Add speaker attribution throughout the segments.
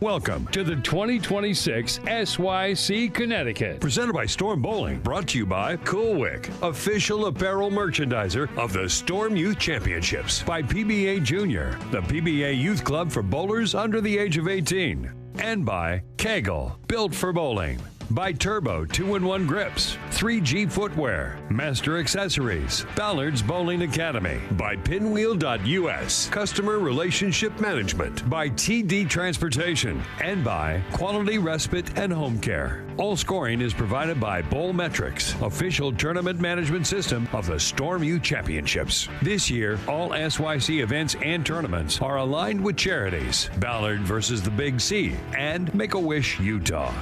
Speaker 1: Welcome to the 2026 SYC Connecticut. Presented by Storm Bowling. Brought to you by Cool Wick, official apparel merchandiser of the Storm Youth Championships. By PBA Junior, the PBA Youth Club for bowlers under the age of 18. And by KEGEL, built for bowling. By Turbo 2-in-1 Grips, 3G Footwear, Master Accessories, Ballard's Bowling Academy. By Pinwheel.us, Customer Relationship Management. By TD Transportation. And by Quality Respite and Home Care. All scoring is provided by Bowlmetrics, official tournament management system of the Storm Youth Championships. This year, all SYC events and tournaments are aligned with charities. Ballard versus the Big C and Make-A-Wish, Utah.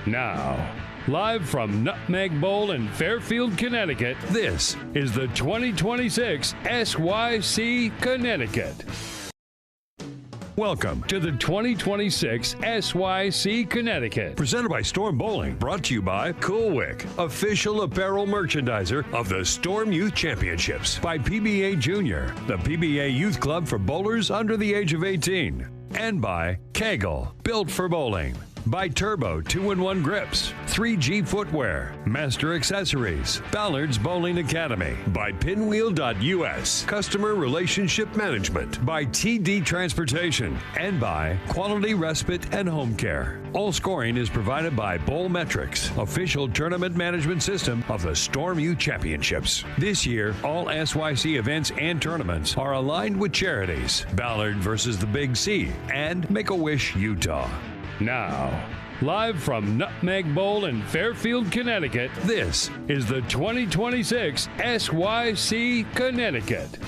Speaker 1: Now, live from Nutmeg Bowl in Fairfield, Connecticut, this is the 2026 SYC Connecticut. Welcome to the 2026 SYC Connecticut. Presented by Storm Bowling. Brought to you by Cool Wick, official apparel merchandiser of the Storm Youth Championships. By PBA Junior, the PBA Youth Club for bowlers under the age of 18. And by KEGEL, built for bowling. By Turbo 2-in-1 Grips, 3G Footwear, Master Accessories, Ballard's Bowling Academy. By Pinwheel.us, Customer Relationship Management. By TD Transportation. And by Quality Respite and Home Care. All scoring is provided by Bowlmetrics, official tournament management system of the Storm Youth Championships. This year, all SYC events and tournaments are aligned with charities. Ballard versus the Big C and Make-A-Wish, Utah. Now, live from Nutmeg Bowl in Fairfield, Connecticut, this is the 2026 SYC Connecticut.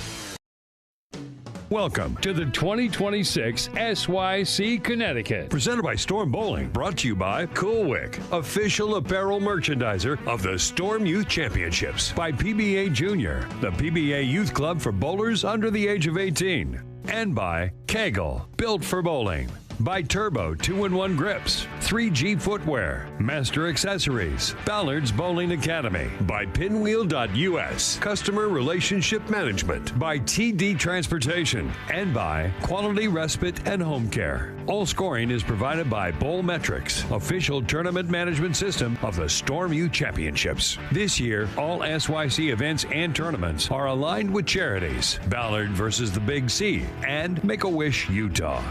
Speaker 1: Welcome to the 2026 SYC Connecticut. Presented by Storm Bowling. Brought to you by Cool Wick, official apparel merchandiser of the Storm Youth Championships. By PBA Junior, the PBA Youth Club for bowlers under the age of 18. And by KEGEL, built for bowling. By Turbo 2-in-1 Grips, 3G Footwear, Master Accessories, Ballard's Bowling Academy. By Pinwheel.us, Customer Relationship Management. By TD Transportation. And by Quality Respite and Home Care. All scoring is provided by Bowlmetrics, official tournament management system of the Storm Youth Championships. This year, all SYC events and tournaments are aligned with charities. Ballard versus the Big C and Make-A-Wish, Utah.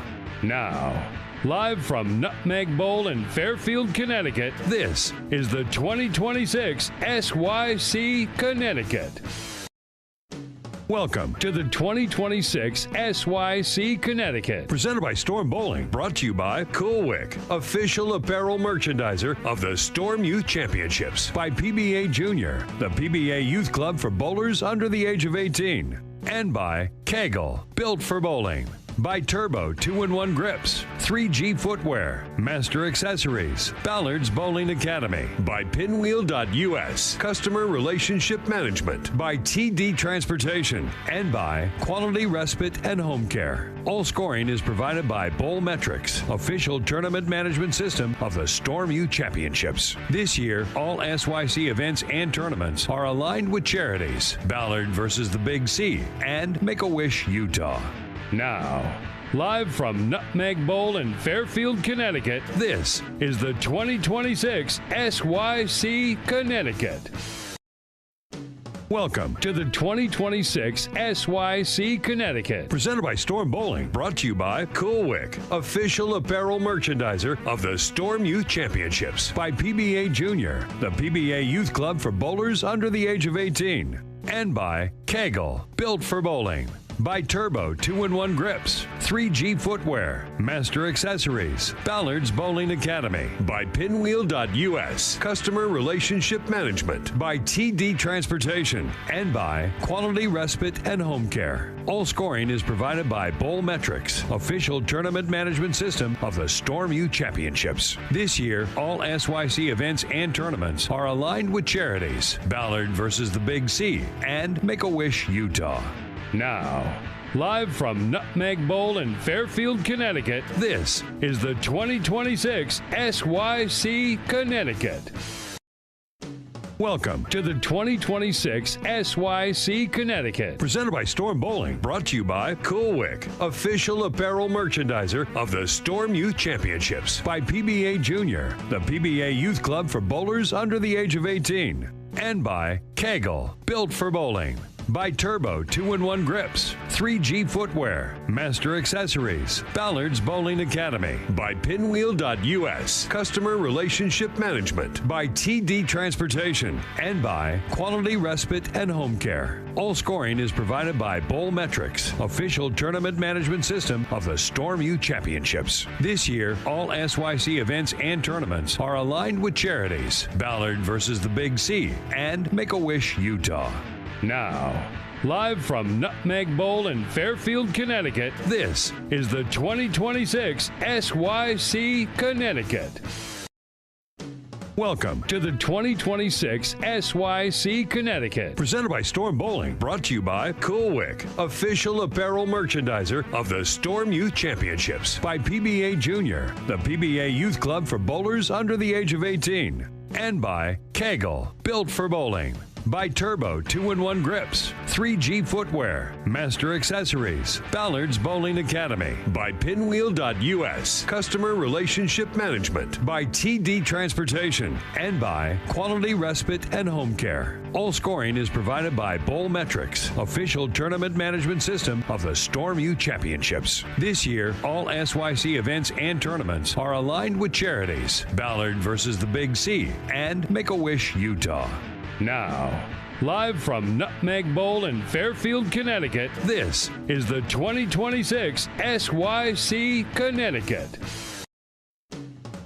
Speaker 1: Now, live from Nutmeg Bowl in Fairfield, Connecticut, this is the 2026 SYC Connecticut. Welcome to the 2026 SYC Connecticut. Presented by Storm Bowling. Brought to you by Cool Wick, official apparel merchandiser of the Storm Youth Championships. By PBA Junior, the PBA Youth Club for bowlers under the age of 18. And by KEGEL, built for bowling. By Turbo 2-in-1 Grips, 3G Footwear, Master Accessories, Ballard's Bowling Academy. By Pinwheel.us, Customer Relationship Management. By TD Transportation. And by Quality Respite and Home Care. All scoring is provided by Bowlmetrics, official tournament management system of the Storm Youth Championships. This year, all SYC events and tournaments are aligned with charities. Ballard versus the Big C and Make-A-Wish, Utah. Now, live from Nutmeg Bowl in Fairfield, Connecticut, this is the 2026 SYC Connecticut. Welcome to the 2026 SYC Connecticut. Presented by Storm Bowling. Brought to you by Cool Wick, official apparel merchandiser of the Storm Youth Championships. By PBA Junior, the PBA Youth Club for bowlers under the age of 18. And by KEGEL, built for bowling. By Turbo 2-in-1 Grips, 3G Footwear, Master Accessories, Ballard's Bowling Academy. By Pinwheel.us, Customer Relationship Management. By TD Transportation. And by Quality Respite and Home Care. All scoring is provided by Bowlmetrics, official tournament management system of the Storm Youth Championships. This year, all SYC events and tournaments are aligned with charities. Ballard versus the Big C and Make-A-Wish, Utah. Now, live from Nutmeg Bowl in Fairfield, Connecticut, this is the 2026 SYC Connecticut. Welcome to the 2026 SYC Connecticut. Presented by Storm Bowling. Brought to you by Cool Wick, official apparel merchandiser of the Storm Youth Championships. By PBA Junior, the PBA Youth Club for bowlers under the age of 18. And by KEGEL, built for bowling. By Turbo 2-in-1 Grips, 3G Footwear, Master Accessories, Ballard's Bowling Academy. By Pinwheel.us, Customer Relationship Management. By TD Transportation. And by Quality Respite and Home Care. All scoring is provided by Bowlmetrics, official tournament management system of the Storm Youth Championships. This year, all SYC events and tournaments are aligned with charities. Ballard versus the Big C and Make-A-Wish, Utah. Now, live from Nutmeg Bowl in Fairfield, Connecticut, this is the 2026 SYC Connecticut. Welcome to the 2026 SYC Connecticut. Presented by Storm Bowling. Brought to you by Cool Wick, official apparel merchandiser of the Storm Youth Championships. By PBA Junior, the PBA Youth Club for bowlers under the age of 18. And by KEGEL, built for bowling. By Turbo 2-in-1 Grips, 3G Footwear, Master Accessories, Ballard's Bowling Academy. By Pinwheel.us, Customer Relationship Management. By TD Transportation. And by Quality Respite and Home Care. All scoring is provided by Bowlmetrics, official tournament management system of the Storm Youth Championships. This year, all SYC events and tournaments are aligned with charities. Ballard versus the Big C and Make-A-Wish, Utah. Now, live from Nutmeg Bowl in Fairfield, Connecticut, this is the 2026 SYC Connecticut.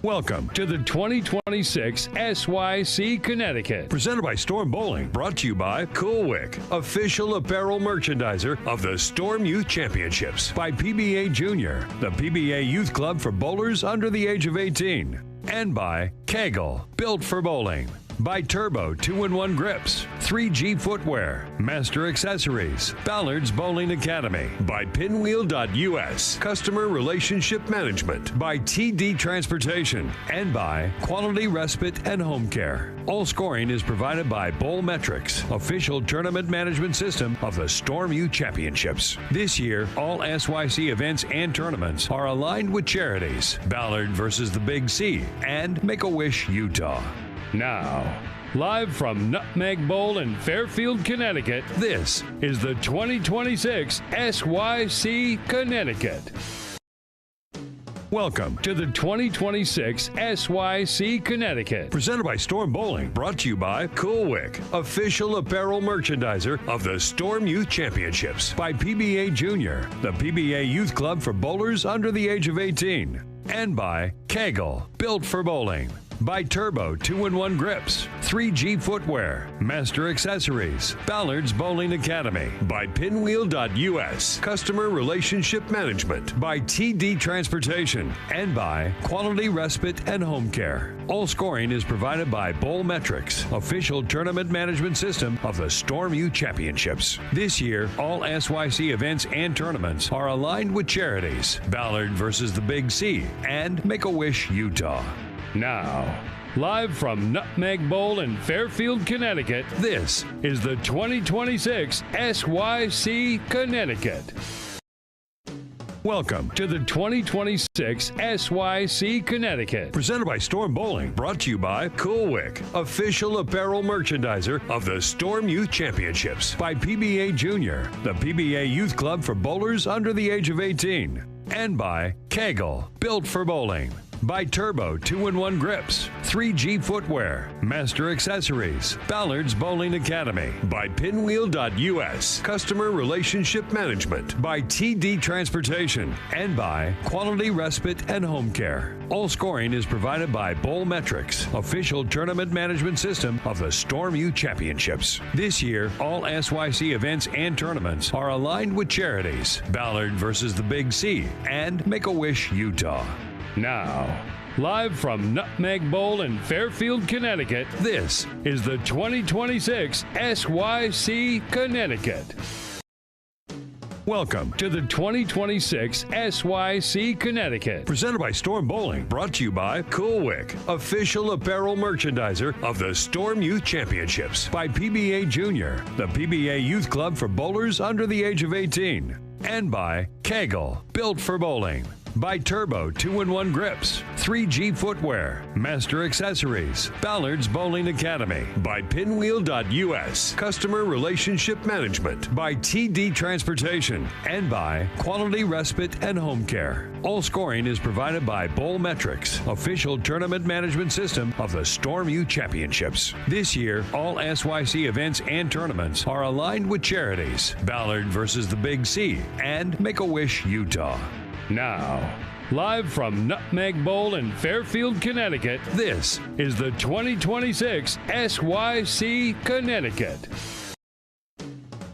Speaker 1: Welcome to the 2026 SYC Connecticut. Presented by Storm Bowling. Brought to you by Cool Wick, official apparel merchandiser of the Storm Youth Championships. By PBA Junior, the PBA Youth Club for bowlers under the age of 18. And by KEGEL, built for bowling. By Turbo 2-in-1 Grips, 3G Footwear, Master Accessories, Ballard's Bowling Academy. By Pinwheel.us, Customer Relationship Management. By TD Transportation. And by Quality Respite and Home Care. All scoring is provided by Bowlmetrics, official tournament management system of the Storm Youth Championships. This year, all SYC events and tournaments are aligned with charities. Ballard versus the Big C and Make-A-Wish, Utah. Now, live from Nutmeg Bowl in Fairfield, Connecticut, this is the 2026 SYC Connecticut. Welcome to the 2026 SYC Connecticut. Presented by Storm Bowling. Brought to you by Cool Wick, official apparel merchandiser of the Storm Youth Championships. By PBA Junior, the PBA Youth Club for bowlers under the age of 18. And by KEGEL, built for bowling. By Turbo 2-in-1 Grips, 3G Footwear, Master Accessories, Ballard's Bowling Academy. By Pinwheel.us, Customer Relationship Management. By TD Transportation. And by Quality Respite and Home Care. All scoring is provided by Bowlmetrics, official tournament management system of the Storm Youth Championships. This year, all SYC events and tournaments are aligned with charities. Ballard versus the Big C and Make-A-Wish, Utah. Now, live from Nutmeg Bowl in Fairfield, Connecticut, this is the 2026 SYC Connecticut. Welcome to the 2026 SYC Connecticut. Presented by Storm Bowling. Brought to you by Cool Wick, official apparel merchandiser of the Storm Youth Championships. By PBA Junior, the PBA Youth Club for bowlers under the age of 18. And by KEGEL, built for bowling. By Turbo 2-in-1 Grips, 3G Footwear, Master Accessories, Ballard's Bowling Academy. By Pinwheel.us, Customer Relationship Management. By TD Transportation. And by Quality Respite and Home Care. All scoring is provided by Bowlmetrics, official tournament management system of the Storm Youth Championships. This year, all SYC events and tournaments are aligned with charities. Ballard versus the Big C and Make-A-Wish, Utah. Now, live from Nutmeg Bowl in Fairfield, Connecticut, this is the 2026 SYC Connecticut. Welcome to the 2026 SYC Connecticut. Presented by Storm Bowling. Brought to you by Cool Wick, official apparel merchandiser of the Storm Youth Championships. By PBA Junior, the PBA Youth Club for bowlers under the age of 18. And by KEGEL, built for bowling. By Turbo 2-in-1 Grips, 3G Footwear, Master Accessories, Ballard's Bowling Academy. By Pinwheel.us, Customer Relationship Management. By TD Transportation. And by Quality Respite and Home Care. All scoring is provided by Bowl Metrics, official tournament management system of the Storm Youth Championships. This year, all SYC events and tournaments are aligned with charities. Ballard versus the Big C and Make-A-Wish Utah. Now, live from Nutmeg Bowl in Fairfield, Connecticut, this is the 2026 SYC Connecticut.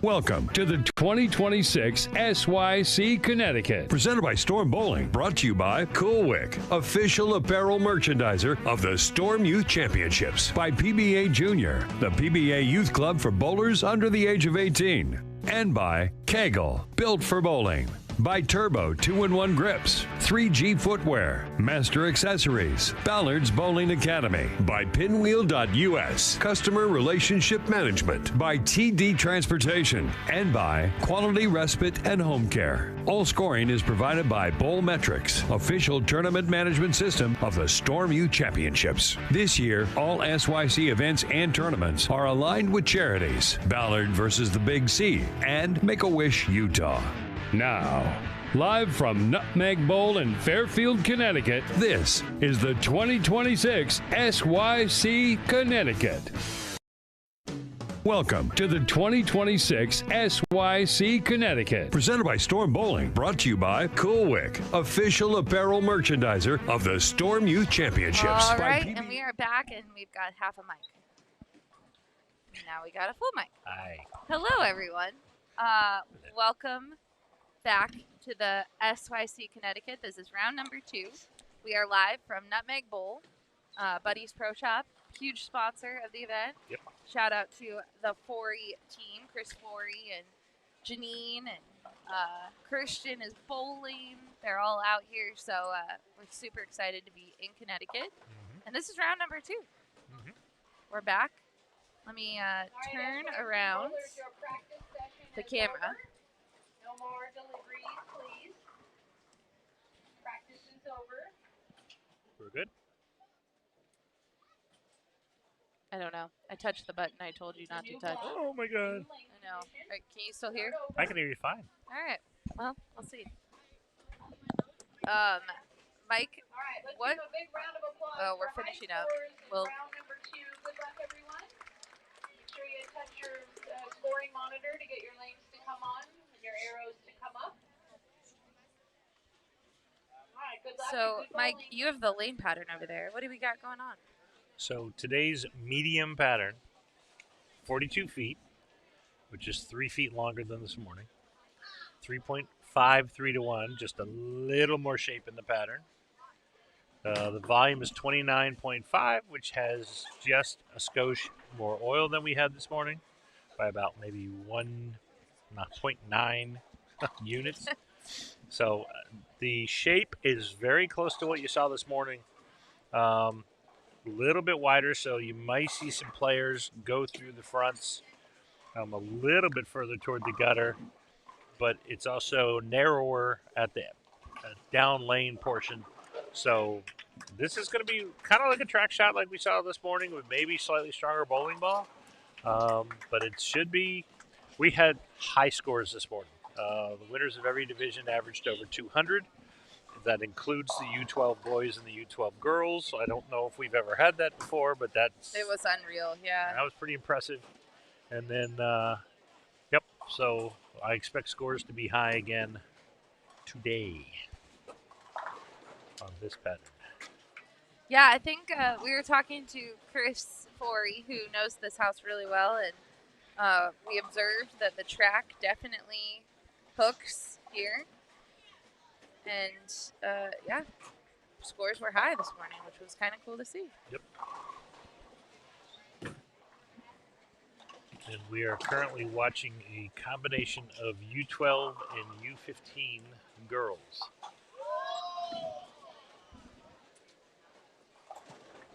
Speaker 1: Welcome to the 2026 SYC Connecticut. Presented by Storm Bowling. Brought to you by Cool Wick, official apparel merchandiser of the Storm Youth Championships. By PBA Junior, the PBA Youth Club for bowlers under the age of 18. And by KEGEL, built for bowling. By Turbo 2-in-1 Grips, 3G Footwear, Master Accessories, Ballard's Bowling Academy. By Pinwheel.us, Customer Relationship Management. By TD Transportation. And by Quality Respite and Home Care. All scoring is provided by Bowl Metrics, official tournament management system of the Storm Youth Championships. This year, all SYC events and tournaments are aligned with charities. Ballard versus the Big C and Make-A-Wish Utah. Now, live from Nutmeg Bowl in Fairfield, Connecticut, this is the 2026 SYC Connecticut. Welcome to the 2026 SYC Connecticut. Presented by Storm Bowling. Brought to you by Cool Wick, official apparel merchandiser of the Storm Youth Championships.
Speaker 2: All right, and we are back, and we've got half a mic. Now we got a full mic.
Speaker 3: Hi.
Speaker 2: Hello, everyone. Welcome back to the SYC Connecticut. This is round number 2. We are live from Nutmeg Bowl, Buddy's Pro Shop, huge sponsor of the event.
Speaker 3: Yep.
Speaker 2: Shout out to the Forey team, Chris Forey and Janine, and Christian is bowling. They're all out here, so we're super excited to be in Connecticut. And this is round number 2. We're back. Let me turn around the camera.
Speaker 4: No more deliveries, please. Practice is over.
Speaker 3: We're good?
Speaker 2: I don't know. I touched the button I told you not to touch.
Speaker 3: Oh my god.
Speaker 2: I know. All right, can you still hear?
Speaker 3: I can hear you fine.
Speaker 2: All right. Well, we'll see. Mike,
Speaker 4: All right, let's
Speaker 2: what?
Speaker 4: give a big round of applause.
Speaker 2: Oh, we're
Speaker 4: for high
Speaker 2: finishing up.
Speaker 4: scores in
Speaker 2: Well,
Speaker 4: round number 2. Good luck, everyone. Make sure you touch your scoring monitor to get your lanes to come on and your arrows to come up. All right, good luck.
Speaker 2: so
Speaker 4: and good
Speaker 2: Mike,
Speaker 4: bowling.
Speaker 2: you have the lane pattern over there. What do we got going on?
Speaker 3: So today's medium pattern, 42 feet, which is 3 feet longer than this morning. 3.53 to 1, just a little more shape in the pattern. The volume is 29.5, which has just a skosh more oil than we had this morning by about maybe 0.9 units. So the shape is very close to what you saw this morning. A little bit wider, so you might see some players go through the fronts a little bit further toward the gutter, but it's also narrower at the down lane portion. So this is going to be kind of like a track shot like we saw this morning with maybe slightly stronger bowling ball. But it should be, we had high scores this morning. The winners of every division averaged over 200. That includes the U12 boys and the U12 girls. I don't know if we've ever had that before, but that
Speaker 2: It was unreal, yeah.
Speaker 3: was pretty impressive. And then, yep, so I expect scores to be high again today on this pattern.
Speaker 2: Yeah, I think we were talking to Chris Forey, who knows this house really well, and we observed that the track definitely hooks here. And, yeah, scores were high this morning, which was kind of cool to see.
Speaker 3: Yep. And we are currently watching a combination of U12 and U15 girls.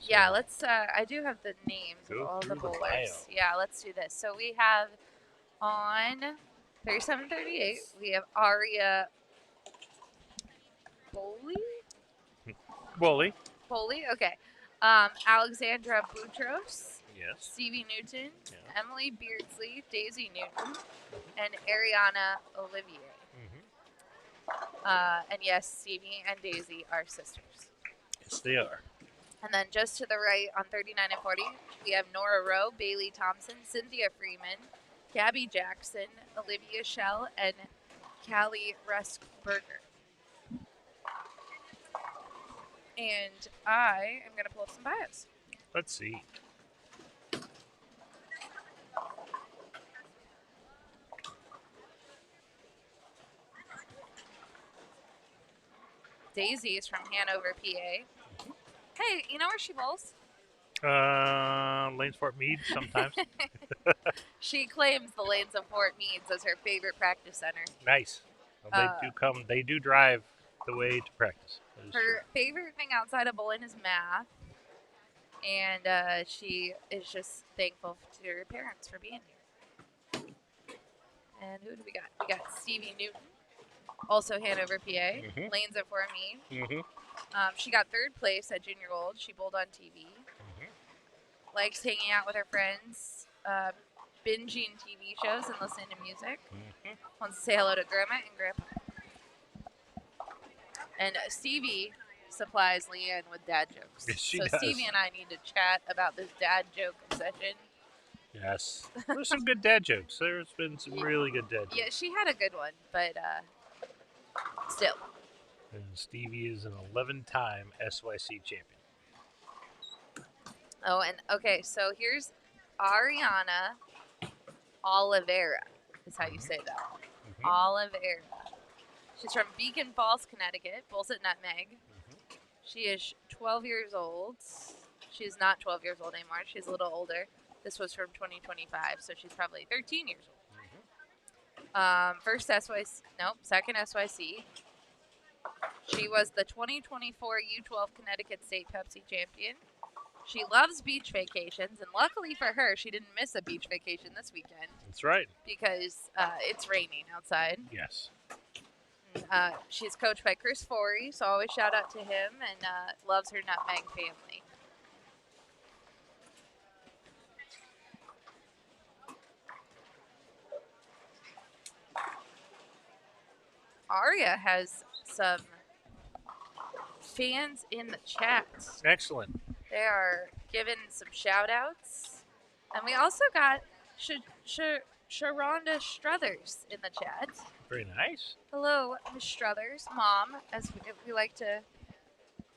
Speaker 2: Yeah, let's. I do have the names of
Speaker 3: Go
Speaker 2: all the
Speaker 3: through the
Speaker 2: bowlers.
Speaker 3: bio.
Speaker 2: Yeah, let's do this. So we have on 3738, we have Aria
Speaker 3: Wooly.
Speaker 2: Boley, okay. Alexandra Boutros,
Speaker 3: Yes.
Speaker 2: Stevie Newton,
Speaker 3: Yeah.
Speaker 2: Emily Beardsley, Daisy Newton, and Ariana Olivier. And yes, Stevie and Daisy are sisters.
Speaker 3: Yes, they are.
Speaker 2: And then just to the right on 39 and 40, we have Nora Rowe, Bailey Thompson, Cynthia Freeman, Gabby Jackson, Olivia Schell, and Callie Ruskberger. And I am going to pull up some bios.
Speaker 3: Let's see.
Speaker 2: Daisy is from Hanover, PA. Hey, you know where she bowls?
Speaker 3: Lanes Fort Meade sometimes.
Speaker 2: She claims the lanes of Fort Meads as her favorite practice center.
Speaker 3: Nice. Well, they do drive the way to practice.
Speaker 2: Her favorite thing outside of bowling is math. And she is just thankful to her parents for being here. And who do we got? We got Stevie Newton, also Hanover, PA. Lanes at Fort Meade. She got third place at Junior Gold. She bowled on TV. Likes hanging out with her friends, binging TV shows and listening to music. Wants to say hello to Grandma and Grandpa. And Stevie supplies Leanne with dad jokes.
Speaker 3: Yes, she
Speaker 2: so
Speaker 3: does.
Speaker 2: Stevie and I need to chat about this dad joke obsession.
Speaker 3: Yes. There's some good dad jokes. There's been some really good dad jokes.
Speaker 2: Yeah, she had a good one, but still.
Speaker 3: And Stevie is an 11-time SYC champion.
Speaker 2: Oh, and okay, so here's Ariana Oliveira, is how you say that. Oliveira. She's from Beacon Falls, Connecticut, bowls at Nutmeg. She is 12 years old. She's not 12 years old anymore. She's a little older. This was from 2025, so she's probably 13 years old. Second SYC. She was the 2024 U12 Connecticut State Pepsi champion. She loves beach vacations, and luckily for her, she didn't miss a beach vacation this weekend.
Speaker 3: That's right.
Speaker 2: Because it's raining outside.
Speaker 3: Yes.
Speaker 2: She's coached by Chris Forey, so always shout out to him, and loves her Nutmeg family. Aria has some fans in the chat.
Speaker 3: Excellent.
Speaker 2: They are giving some shout outs. And we also got Sharonda Struthers in the chat.
Speaker 3: Very nice.
Speaker 2: Hello, Miss Struthers, Mom, as we like to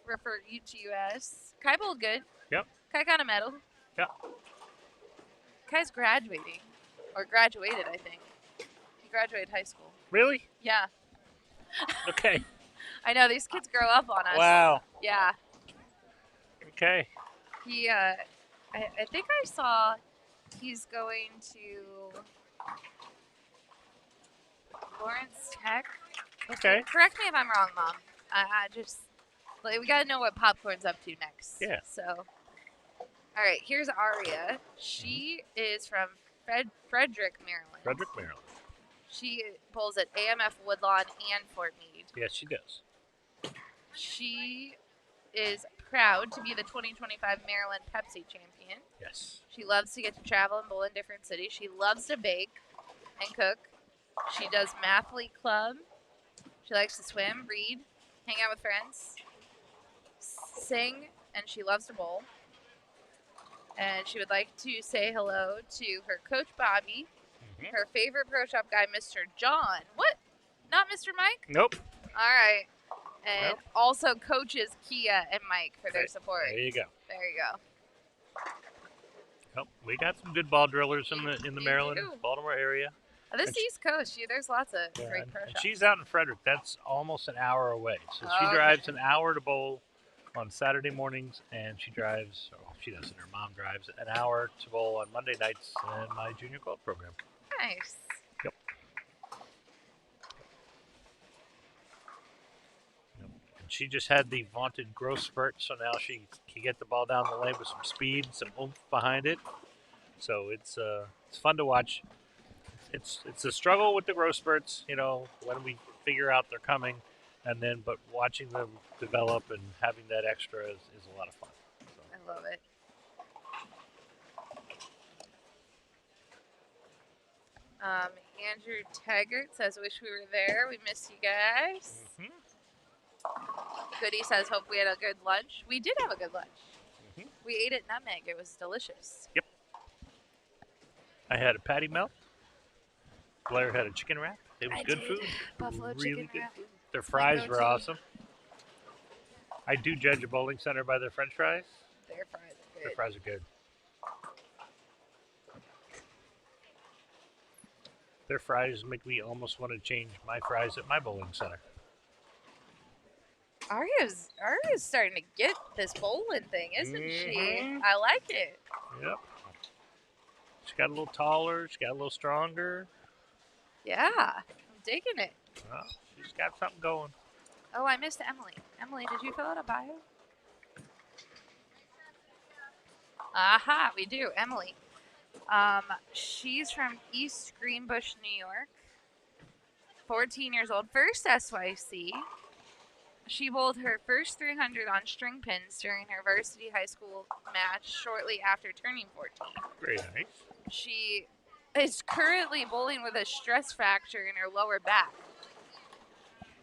Speaker 2: refer to you as. Kai bowled good.
Speaker 3: Yep.
Speaker 2: Kai got a medal.
Speaker 3: Yep.
Speaker 2: Kai's graduating. Or graduated, I think. He graduated high school.
Speaker 3: Really?
Speaker 2: Yeah.
Speaker 3: Okay.
Speaker 2: I know, these kids grow up on us.
Speaker 3: Wow.
Speaker 2: Yeah.
Speaker 3: Okay.
Speaker 2: He, I think I saw he's going to Lawrence Tech.
Speaker 3: Okay.
Speaker 2: Correct me if I'm wrong, Mom. I just, we got to know what Popcorn's up to next.
Speaker 3: Yeah.
Speaker 2: So, all right, here's Aria. She is from Frederick, Maryland.
Speaker 3: Frederick, Maryland.
Speaker 2: She bowls at AMF Woodlawn and Fort Meade.
Speaker 3: Yes, she does.
Speaker 2: She is proud to be the 2025 Maryland Pepsi champion.
Speaker 3: Yes.
Speaker 2: She loves to get to travel and bowl in different cities. She loves to bake and cook. She does Mathlete Club. She likes to swim, read, hang out with friends, sing, and she loves to bowl. And she would like to say hello to her coach, Bobby, her favorite pro shop guy, Mr. John. What? Not Mr. Mike?
Speaker 3: Nope.
Speaker 2: All right. And also coaches Kia and Mike for their support.
Speaker 3: There you go.
Speaker 2: There you go.
Speaker 3: Oh, we got some good ball drillers in the Maryland,
Speaker 2: do.
Speaker 3: Baltimore area.
Speaker 2: This East Coast, there's lots of great pro
Speaker 3: and
Speaker 2: shops.
Speaker 3: she's out in Frederick. That's almost an hour away. So she
Speaker 2: Okay.
Speaker 3: drives an hour to bowl on Saturday mornings, and she drives, or she doesn't, her mom drives, an hour to bowl on Monday nights in my junior club program.
Speaker 2: Nice.
Speaker 3: Yep. And she just had the vaunted growth spurt, so now she can get the ball down the lane with some speed, some oomph behind it. So it's fun to watch. It's a struggle with the growth spurts, you know, when we figure out they're coming, but watching them develop and having that extra is a lot of fun. So.
Speaker 2: I love it. Andrew Taggart says, wish we were there. We miss you guys. Goody says, hope we had a good lunch. We did have a good lunch. We ate at Nutmeg. It was delicious.
Speaker 3: Yep. I had a patty melt. Blair had a chicken wrap. It was good food.
Speaker 2: Buffalo
Speaker 3: really
Speaker 2: chicken
Speaker 3: good
Speaker 2: wrap.
Speaker 3: food. Their fries were awesome. I do judge a bowling center by their French fries.
Speaker 2: Their fries are good.
Speaker 3: Their fries are good. Their fries make me almost want to change my fries at my bowling center.
Speaker 2: Aria's starting to get this bowling thing, isn't she? I like it.
Speaker 3: Yep. She got a little taller. She got a little stronger.
Speaker 2: Yeah, I'm digging it.
Speaker 3: Well, she's got something going.
Speaker 2: Oh, I missed Emily. Emily, did you fill out a bio? Aha, we do. Emily. She's from East Greenbush, New York. 14 years old. First SYC. She bowled her first 300 on string pins during her varsity high school match shortly after turning 14.
Speaker 3: Very nice.
Speaker 2: She is currently bowling with a stress fracture in her lower back.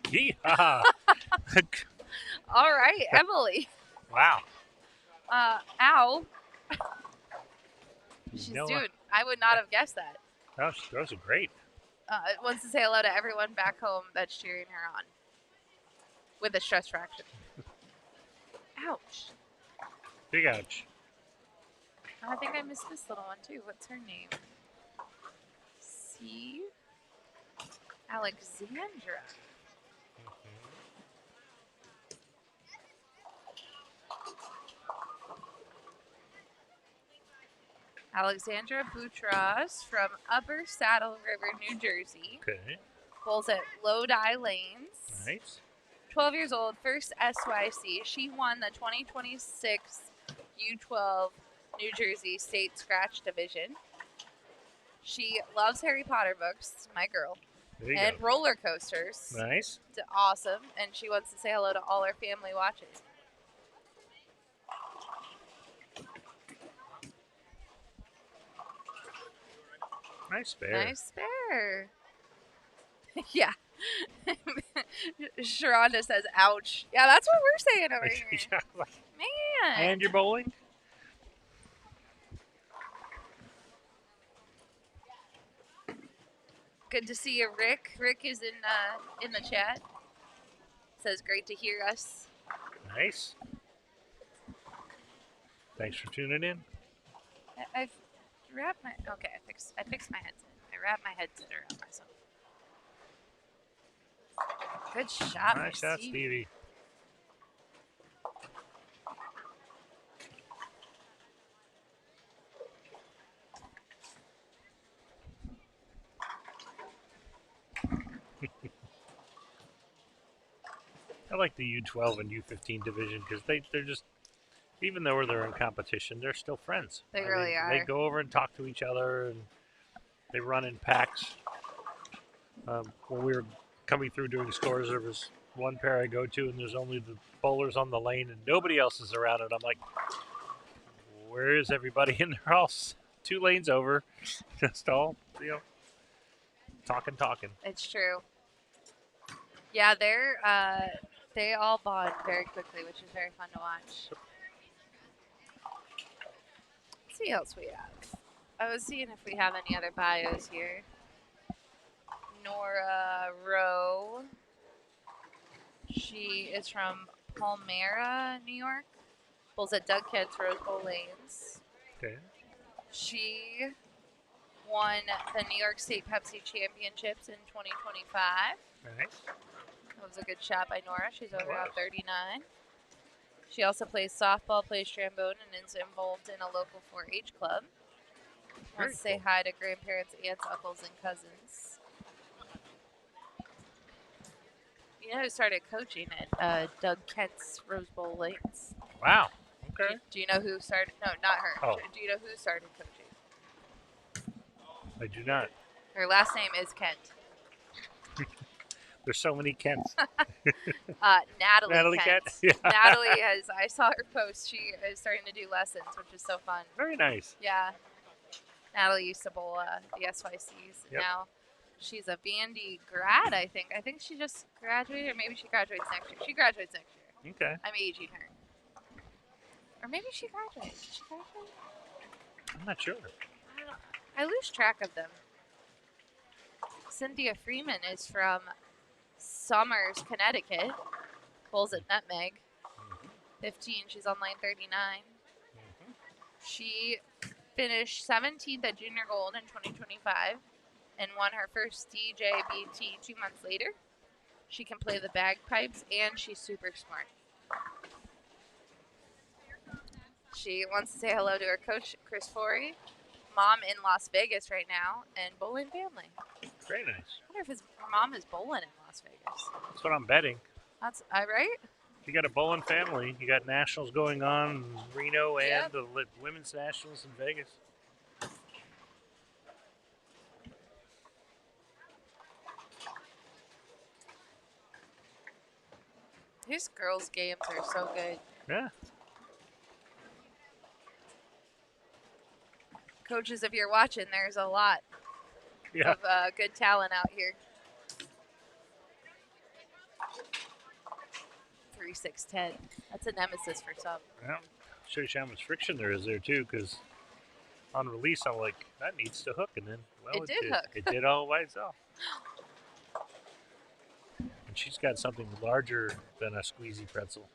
Speaker 3: Yeehaw!
Speaker 2: All right, Emily.
Speaker 3: Wow.
Speaker 2: Ow. She's doing. I would not have guessed that.
Speaker 3: No, she throws it great.
Speaker 2: Wants to say hello to everyone back home that's cheering her on. With a stress fracture. Ouch.
Speaker 3: Big ouch.
Speaker 2: I think I missed this little one too. What's her name? C. Alexandra. Alexandra Boutros from Upper Saddle River, New Jersey.
Speaker 3: Okay.
Speaker 2: Bowls at Lodi Lanes.
Speaker 3: Nice.
Speaker 2: 12 years old, first SYC. She won the 2026 U12 New Jersey State Scratch Division. She loves Harry Potter books, my girl, and roller coasters.
Speaker 3: Nice.
Speaker 2: It's awesome, and she wants to say hello to all her family watching.
Speaker 3: Nice bear.
Speaker 2: Nice bear. Yeah. Sharonda says, ouch. Yeah, that's what we're saying over here.
Speaker 3: Yeah, like,
Speaker 2: Man.
Speaker 3: and you're bowling?
Speaker 2: Good to see you, Rick. Rick is in the chat. Says, great to hear us.
Speaker 3: Nice. Thanks for tuning in.
Speaker 2: I've wrapped my... Okay, I fixed my headset. I wrapped my headset around myself. Good shot,
Speaker 3: Nice shot, Stevie. I like the U12 and U15 division because they're just, even though they're in competition, they're still friends.
Speaker 2: They really are.
Speaker 3: They go over and talk to each other, and they run in packs. When we were coming through doing scores, there was one pair I go to, and there's only the bowlers on the lane, and nobody else is around. And I'm like, where is everybody? And they're all 2 lanes over, just all, talking.
Speaker 2: It's true. Yeah, they all bond very quickly, which is very fun to watch. Let's see what else we have. I was seeing if we have any other bios here. Nora Rowe. She is from Palmyra, New York. Bowls at Doug Kent's Rose Bowl Lanes.
Speaker 3: Okay.
Speaker 2: She won the New York State Pepsi Championships in 2025.
Speaker 3: Nice.
Speaker 2: That was a good shot by Nora. She's over on 39. She also plays softball, plays trombone, and is involved in a local 4-H club. Wants to say hi to grandparents, aunts, uncles, and cousins. You know who started coaching at Doug Kent's Rose Bowl Lanes?
Speaker 3: Wow. Okay.
Speaker 2: Do you know who started? No, not her.
Speaker 3: Oh.
Speaker 2: Do you know who started coaching?
Speaker 3: I do not.
Speaker 2: Her last name is Kent.
Speaker 3: There's so many Kents.
Speaker 2: Natalie Kent.
Speaker 3: Yeah.
Speaker 2: Natalie I saw her post. She is starting to do lessons, which is so fun.
Speaker 3: Very nice.
Speaker 2: Yeah. Natalie used to bowl the SYCs. And
Speaker 3: Yep.
Speaker 2: now she's a Vandy grad, I think. I think she just graduated, or maybe she graduates next year. She graduates next year.
Speaker 3: Okay.
Speaker 2: I'm aging her. Or maybe she graduates. Did she graduate?
Speaker 3: I'm not sure.
Speaker 2: I don't know. I lose track of them. Cynthia Freeman is from Somers, Connecticut. Bowls at Nutmeg. 15. She's on line 39. She finished 17th at Junior Gold in 2025 and won her first DJBT 2 months later. She can play the bagpipes and she's super smart. She wants to say hello to her coach, Chris Forey, mom in Las Vegas right now, and bowling family.
Speaker 3: Very nice.
Speaker 2: I wonder if her mom is bowling in Las Vegas.
Speaker 3: That's what I'm betting.
Speaker 2: That's right?
Speaker 3: You got a bowling family. You got nationals going on in Reno and
Speaker 2: Yep.
Speaker 3: the women's nationals in Vegas.
Speaker 2: These girls' games are so good.
Speaker 3: Yeah.
Speaker 2: Coaches, if you're watching, there's a lot
Speaker 3: Yeah.
Speaker 2: of good talent out here. 3-6-10. That's a nemesis for some.
Speaker 3: Well, show you how much friction there is there too, because on release I'm like, that needs to hook, and then well,
Speaker 2: It did hook.
Speaker 3: It did all by itself. And she's got something larger than a squishy pretzel.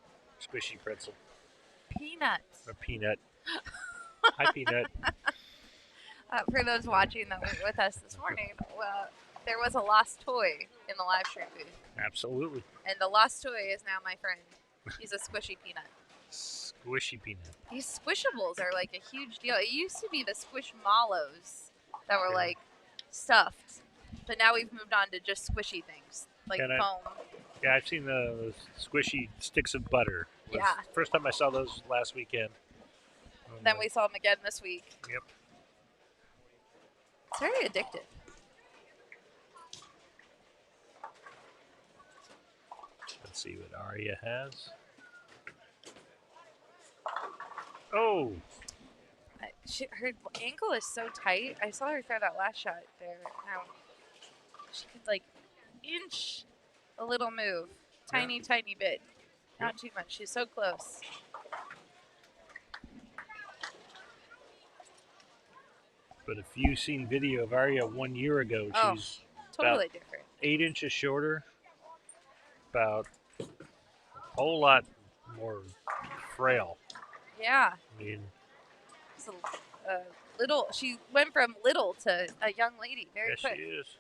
Speaker 2: Peanuts.
Speaker 3: A peanut. Hi, Peanut.
Speaker 2: For those watching that were with us this morning, there was a lost toy in the live stream booth.
Speaker 3: Absolutely.
Speaker 2: And the lost toy is now my friend. He's a squishy peanut.
Speaker 3: Squishy peanut.
Speaker 2: These squishables are like a huge deal. It used to be the squishmallows that were like stuffed, but now we've moved on to just squishy things like foam.
Speaker 3: Yeah, I've seen the squishy sticks of butter.
Speaker 2: Yeah.
Speaker 3: First time I saw those last weekend.
Speaker 2: Then we saw them again this week.
Speaker 3: Yep.
Speaker 2: It's very addictive.
Speaker 3: Let's see what Aria has. Oh!
Speaker 2: Her ankle is so tight. I saw her throw that last shot there. Now she could like inch a little move, tiny bit, not too much. She's so close.
Speaker 3: But if you've seen video of Aria 1 year ago, she's
Speaker 2: totally
Speaker 3: about
Speaker 2: different.
Speaker 3: 8 inches shorter, about a whole lot more frail.
Speaker 2: Yeah.
Speaker 3: I mean,
Speaker 2: It's little. She went from little to a young lady very
Speaker 3: yes,
Speaker 2: quick.
Speaker 3: she is.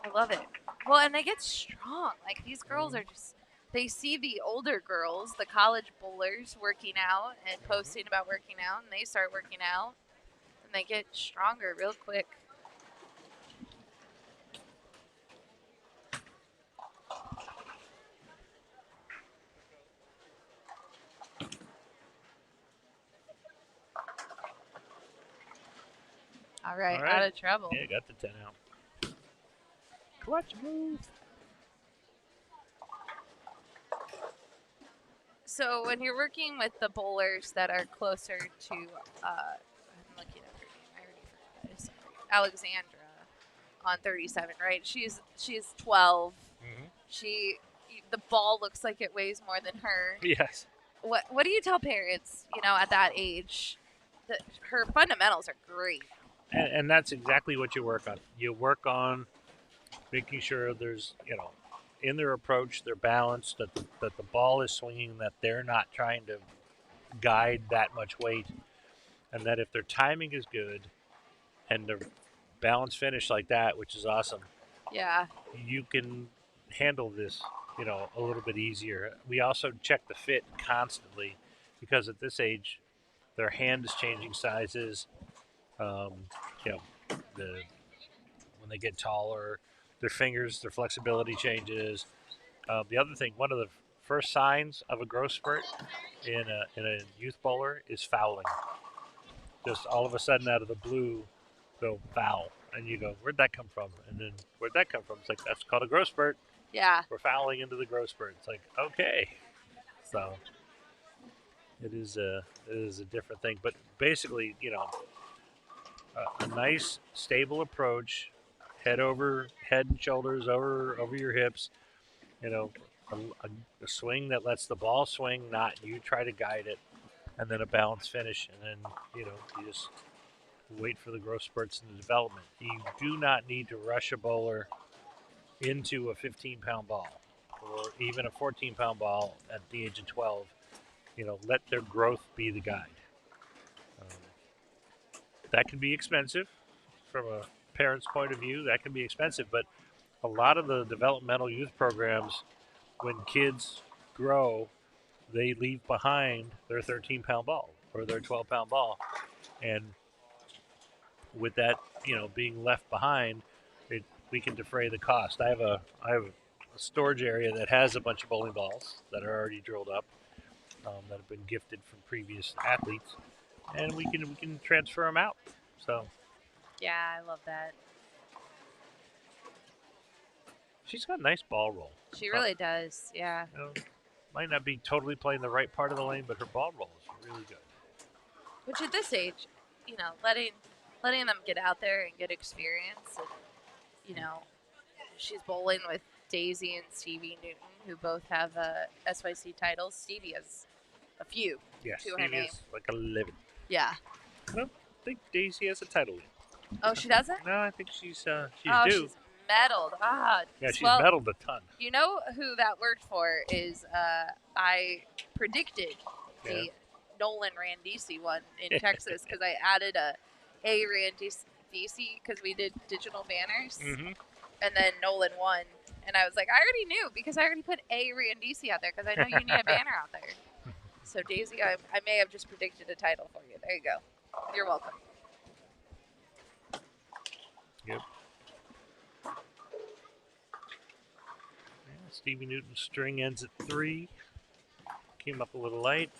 Speaker 2: I love it. Well, and they get strong. Like these girls are just. They see the older girls, the college bowlers, working out and posting about working out, and they start working out, and they get stronger real quick. All right, out of trouble.
Speaker 3: Yeah, got the 10 out. Clutch move.
Speaker 2: So when you're working with the bowlers that are closer to, I'm looking at her name. I already forgot. Alexandra on 37, right? She's 12.
Speaker 3: Mm-hmm.
Speaker 2: The ball looks like it weighs more than her.
Speaker 3: Yes.
Speaker 2: What do you tell parents? At that age, that her fundamentals are great.
Speaker 3: And that's exactly what you work on. You work on making sure there's, in their approach, they're balanced, that the ball is swinging, that they're not trying to guide that much weight, and that if their timing is good and their balance finish like that, which is awesome,
Speaker 2: yeah,
Speaker 3: you can handle this, a little bit easier. We also check the fit constantly because at this age, their hand is changing sizes. Um, you know, when they get taller, their fingers, their flexibility changes. The other thing, one of the first signs of a growth spurt in a youth bowler is fouling. Just all of a sudden, out of the blue, they'll foul, and you go, "Where'd that come from?" And then, "Where'd that come from?" It's like, that's called a growth spurt.
Speaker 2: Yeah.
Speaker 3: We're fouling into the growth spurt. It's like, okay, so it is a different thing. But basically, a nice stable approach, head and shoulders over your hips. You know, a swing that lets the ball swing, not you try to guide it, and then a balanced finish, and then you just wait for the growth spurts in the development. You do not need to rush a bowler into a 15-pound ball or even a 14-pound ball at the age of 12. Let their growth be the guide. That can be expensive from a parent's point of view. That can be expensive, but a lot of the developmental youth programs, when kids grow, they leave behind their 13-pound ball or their 12-pound ball. And with that, being left behind, we can defray the cost. I have a storage area that has a bunch of bowling balls that are already drilled up, that have been gifted from previous athletes, and we can transfer them out. So
Speaker 2: Yeah, I love that.
Speaker 3: she's got a nice ball roll.
Speaker 2: She really does. Yeah.
Speaker 3: Might not be totally playing the right part of the lane, but her ball roll is really good.
Speaker 2: Which at this age, letting them get out there and get experience, and she's bowling with Daisy and Stevie Newton, who both have SYC titles. Stevie has a few
Speaker 3: Yes,
Speaker 2: to her
Speaker 3: Stevie
Speaker 2: name.
Speaker 3: is like 11.
Speaker 2: Yeah.
Speaker 3: I don't think Daisy has a title yet.
Speaker 2: Oh, she doesn't?
Speaker 3: No, I think she's due.
Speaker 2: She's medaled.
Speaker 3: Yeah, she's
Speaker 2: well,
Speaker 3: medaled a ton.
Speaker 2: You know who that worked for is I predicted the Nolan Randisi one in Texas because I added a Randisi because we did digital banners, and then Nolan won, and I was like, I already knew because I already put a Randisi out there because I know you need a banner out there. So Daisy, I may have just predicted a title for you. There you go. You're welcome.
Speaker 3: Yep. Stevie Newton's string ends at 3. Came up a little light.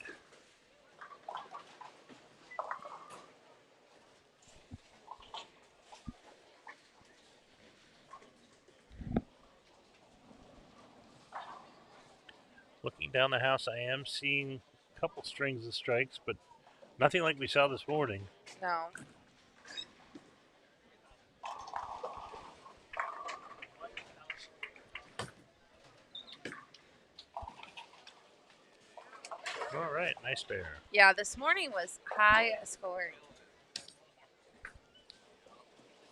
Speaker 3: Looking down the house, I am seeing a couple strings of strikes, but nothing like we saw this morning.
Speaker 2: No.
Speaker 3: All right, nice bear.
Speaker 2: Yeah, this morning was high scoring.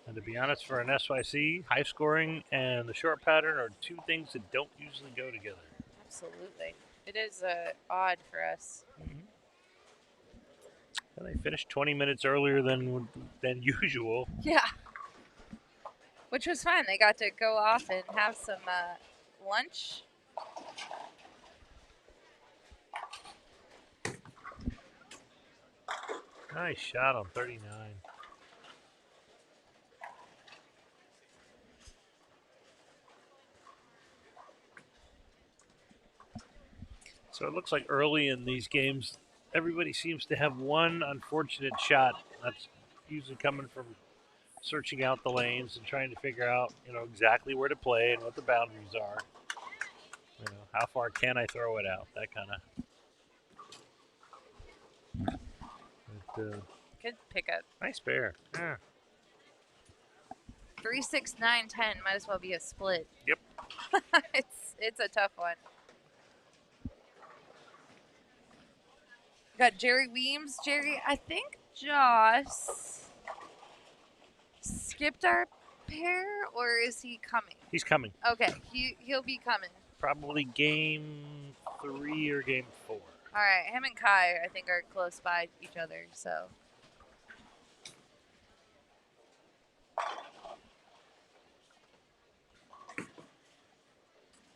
Speaker 3: And to be honest, for an SYC, high scoring and the short pattern are two things that don't usually go together.
Speaker 2: Absolutely. It is odd for us.
Speaker 3: And they finished 20 minutes earlier than usual.
Speaker 2: Yeah. Which was fun. They got to go off and have some lunch.
Speaker 3: Nice shot on 39. So it looks like early in these games, everybody seems to have one unfortunate shot. That's usually coming from searching out the lanes and trying to figure out, exactly where to play and what the boundaries are. How far can I throw it out? That kind of.
Speaker 2: Good pickup.
Speaker 3: Nice bear. Yeah.
Speaker 2: 3, 6, 9, 10 might as well be a split.
Speaker 3: Yep.
Speaker 2: It's a tough one. Got Jerry Weems. Jerry, I think Joss skipped our pair, or is he coming?
Speaker 3: He's coming.
Speaker 2: Okay, he'll be coming.
Speaker 3: Probably game 3 or game 4.
Speaker 2: All right, him and Kai, I think, are close by each other, so.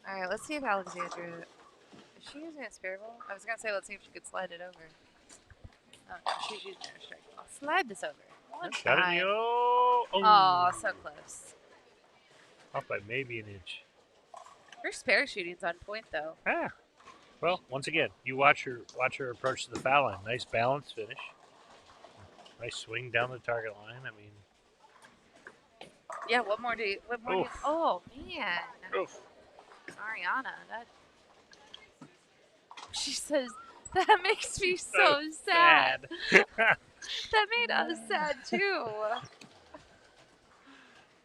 Speaker 2: All right, let's see if Alexandra, if Is she using a spirit ball? I was gonna say let's see if she could slide it over. Oh no, she's using her strike ball. Slide this over. One
Speaker 3: Got it.
Speaker 2: time.
Speaker 3: Oh,
Speaker 2: Oh, so close.
Speaker 3: Off by maybe an inch.
Speaker 2: Her spare shooting's on point though.
Speaker 3: Ah. Well, once again, you watch her approach to the foul line. Nice balanced finish. Nice swing down the target line. I mean,
Speaker 2: Yeah, what more do you? Oh man,
Speaker 3: oof.
Speaker 2: Ariana, that. She says that makes me so sad. That made us sad too.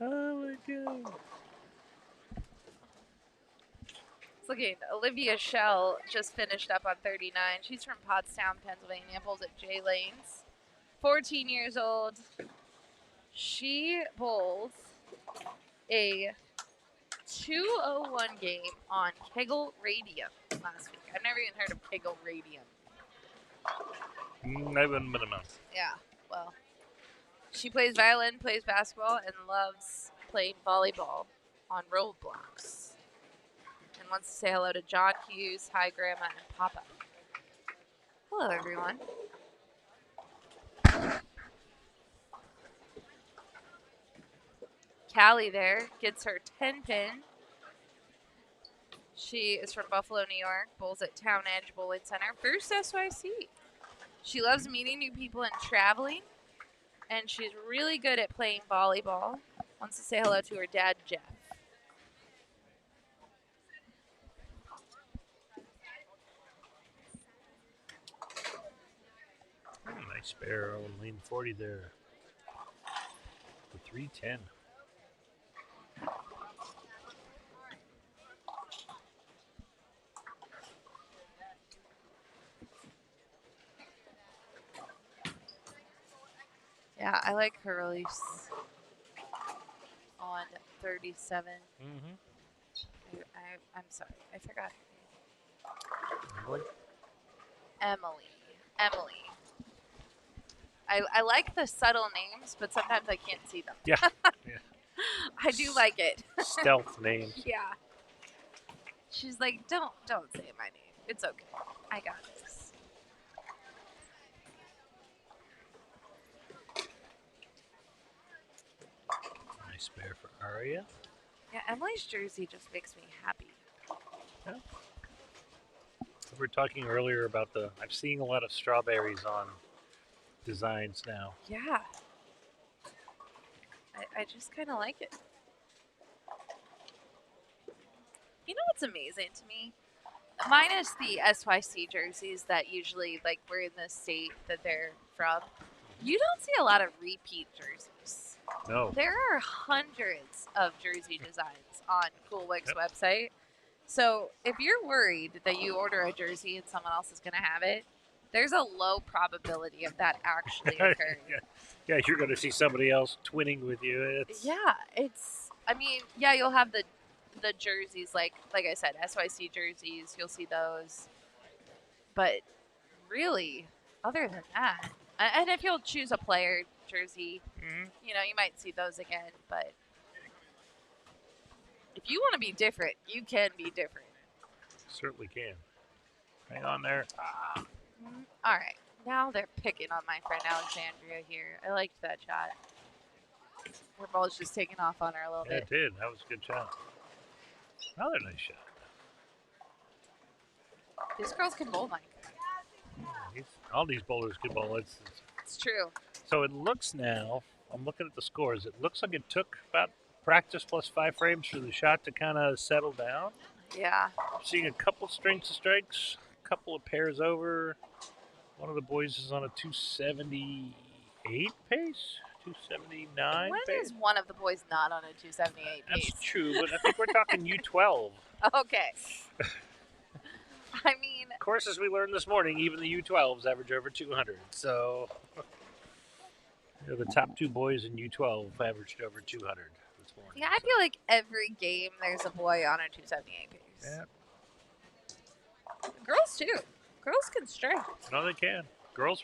Speaker 3: Oh my god.
Speaker 2: It's looking. Olivia Shell just finished up on 39. She's from Pottstown, Pennsylvania. Bowls at J Lanes. 14 years old. She bowled a 201 game on KEGEL Radium last week. I've never even heard of KEGEL Radium.
Speaker 3: I wouldn't have been a month.
Speaker 2: Yeah, well, she plays violin, plays basketball, and loves playing volleyball on roadblocks. And wants to say hello to John Hughes, hi Grandma, and Papa. Hello, everyone. Callie there gets her 10 pin. She is from Buffalo, New York, bowls at Town Edge Bowling Center. First SYC. She loves meeting new people and traveling, and she's really good at playing volleyball. Wants to say hello to her dad, Jeff.
Speaker 3: Nice spare on lane 40 there. The 310.
Speaker 2: Yeah, I like her release on 37.
Speaker 3: Mm-hmm.
Speaker 2: I'm sorry, I forgot her
Speaker 3: Emily?
Speaker 2: name. Emily. I like the subtle names, but sometimes I can't see them.
Speaker 3: Yeah. Yeah.
Speaker 2: I do like it.
Speaker 3: Stealth names.
Speaker 2: Yeah. She's like, don't say my name. It's okay. I got this.
Speaker 3: Nice spare for Aria.
Speaker 2: Yeah, Emily's jersey just makes me happy.
Speaker 3: Yeah. We were talking earlier about I'm seeing a lot of strawberries on designs now.
Speaker 2: Yeah. I just kind of like it. You know what's amazing to me? Minus the SYC jerseys that usually, like, we're in the state that they're from, you don't see a lot of repeat jerseys.
Speaker 3: No.
Speaker 2: There are hundreds of jersey designs on Cool Wick's website. So if you're worried that you order a jersey and someone else is going to have it, there's a low probability of that actually occurring.
Speaker 3: Yeah, you're going to see somebody else twinning with you.
Speaker 2: You'll have the jerseys, like I said, SYC jerseys, you'll see those. But really, other than that, and if you'll choose a player jersey, you might see those again. But if you want to be different, you can be different.
Speaker 3: Certainly can. Hang on there.
Speaker 2: All right. Now they're picking on my friend Alexandria here. I liked that shot. Her ball's just taking off on her a little bit.
Speaker 3: It did. That was a good shot. Another nice shot.
Speaker 2: These girls can bowl, Mike.
Speaker 3: All these bowlers can bowl.
Speaker 2: It's true.
Speaker 3: So it looks now, I'm looking at the scores, it looks like it took about practice plus 5 frames for the shot to kind of settle down.
Speaker 2: Yeah.
Speaker 3: I'm seeing a couple strings of strikes, a couple of pairs over. One of the boys is on a 278 pace, 279
Speaker 2: When
Speaker 3: pace.
Speaker 2: is one of the boys not on a 278 pace?
Speaker 3: That's true, but I think we're talking U12.
Speaker 2: Okay. I mean,
Speaker 3: Of course, as we learned this morning, even the U12s average over 200. So the top 2 boys in U12 averaged over 200 this morning.
Speaker 2: yeah, I feel like every game there's a boy on a 278 pace.
Speaker 3: Yeah.
Speaker 2: Girls too. Girls can strike.
Speaker 3: No, they can. Girls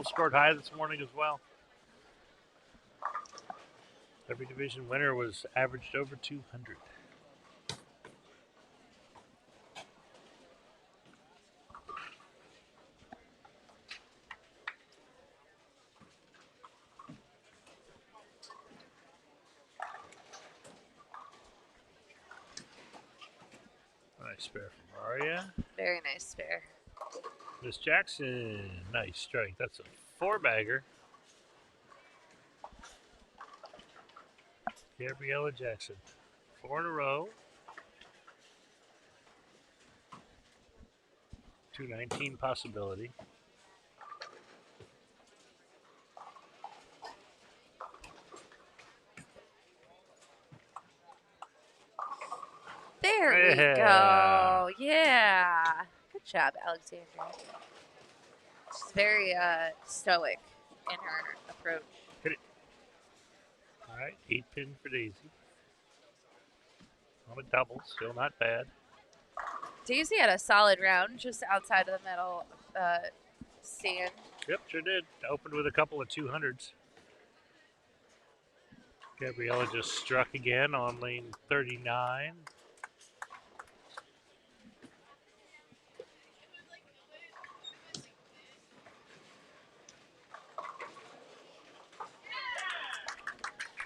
Speaker 3: scored high this morning as well. Every division winner was averaged over 200. spare from Aria.
Speaker 2: Very nice spare.
Speaker 3: Miss Jackson, nice strike. That's a 4-bagger. Gabriella Jackson, 4 in a row. 219 possibility.
Speaker 2: There we go. Yeah. Good job, Alexandra. She's very stoic in her approach.
Speaker 3: Hit it. All right, 8-pin for Daisy. On a double, still not bad.
Speaker 2: Daisy had a solid round just outside of the middle stand.
Speaker 3: Yep, sure did. Opened with a couple of 200s. Gabriella just struck again on lane 39.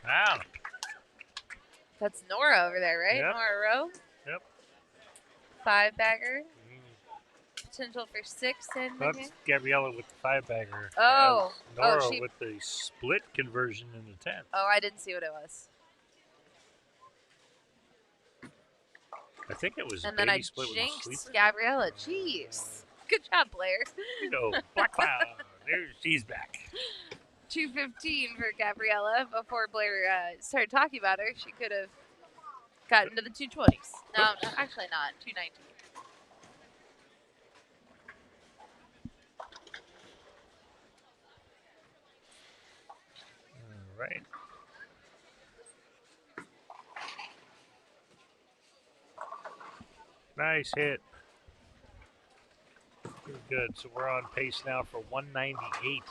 Speaker 3: Wow.
Speaker 2: That's Nora over there, right?
Speaker 3: Yep.
Speaker 2: Nora Rowe.
Speaker 3: Yep.
Speaker 2: 5-bagger. Potential for 6 in the
Speaker 3: That's
Speaker 2: game.
Speaker 3: Gabriella with the 5-bagger.
Speaker 2: Oh.
Speaker 3: Nora
Speaker 2: Oh, she...
Speaker 3: with the split conversion in the 10th.
Speaker 2: Oh, I didn't see what it was.
Speaker 3: I think it was
Speaker 2: And
Speaker 3: baby
Speaker 2: then I
Speaker 3: split with
Speaker 2: jinxed
Speaker 3: the sleeper.
Speaker 2: Gabriella. Jeez. Good job, Blair.
Speaker 3: You know, Black Cloud. There, she's back.
Speaker 2: 215 for Gabriella. Before Blair started talking about her, she could have gotten to the 220s. No, actually not. 219.
Speaker 3: All right. Nice hit. Good. So we're on pace now for 198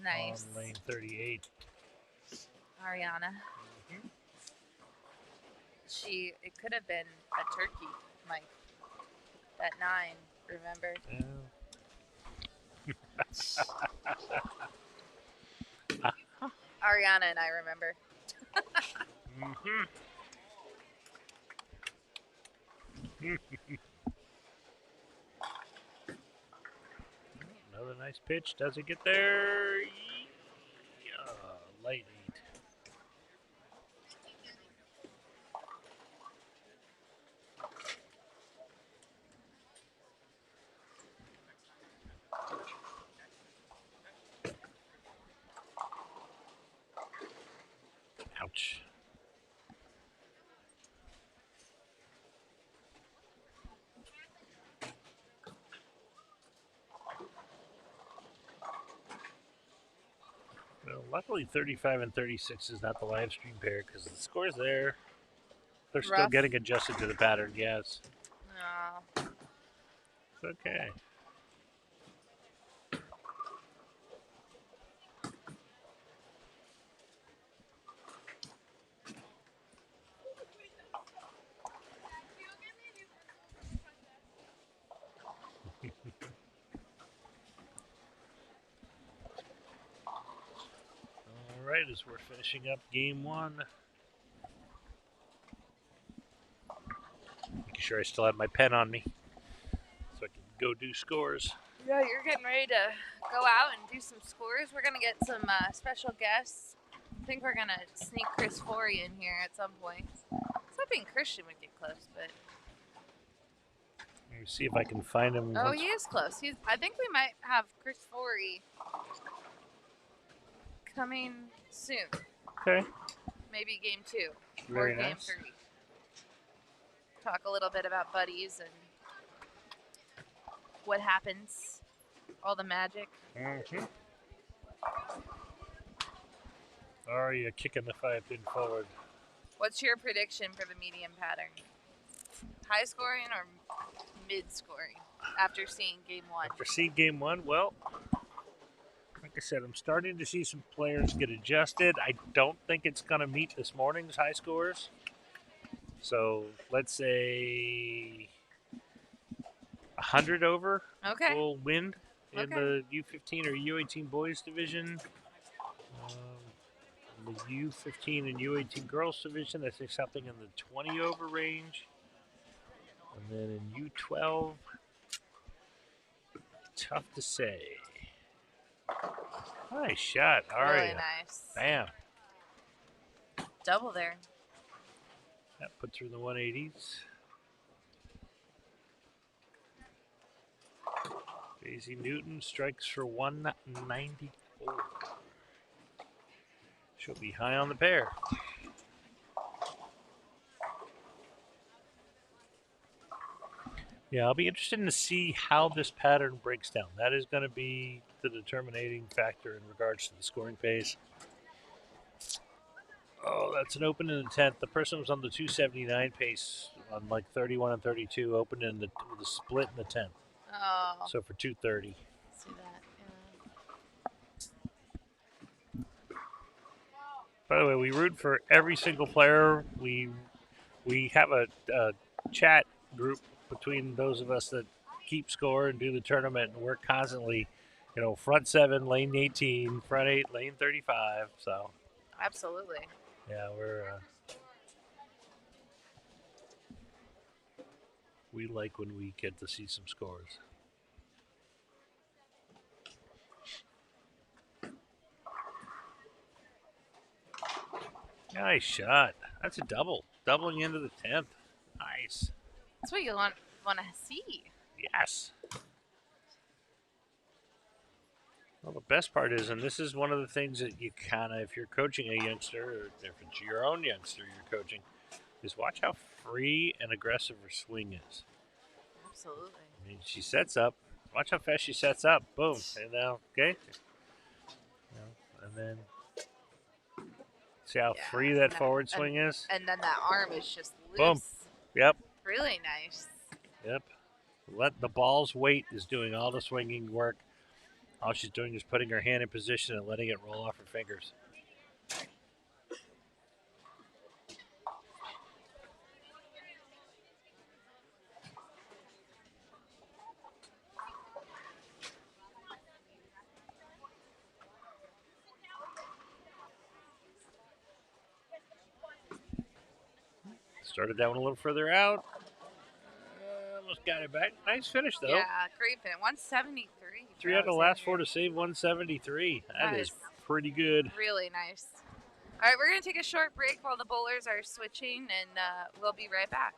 Speaker 2: Nice.
Speaker 3: on lane 38.
Speaker 2: Ariana. It could have been a turkey, Mike. That 9, remember? Ariana and I remember.
Speaker 3: Another nice pitch. Does it get there? Yeah, light 8. Ouch. Well, luckily 35 and 36 is not the live stream pair because the score's there. They're still
Speaker 2: Rough.
Speaker 3: getting adjusted to the pattern, yes.
Speaker 2: No.
Speaker 3: It's okay. All right, as we're finishing up game 1. Making sure I still have my pen on me so I can go do scores.
Speaker 2: Yeah, you're getting ready to go out and do some scores. We're going to get some special guests. I think we're going to sneak Chris Forey in here at some point. I was hoping Christian would get close, but...
Speaker 3: Let me see if I can find him.
Speaker 2: Oh, he is close. I think we might have Chris Forey coming soon.
Speaker 3: Okay.
Speaker 2: Maybe game 2
Speaker 3: Very
Speaker 2: or game
Speaker 3: nice.
Speaker 2: 3. Talk a little bit about buddies and what happens, all the magic.
Speaker 3: Mm-hmm. Aria kicking the 5-pin forward.
Speaker 2: What's your prediction for the medium pattern? High scoring or mid scoring after seeing game 1?
Speaker 3: After seeing game 1, well, like I said, I'm starting to see some players get adjusted. I don't think it's going to meet this morning's high scores. So let's say 100 over
Speaker 2: Okay.
Speaker 3: will win in
Speaker 2: Okay.
Speaker 3: the U15 or U18 boys division. The U15 and U18 girls division, I think something in the 20 over range. And then in U12, tough to say. Nice shot, Aria.
Speaker 2: Really nice.
Speaker 3: Bam.
Speaker 2: Double there.
Speaker 3: That puts her in the 180s. Daisy Newton strikes for 194. She'll be high on the pair. Yeah, I'll be interested to see how this pattern breaks down. That is going to be the determining factor in regards to the scoring pace. Oh, that's an open in the 10th. The person was on the 279 pace on like 31 and 32, open in with a split in the 10th.
Speaker 2: Oh.
Speaker 3: So for 230.
Speaker 2: See that? Yeah.
Speaker 3: By the way, we root for every single player. We have a chat group between those of us that keep score and do the tournament, and we're constantly, front 7, lane 18, front 8, lane 35. So
Speaker 2: Absolutely.
Speaker 3: yeah, we like when we get to see some scores. Nice shot. That's a double. Doubling into the 10th. Nice.
Speaker 2: That's what you want to see.
Speaker 3: Yes. Well, the best part is, and this is one of the things that you kind of, if you're coaching a youngster, or if it's your own youngster you're coaching, is watch how free and aggressive her swing is.
Speaker 2: Absolutely.
Speaker 3: I mean, she sets up. Watch how fast she sets up. Boom. And now, okay. And then see how free that forward swing is?
Speaker 2: And then that arm is just loose.
Speaker 3: Boom. Yep.
Speaker 2: Really nice.
Speaker 3: Yep. Let the ball's weight is doing all the swinging work. All she's doing is putting her hand in position and letting it roll off her fingers. Started that one a little further out. Almost got it back. Nice finish, though.
Speaker 2: Yeah, great finish. 173.
Speaker 3: 3 out of the last 4 to save 173. That is pretty good.
Speaker 2: Really nice. All right, we're going to take a short break while the bowlers are switching, and we'll be right back.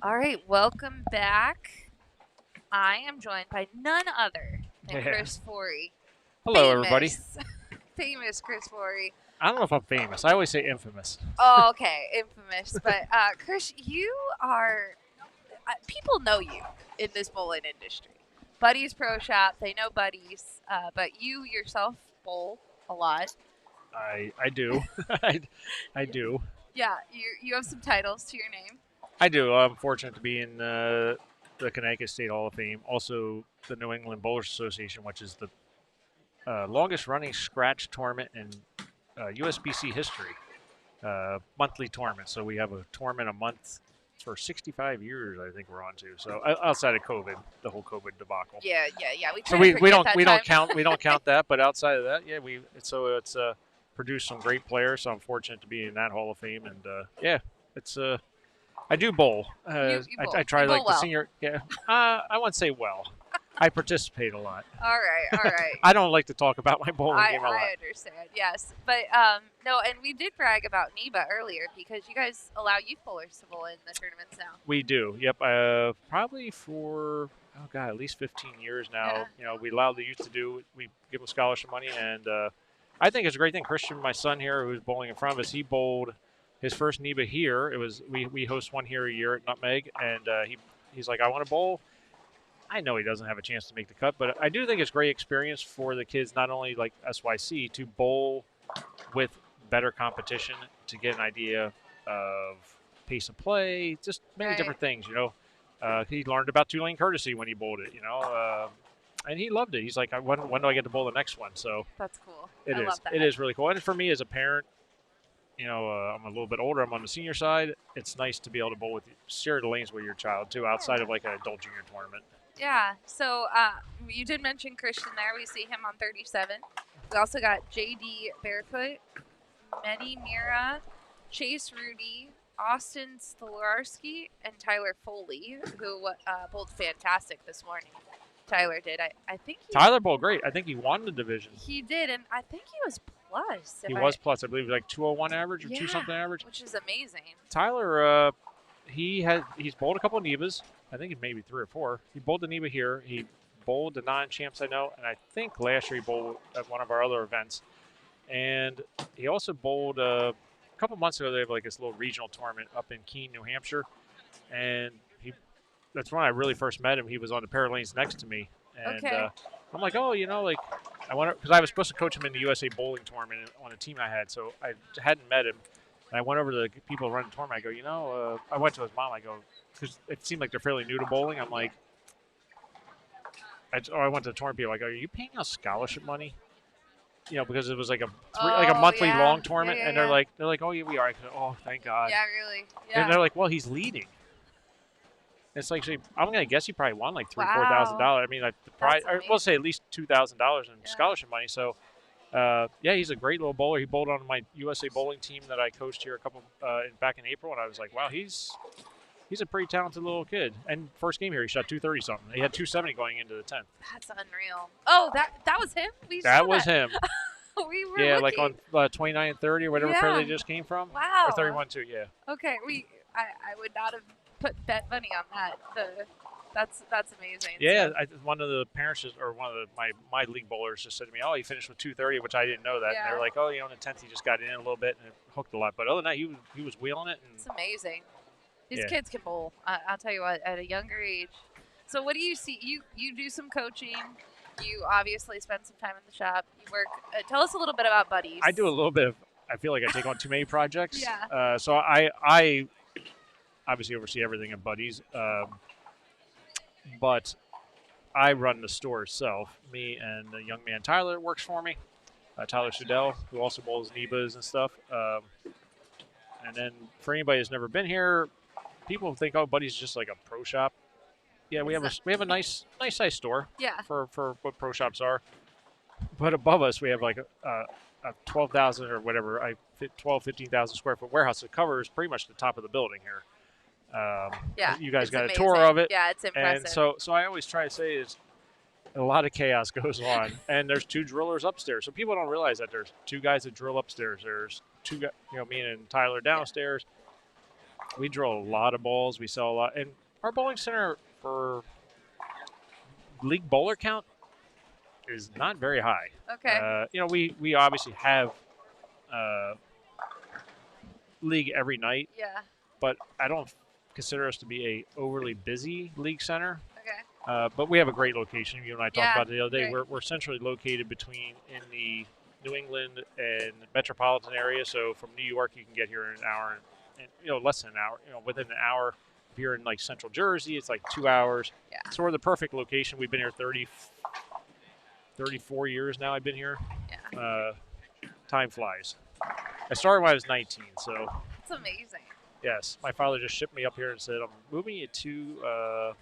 Speaker 2: All right, welcome back. I am joined by none other than Chris Forey.
Speaker 5: Hello, everybody.
Speaker 2: Famous Chris Forey.
Speaker 5: I don't know if I'm famous. I always say infamous.
Speaker 2: Oh, okay, infamous. But Chris, you are. People know you in this bowling industry. Buddy's Pro Shop, they know Buddy's, but you yourself bowl a lot.
Speaker 5: I do. I do.
Speaker 2: Yeah, you have some titles to your name.
Speaker 5: I do. I'm fortunate to be in the Connecticut State Hall of Fame. Also, the New England Bowlers Association, which is the longest-running scratch tournament in USBC history. Monthly tournament. So we have a tournament a month for 65 years. I think we're on to. So outside of COVID, the whole COVID debacle.
Speaker 2: Yeah.
Speaker 5: So we don't count that. But outside of that, yeah, it's produced some great players. So I'm fortunate to be in that Hall of Fame, and it's I do bowl.
Speaker 2: You bowl.
Speaker 5: I try
Speaker 2: you bowl
Speaker 5: like
Speaker 2: well.
Speaker 5: the senior. Yeah, I wouldn't say well. I participate a lot.
Speaker 2: All right.
Speaker 5: I don't like to talk about my bowling game a lot.
Speaker 2: I understand, yes. But, no, and we did brag about NEBA earlier because you guys allow youth bowlers to bowl in the tournaments now.
Speaker 5: We do, yep. Probably for, at least 15 years now.
Speaker 2: Yeah.
Speaker 5: We allow the youth to do, we give them scholarship money, and I think it's a great thing. Christian, my son here, who's bowling in front of us, he bowled his first NEBA here. It was we host one here a year at Nutmeg, and he's like, I want to bowl. I know he doesn't have a chance to make the cut, but I do think it's a great experience for the kids, not only like SYC, to bowl with better competition, to get an idea of pace of play, just many different things, He learned about two-lane courtesy when he bowled it, and he loved it. He's like, when do I get to bowl the next one? So
Speaker 2: that's cool.
Speaker 5: I love that. It is really cool. And for me as a parent, I'm a little bit older. I'm on the senior side. It's nice to be able to bowl share the lanes with your child, too, outside of like an adult junior tournament.
Speaker 2: Yeah, so you did mention Christian there. We see him on 37. We also got J.D. Barefoot, Medi Mira, Chase Rudy, Austin Stolarski, and Tyler Foley, who bowled fantastic this morning. Tyler did. I think
Speaker 5: Tyler bowled great. I think he won the division.
Speaker 2: He did, and I think he was plus.
Speaker 5: He was plus. I believe like 201 average or 2-something average.
Speaker 2: Which is amazing.
Speaker 5: Tyler, he's bowled a couple of NEBAs. I think maybe 3 or 4. He bowled the NEBA here. He bowled the non-champs, I know, and I think last year he bowled at one of our other events. And he also bowled a couple months ago. They have like this little regional tournament up in Keene, New Hampshire, and that's when I really first met him. He was on the pair of lanes next to me, and I'm like, I went because I was supposed to coach him in the USA Bowling Tournament on a team I had, so I hadn't met him. And I went over to the people running the tournament. I go, I went to his mom. I go, because it seemed like they're fairly new to bowling. I'm like, I went to the tournament. People, like, are you paying us scholarship money? Because it was like a monthly long tournament, and they're like, oh yeah, we are. I go, oh, thank God.
Speaker 2: Yeah, really. Yeah.
Speaker 5: And they're like, well, he's leading. It's like, I'm gonna guess he probably won like $3,000-4,000. I mean, like the prize, or we'll say at least $2,000 in scholarship money. So. He's a great little bowler. He bowled on my USA bowling team that I coached here back in April, and I was like, wow, he's a pretty talented little kid. And first game here, he shot 230 something. He had 270 going into the 10th.
Speaker 2: That's unreal. Oh, that was him.
Speaker 5: That was him.
Speaker 2: We were
Speaker 5: looking. Like on 29 and 30 or whatever pair they just came from.
Speaker 2: Wow.
Speaker 5: Or 31 too. Yeah.
Speaker 2: Okay, I would not have bet money on that. That's amazing.
Speaker 5: Yeah, one of the parents or one of my league bowlers just said to me, "Oh, he finished with 230," which I didn't know that.
Speaker 2: Yeah.
Speaker 5: And they're like, "Oh, in the 10th he just got in a little bit and it hooked a lot." But other than that, he was wheeling it. And
Speaker 2: it's amazing. These kids can bowl. I'll tell you what, at a younger age. So what do you see? You do some coaching. You obviously spend some time in the shop. You work. Tell us a little bit about Buddies.
Speaker 5: I do a little bit of. I feel like I take on too many projects.
Speaker 2: Yeah.
Speaker 5: So I obviously oversee everything at Buddies. But I run the store itself. Me and the young man Tyler works for me. Tyler Sudell, who also bowls NEBAs and stuff. And then for anybody who's never been here, people think, oh, Buddy's just like a pro shop. Yeah, we have a nice size store.
Speaker 2: Yeah.
Speaker 5: For what pro shops are. But above us, we have like a 12,000 or whatever, 15,000 square foot warehouse that covers pretty much the top of the building here. You guys got
Speaker 2: amazing.
Speaker 5: A tour of it.
Speaker 2: Yeah, it's impressive.
Speaker 5: And so I always try to say is a lot of chaos goes on, and there's 2 drillers upstairs. So people don't realize that there's 2 guys that drill upstairs. There's 2 guys, me and Tyler downstairs. We drill a lot of balls. We sell a lot. And our bowling center for league bowler count is not very high.
Speaker 2: Okay.
Speaker 5: We obviously have league every night,
Speaker 2: Yeah.
Speaker 5: but I don't consider us to be a overly busy league center.
Speaker 2: Okay.
Speaker 5: But we have a great location. You and I talked
Speaker 2: Yeah,
Speaker 5: about it the other day.
Speaker 2: great.
Speaker 5: We're centrally located in the New England and metropolitan area. So from New York, you can get here in an hour, and less than an hour. Within an hour. If you're in like Central Jersey, it's like 2 hours.
Speaker 2: Yeah.
Speaker 5: So we're the perfect location. We've been here 34 years now. I've been here.
Speaker 2: Yeah.
Speaker 5: Time flies. I started when I was 19, so.
Speaker 2: It's amazing.
Speaker 5: Yes, my father just shipped me up here and said, "I'm moving you to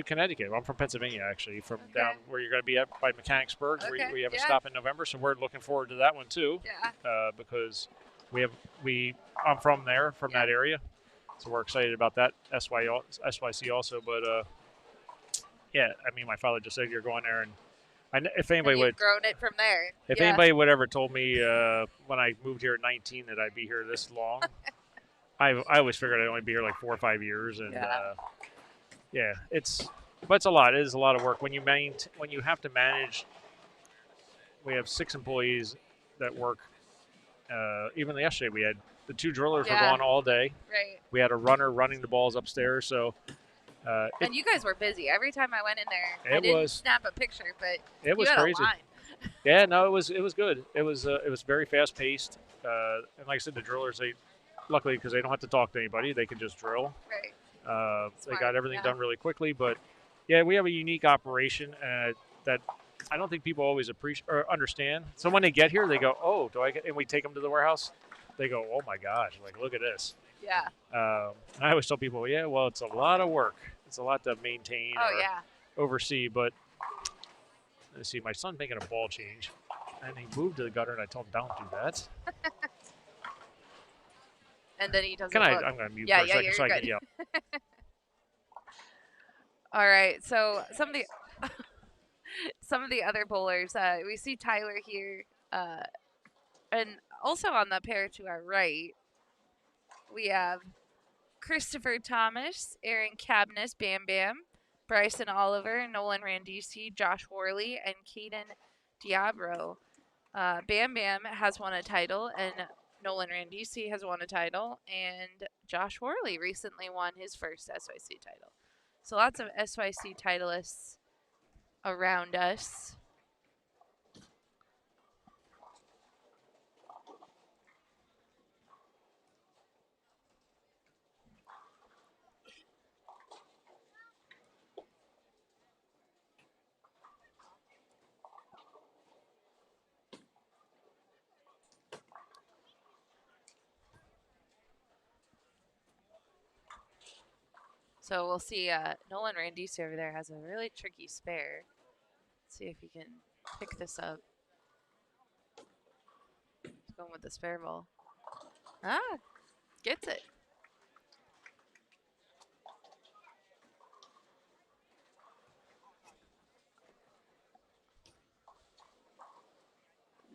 Speaker 5: Connecticut." I'm from Pennsylvania, actually, from down where you're going to be at by Mechanicsburg, where we have a stop in November. So we're looking forward to that one too.
Speaker 2: Yeah.
Speaker 5: Because I'm from there, from that area, so we're excited about that. SYC also, but my father just said you're going there, and if anybody would
Speaker 2: grown it from there.
Speaker 5: If anybody would ever told me when I moved here at 19 that I'd be here this long, I always figured I'd only be here like 4 or 5 years, and it's a lot. It is a lot of work when you have to manage. We have 6 employees that work. Even yesterday, we had the 2 drillers were gone all day.
Speaker 2: Right.
Speaker 5: We had a runner running the balls upstairs, so.
Speaker 2: And you guys were busy. Every time I went in there, I didn't snap a picture, but
Speaker 5: it was crazy.
Speaker 2: A line.
Speaker 5: Yeah, no, it was good. It was very fast paced, and like I said, the drillers luckily because they don't have to talk to anybody, they can just drill.
Speaker 2: Right.
Speaker 5: They got everything done really quickly, but yeah, we have a unique operation that I don't think people always appreciate or understand. So when they get here, they go, "Oh, do I get?" And we take them to the warehouse. They go, "Oh my gosh! Like, look at this."
Speaker 2: Yeah.
Speaker 5: And I always tell people, "Yeah, well, it's a lot of work. It's a lot to maintain oversee." But let's see, my son's making a ball change, and he moved to the gutter, and I told him, "Don't do that."
Speaker 2: And then he doesn't.
Speaker 5: I'm going to mute for a second so I can yell.
Speaker 2: All right, so some of the other bowlers, we see Tyler here, and also on the pair to our right, we have Christopher Thomas, Aaron Cabness, Bam Bam, Bryson Oliver, Nolan Randisi, Josh Worley, and Caden Diabro. Bam Bam has won a title, and Nolan Randisi has won a title, and Josh Worley recently won his first SYC title. So lots of SYC titleists around us. So we'll see. Nolan Randisi over there has a really tricky spare. Let's see if he can pick this up. He's going with the spare ball. Gets it.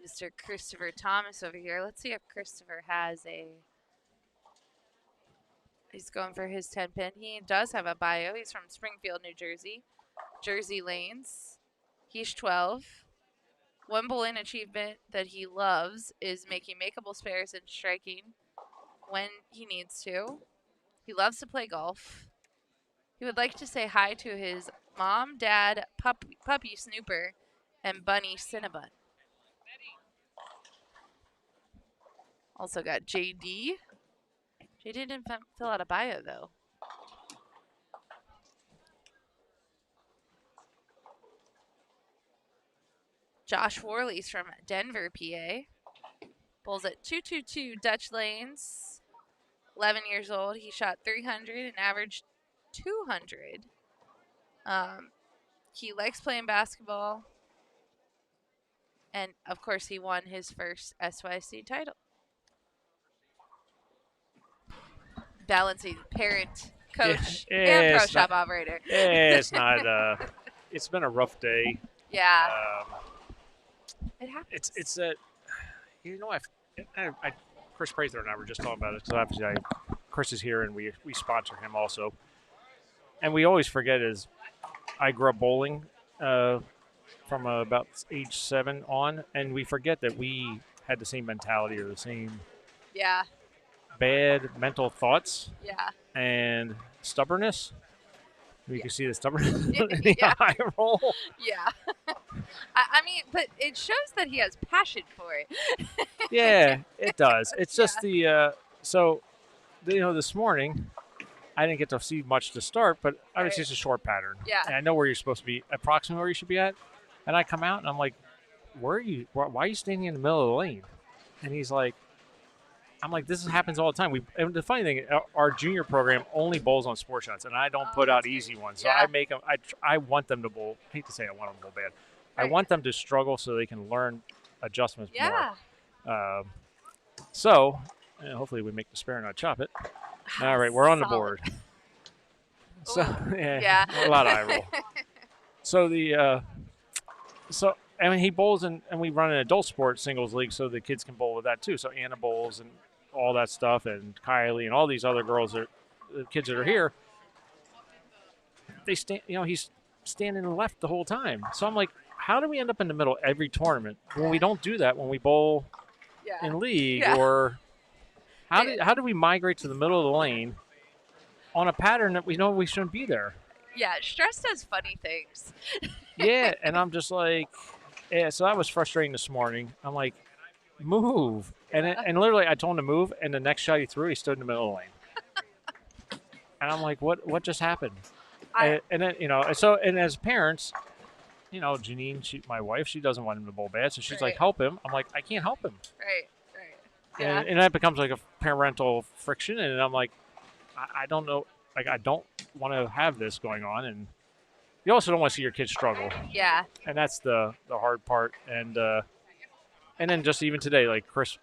Speaker 2: Mr. Christopher Thomas over here. Let's see if Christopher has a... He's going for his 10-pin. He does have a bio. He's from Springfield, New Jersey. Jersey Lanes. He's 12. One bowling achievement that he loves is making makeable spares and striking when he needs to. He loves to play golf. He would like to say hi to his mom, dad, puppy Snooper, and bunny Cinnabon. Also got JD. JD didn't fill out a bio, though. Josh Worley's from Denver, PA. Bowls at 222 Dutch Lanes. 11 years old. He shot 300 and averaged 200. He likes playing basketball. And, of course, he won his first SYC title. Balancing parent, coach, and pro shop operator.
Speaker 5: Yeah, it's not. It's been a rough day.
Speaker 2: Yeah. It happens.
Speaker 5: It's that, Chris Prather and I were just talking about it because obviously Chris is here and we sponsor him also. And we always forget is I grew up bowling from about age 7 on, and we forget that we had the same mentality or the same bad mental thoughts and stubbornness. You can see the stubbornness in the eye roll.
Speaker 2: Yeah. I mean, but it shows that he has passion for it.
Speaker 5: Yeah, it does. It's just this morning I didn't get to see much to start, but I was just a short pattern.
Speaker 2: Yeah.
Speaker 5: And I know where you're supposed to be, approximately where you should be at. And I come out and I'm like, where are you? Why are you standing in the middle of the lane? And he's like, I'm like, this happens all the time. And the funny thing, our junior program only bowls on sport shots, and I don't put out easy ones. So I make them. I want them to bowl. I hate to say I want them to bowl bad. Right. I want them to struggle so they can learn adjustments more. So hopefully we make the spare and not chop it. All right, we're on the board. So a lot of eye roll. So I mean, he bowls and we run an adult sports singles league so the kids can bowl with that too. So Anna bowls and all that stuff, and Kylie and all these other girls, the kids that are here, they stand. He's standing left the whole time. So I'm like, how do we end up in the middle every tournament when we don't do that when we bowl in league? Or how do we migrate to the middle of the lane on a pattern that we know we shouldn't be there?
Speaker 2: Yeah, stress does funny things.
Speaker 5: Yeah, and I'm just like, so that was frustrating this morning. I'm like, move. And literally I told him to move, and the next shot he threw, he stood in the middle of the lane. And I'm like, what just happened? And then, and as parents, Janine, my wife, she doesn't want him to bowl bad, so she's like, help him. I'm like, I can't help him.
Speaker 2: Right. Yeah.
Speaker 5: And that becomes like a parental friction, and I'm like, I don't know, like I don't want to have this going on, and you also don't want to see your kids struggle. Yeah. And that's the hard part. And then just even today, like Chris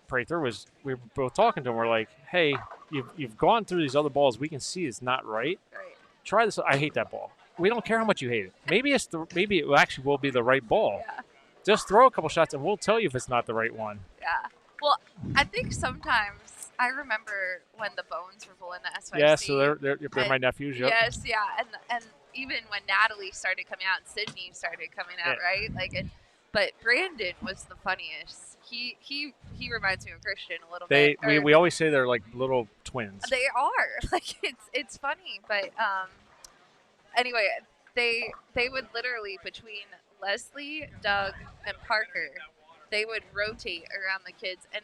Speaker 5: Prather we were both talking to him. We're like, hey, you've gone through these other balls. We can see it's not right. Right. Try this. I hate that ball. We don't care how much you hate it. Maybe it actually will be the right ball. Yeah. Just throw a couple shots and we'll tell you if it's not the right one.
Speaker 2: Yeah. Well, I think sometimes I remember when the Bones were bowling the SYC.
Speaker 5: Yeah, so they're my nephews. Yep.
Speaker 2: Yes, yeah, and even when Natalie started coming out and Sydney started coming out, right? But Brandon was the funniest. He reminds me of Christian a little bit.
Speaker 5: We always say they're like little twins.
Speaker 2: They are. Like it's funny, but anyway, they would literally between Leslie, Doug, and Parker, they would rotate around the kids, and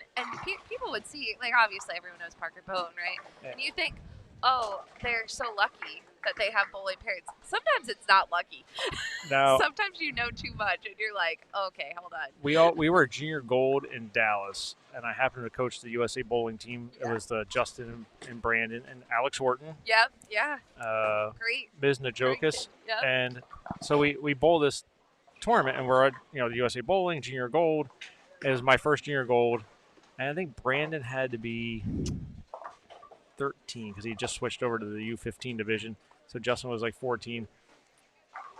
Speaker 2: people would see, like, obviously everyone knows Parker Bone, right? Yeah. And you think, oh, they're so lucky that they have bowling parents. Sometimes it's not lucky. No. Sometimes you know too much, and you're like, okay, hold on.
Speaker 5: We were junior gold in Dallas, and I happened to coach the USA bowling team. Yeah. It was Justin and Brandon and Alex Horton.
Speaker 2: Yep, yeah. Great.
Speaker 5: Ms. Najokas. Yep. And so we bowl this tournament, and we're at the USA bowling junior gold. It was my first junior gold, and I think Brandon had to be 13 because he just switched over to the U15 division. So Justin was like 14.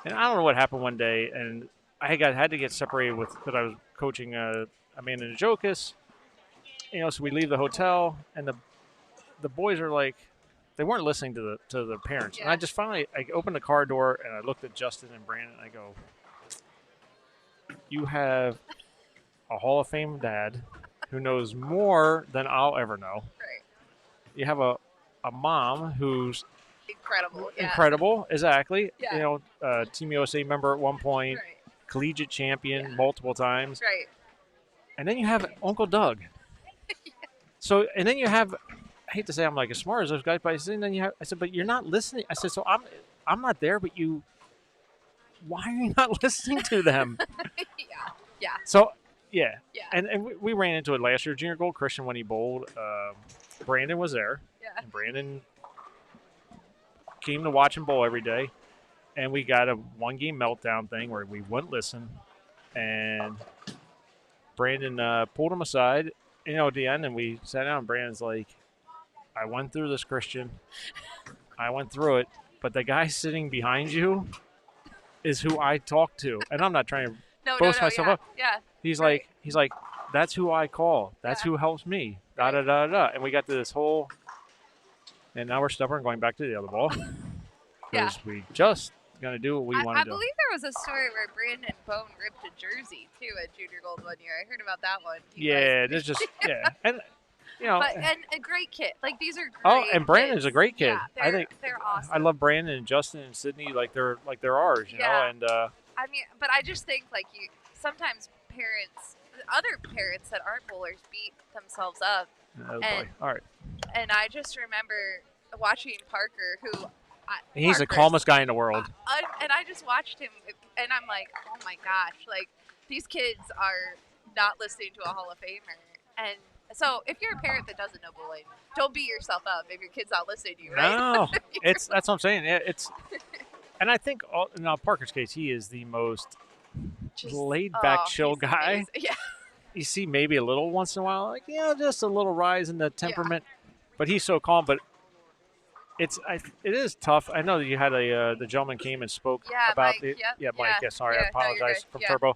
Speaker 5: And I don't know what happened one day, and I had to get separated but I was coaching Amanda Najokas. So we leave the hotel, and the boys are like, they weren't listening to the parents. Yeah. And I just finally opened the car door, and I looked at Justin and Brandon, and I go, you have a Hall of Fame dad who knows more than I'll ever know. Right. You have a mom who's
Speaker 2: incredible. Yeah.
Speaker 5: Incredible, exactly. Yeah. Team USA member at one point, right. Collegiate champion multiple times. Right. And then you have Uncle Doug. Yeah. So, and then you have, I hate to say I'm like as smart as those guys, but I said, but you're not listening. I said, so I'm not there, but why are you not listening to them? Yeah. So, yeah. And we ran into it last year. Junior Gold Christian, when he bowled, Brandon was there. Yeah. And Brandon came to watch him bowl every day. And we got a one-game meltdown thing where we wouldn't listen. And Brandon pulled him aside, at the end, and we sat down. And Brandon's like, I went through this, Christian. I went through it. But the guy sitting behind you is who I talk to. And I'm not trying to boast myself up.
Speaker 2: Yeah.
Speaker 5: He's
Speaker 2: right.
Speaker 5: like, that's who I call. That's who helps me. Da da da da. And we got to this whole, and now we're stubborn going back to the other ball
Speaker 2: Yeah.
Speaker 5: because we just gonna do what we want
Speaker 2: I
Speaker 5: to do.
Speaker 2: believe there was a story where Brandon Bone ripped a jersey too at Junior Gold one year. I heard about that one.
Speaker 5: Yeah, there's just and
Speaker 2: But and a great kid. Like these are great.
Speaker 5: Oh, and Brandon's
Speaker 2: kids.
Speaker 5: a great kid.
Speaker 2: Yeah,
Speaker 5: I think
Speaker 2: they're awesome.
Speaker 5: I love Brandon and Justin and Sydney like they're ours, you know. And
Speaker 2: I mean, but I just think like sometimes other parents that aren't bowlers beat themselves up.
Speaker 5: oh boy. All right.
Speaker 2: And I just remember watching Parker, who
Speaker 5: He's the calmest guy in the world.
Speaker 2: And I just watched him, and I'm like, oh my gosh, like these kids are not listening to a Hall of Famer. And so if you're a parent that doesn't know bowling, don't beat yourself up if your kid's not listening to you, right?
Speaker 5: No, that's what I'm saying. Yeah, and I think in Parker's case, he is the most laid back, chill guy.
Speaker 2: Amazing. Yeah.
Speaker 5: You see maybe a little once in a while, like just a little rise in the temperament, but he's so calm. But it is tough. I know that you had the gentleman came and spoke about
Speaker 2: Mike,
Speaker 5: Mike. Yeah, sorry, I apologize from Turbo.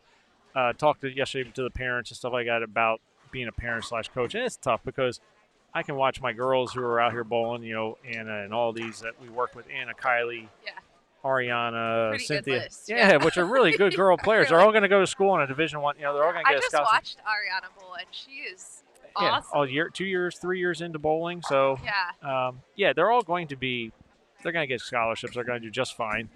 Speaker 5: Talked yesterday to the parents and stuff like that about being a parent / coach, and it's tough because I can watch my girls who are out here bowling, Anna and all these that we work with, Anna, Kylie, Ariana,
Speaker 2: pretty
Speaker 5: Cynthia,
Speaker 2: good list,
Speaker 5: which are really good girl players. They're all going to go to school in a Division I. They're all going to get a scholarship.
Speaker 2: I just watched Ariana bowl, and she is awesome.
Speaker 5: All year, 2 years, 3 years into bowling. So they're all going to be. They're going to get scholarships. They're going to do just fine.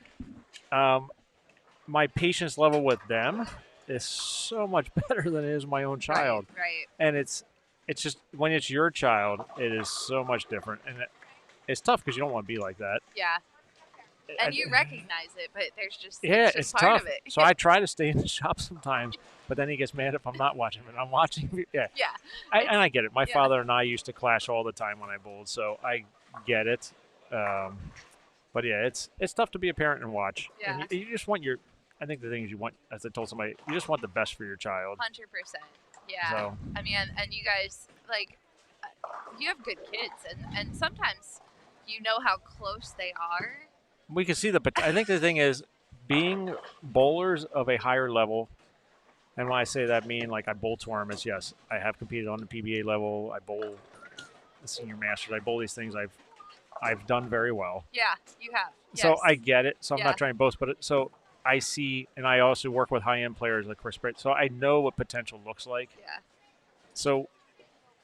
Speaker 5: My patience level with them is so much better than it is my own child.
Speaker 2: Right.
Speaker 5: And it's just when it's your child, it is so much different, and it's tough because you don't want to be like that.
Speaker 2: Yeah. And you recognize it, but there's just
Speaker 5: it's
Speaker 2: part
Speaker 5: tough.
Speaker 2: of it.
Speaker 5: So I try to stay in the shop sometimes, but then he gets mad if I'm not watching him, and I'm watching. Yeah. And I get it. My father and I used to clash all the time when I bowled, so I get it. But yeah, it's tough to be a parent and watch.
Speaker 2: Yeah.
Speaker 5: And you just want I think the thing is you want, as I told somebody, you just want the best for your child.
Speaker 2: 100%. Yeah.
Speaker 5: So.
Speaker 2: I mean, and you guys, like, you have good kids, and sometimes you know how close they are.
Speaker 5: We can see I think the thing is being bowlers of a higher level, and when I say that, I mean like I bowl tournaments. Yes, I have competed on the PBA level. I bowl the senior masters. I bowl these things. I've done very well.
Speaker 2: Yeah, you have. Yes.
Speaker 5: So I get it. So I'm not trying to boast, but so I see, and I also work with high-end players like Chris Britt, so I know what potential looks like.
Speaker 2: Yeah.
Speaker 5: So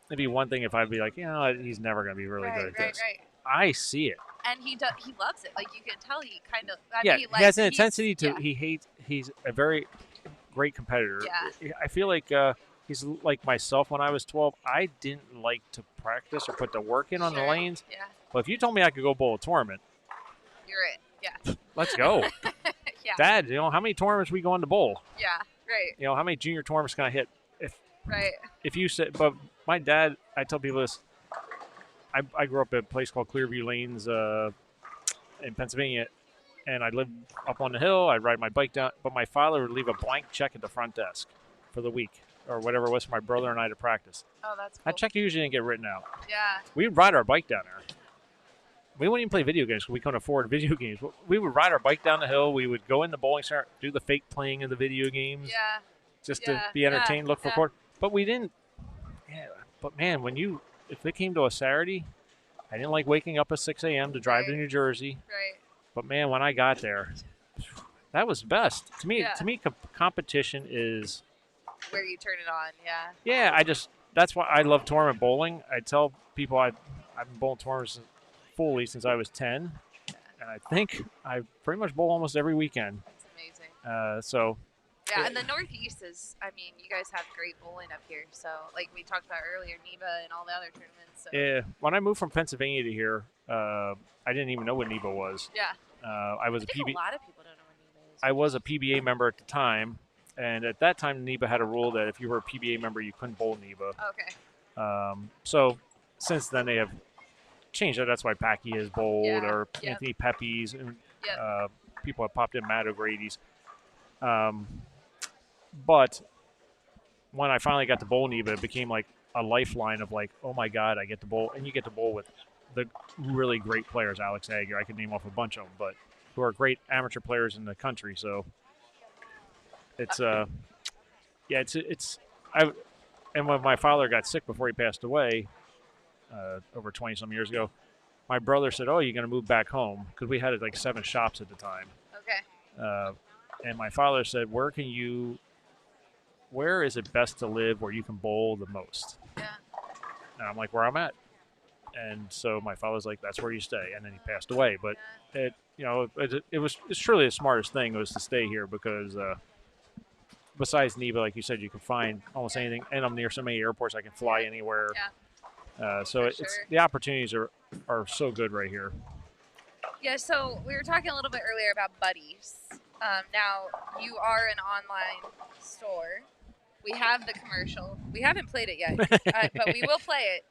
Speaker 5: it'd be one thing if I'd be like, he's never going to be really good at this.
Speaker 2: Right.
Speaker 5: I see it.
Speaker 2: And he loves it. Like, you can tell he kind of,
Speaker 5: he has an intensity to, he's a very great competitor.
Speaker 2: Yeah.
Speaker 5: I feel like he's like myself when I was 12. I didn't like to practice or put the work in on the lanes.
Speaker 2: Yeah.
Speaker 5: But if you told me I could go bowl a tournament.
Speaker 2: You're it. Yeah.
Speaker 5: Let's go.
Speaker 2: Yeah.
Speaker 5: Dad, how many tournaments we going to bowl?
Speaker 2: Yeah, right.
Speaker 5: How many junior tournaments can I hit? If you said, but my dad, I tell people this, I grew up at a place called Clearview Lanes in Pennsylvania, and I lived up on the hill. I'd ride my bike down, but my father would leave a blank check at the front desk for the week or whatever it was for my brother and I to practice.
Speaker 2: Oh, that's cool.
Speaker 5: That check usually didn't get written out.
Speaker 2: Yeah.
Speaker 5: We'd ride our bike down there. We wouldn't even play video games because we couldn't afford video games. We would ride our bike down the hill. We would go in the bowling center, do the fake playing of the video games.
Speaker 2: Yeah.
Speaker 5: Just to be entertained, look for court. But we didn't. Yeah. But man, if it came to a Saturday, I didn't like waking up at 6 a.m. to drive to New Jersey. Right. But man, when I got there, that was best. To me, competition is
Speaker 2: where you turn it on. Yeah.
Speaker 5: Yeah. That's why I love tournament bowling. I tell people I've been bowling tournaments fully since I was 10, and I think I pretty much bowl almost every weekend.
Speaker 2: That's
Speaker 5: amazing.
Speaker 2: Yeah, and the Northeast is, you guys have great bowling up here. So, like we talked about earlier, NEBA and all the other tournaments. So.
Speaker 5: Yeah, when I moved from Pennsylvania to here, I didn't even know what NEBA was.
Speaker 2: Yeah.
Speaker 5: I was
Speaker 2: a lot of people don't know what NEBA is.
Speaker 5: I was a PBA member at the time, and at that time, NEBA had a rule that if you were a PBA member, you couldn't bowl NEBA.
Speaker 2: Okay.
Speaker 5: So since then, they have changed that. That's why Packy has bowled, or Anthony Pepe's, and people have popped in, Matt O'Grady's. But when I finally got to bowl NEBA, it became like a lifeline of like, oh my God, I get to bowl. And you get to bowl with the really great players, Alex Aguirre. I could name off a bunch of them, but who are great amateur players in the country. So it's And when my father got sick before he passed away, over 20-some years ago, my brother said, "Oh, you're going to move back home?" Because we had like 7 shops at the time.
Speaker 2: Okay.
Speaker 5: And my father said, where is it best to live where you can bowl the most?
Speaker 2: Yeah.
Speaker 5: And I'm like, where I'm at. And so my father's like, that's where you stay. And then he passed away. But it's truly the smartest thing was to stay here because besides NEBA, like you said, you can find almost anything. And I'm near so many airports, I can fly anywhere.
Speaker 2: Yeah.
Speaker 5: It's the opportunities are so good right here.
Speaker 2: Yeah, so we were talking a little bit earlier about buddies. Now, you are an online store. We have the commercial. We haven't played it yet, but we will play it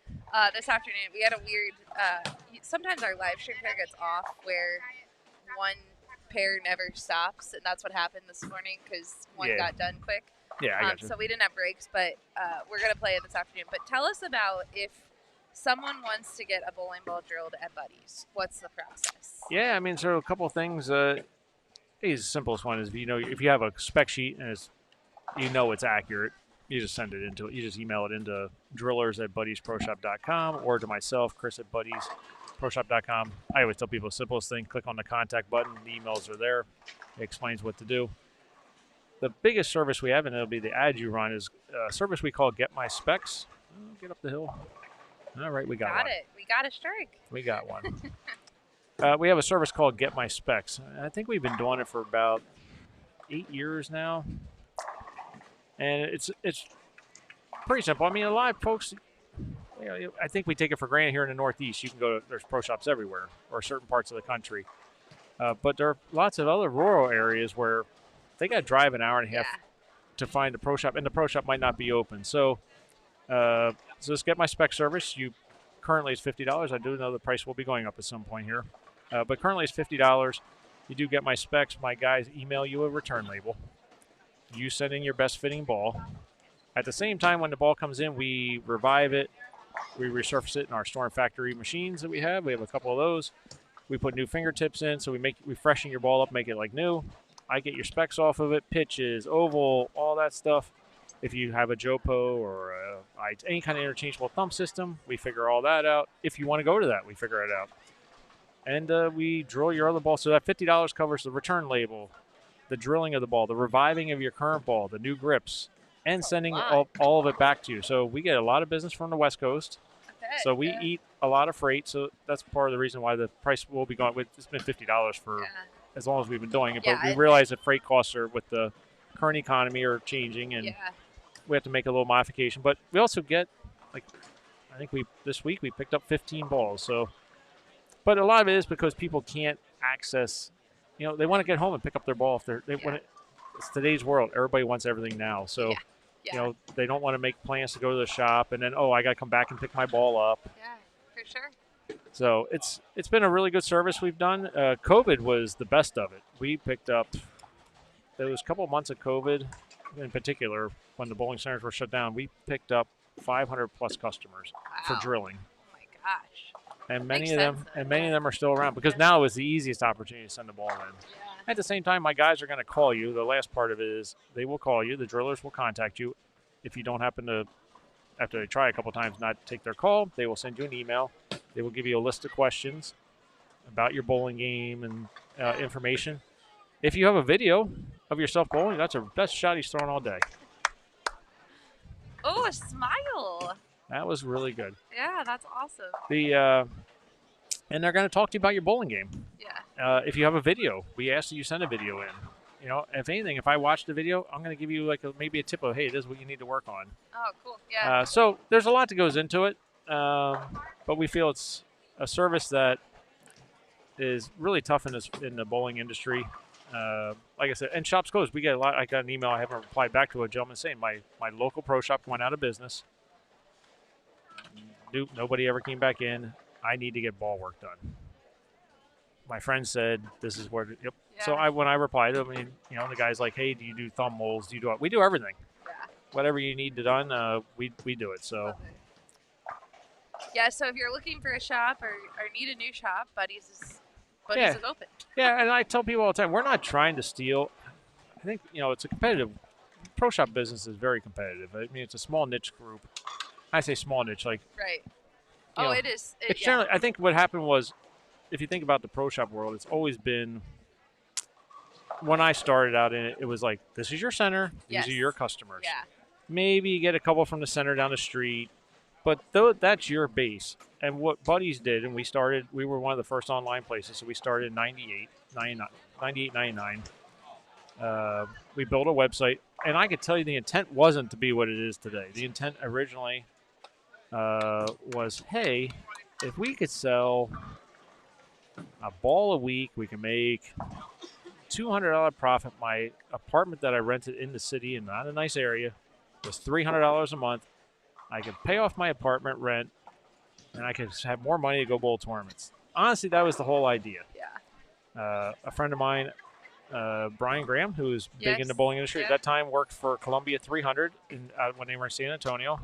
Speaker 2: this afternoon. We had a weird, sometimes our live stream pair gets off where one pair never stops, and that's what happened this morning because one got done quick.
Speaker 5: Yeah, I got you.
Speaker 2: So we didn't have breaks, but we're going to play it this afternoon. But tell us about if someone wants to get a bowling ball drilled at Buddy's, what's the process?
Speaker 5: Yeah, I mean, so a couple of things. The simplest one is if you have a spec sheet and it's accurate, you just send it into it. You just email it into drillers@buddiesproshop.com or to myself, Chris at buddiesproshop.com. I always tell people the simplest thing: click on the contact button. The emails are there. It explains what to do. The biggest service we have, and it'll be the ad you run, is a service we call Get My Specs. Oh, get up the hill. All right, we got one.
Speaker 2: We got a strike.
Speaker 5: We got one. We have a service called Get My Specs. I think we've been doing it for about 8 years now. And it's pretty simple. I mean, a lot of folks, I think we take it for granted here in the Northeast. You can go there's pro shops everywhere or certain parts of the country. But there are lots of other rural areas where they got to drive an hour and a half to find a pro shop, and the pro shop might not be open. So this Get My Spec service, currently it's $50. I do know the price will be going up at some point here. But currently it's $50. You do Get My Specs. My guys email you a return label. You send in your best fitting ball. At the same time, when the ball comes in, we revive it. We resurface it in our Storm Factory machines that we have. We have a couple of those. We put new fingertips in, so we freshen your ball up, make it like new. I get your specs off of it, pitches, oval, all that stuff. If you have a JOPO or any kind of interchangeable thumb system, we figure all that out. If you want to go to that, we figure it out. And we drill your other ball. So that $50 covers the return label, the drilling of the ball, the reviving of your current ball, the new grips, and sending all of it back to you. So we get a lot of business from the West Coast. So we eat a lot of freight. So that's part of the reason why the price will be going. It's been $50 for as long as we've been doing it. But we realize that freight costs are with the current economy are changing, and we have to make a little modification. But we also get, I think this week we picked up 15 balls. So, but a lot of it is because people can't access. They want to get home and pick up their ball if it's today's world. Everybody wants everything now. So, they don't want to make plans to go to the shop and then, I got to come back and pick my ball up.
Speaker 2: Yeah, for sure.
Speaker 5: So it's been a really good service we've done. COVID was the best of it. We picked up, there was a couple of months of COVID in particular when the bowling centers were shut down. We picked up 500 plus customers for drilling. Oh my
Speaker 2: gosh.
Speaker 5: And many of them are still around because now is the easiest opportunity to send the ball in.
Speaker 2: Yeah.
Speaker 5: At the same time, my guys are going to call you. The last part of it is they will call you. The drillers will contact you. If you don't happen to, after they try a couple times, not take their call, they will send you an email. They will give you a list of questions about your bowling game and information. If you have a video of yourself bowling, that's the best shot he's thrown all day.
Speaker 2: Oh, a smile.
Speaker 5: That was really good.
Speaker 2: Yeah, that's awesome.
Speaker 5: And they're going to talk to you about your bowling game.
Speaker 2: Yeah.
Speaker 5: If you have a video, we ask that you send a video in. If anything, if I watch the video, I'm going to give you maybe a tip of, hey, this is what you need to work on.
Speaker 2: Oh, cool. Yeah.
Speaker 5: So there's a lot that goes into it, but we feel it's a service that is really tough in the bowling industry. Like I said, and shops closed. We get a lot. I got an email. I haven't replied back to a gentleman saying my local pro shop went out of business. Nobody ever came back in. I need to get ball work done. My friend said, this is where, yep. Yeah. So when I replied to him, the guy's like, hey, do you do thumb molds? Do you do it? We do everything. Yeah. Whatever you need done, we do it. So.
Speaker 2: Yeah, so if you're looking for a shop or need a new shop, Buddies is open.
Speaker 5: Yeah, and I tell people all the time, we're not trying to steal. I think, it's a competitive pro shop business is very competitive. I mean, it's a small niche group. I say small niche, like
Speaker 2: Right.
Speaker 5: you know,
Speaker 2: It is.
Speaker 5: it's generally. I think what happened was, if you think about the pro shop world, it's always been. When I started out in it, it was like, this is your center, these are your customers.
Speaker 2: Yeah.
Speaker 5: Maybe you get a couple from the center down the street, but that's your base. And what Buddies did, and we were one of the first online places, so we started in 98, 99. We built a website, and I could tell you the intent wasn't to be what it is today. The intent originally was, hey, if we could sell a ball a week, we can make $200 profit. My apartment that I rented in the city and not a nice area was $300 a month. I could pay off my apartment rent, and I could have more money to go bowl tournaments. Honestly, that was the whole idea.
Speaker 2: Yeah.
Speaker 5: A friend of mine, Brian Graham, who was big in the
Speaker 2: Yes.
Speaker 5: bowling industry
Speaker 2: Yeah.
Speaker 5: at that time, worked for Columbia 300 when they were in San Antonio.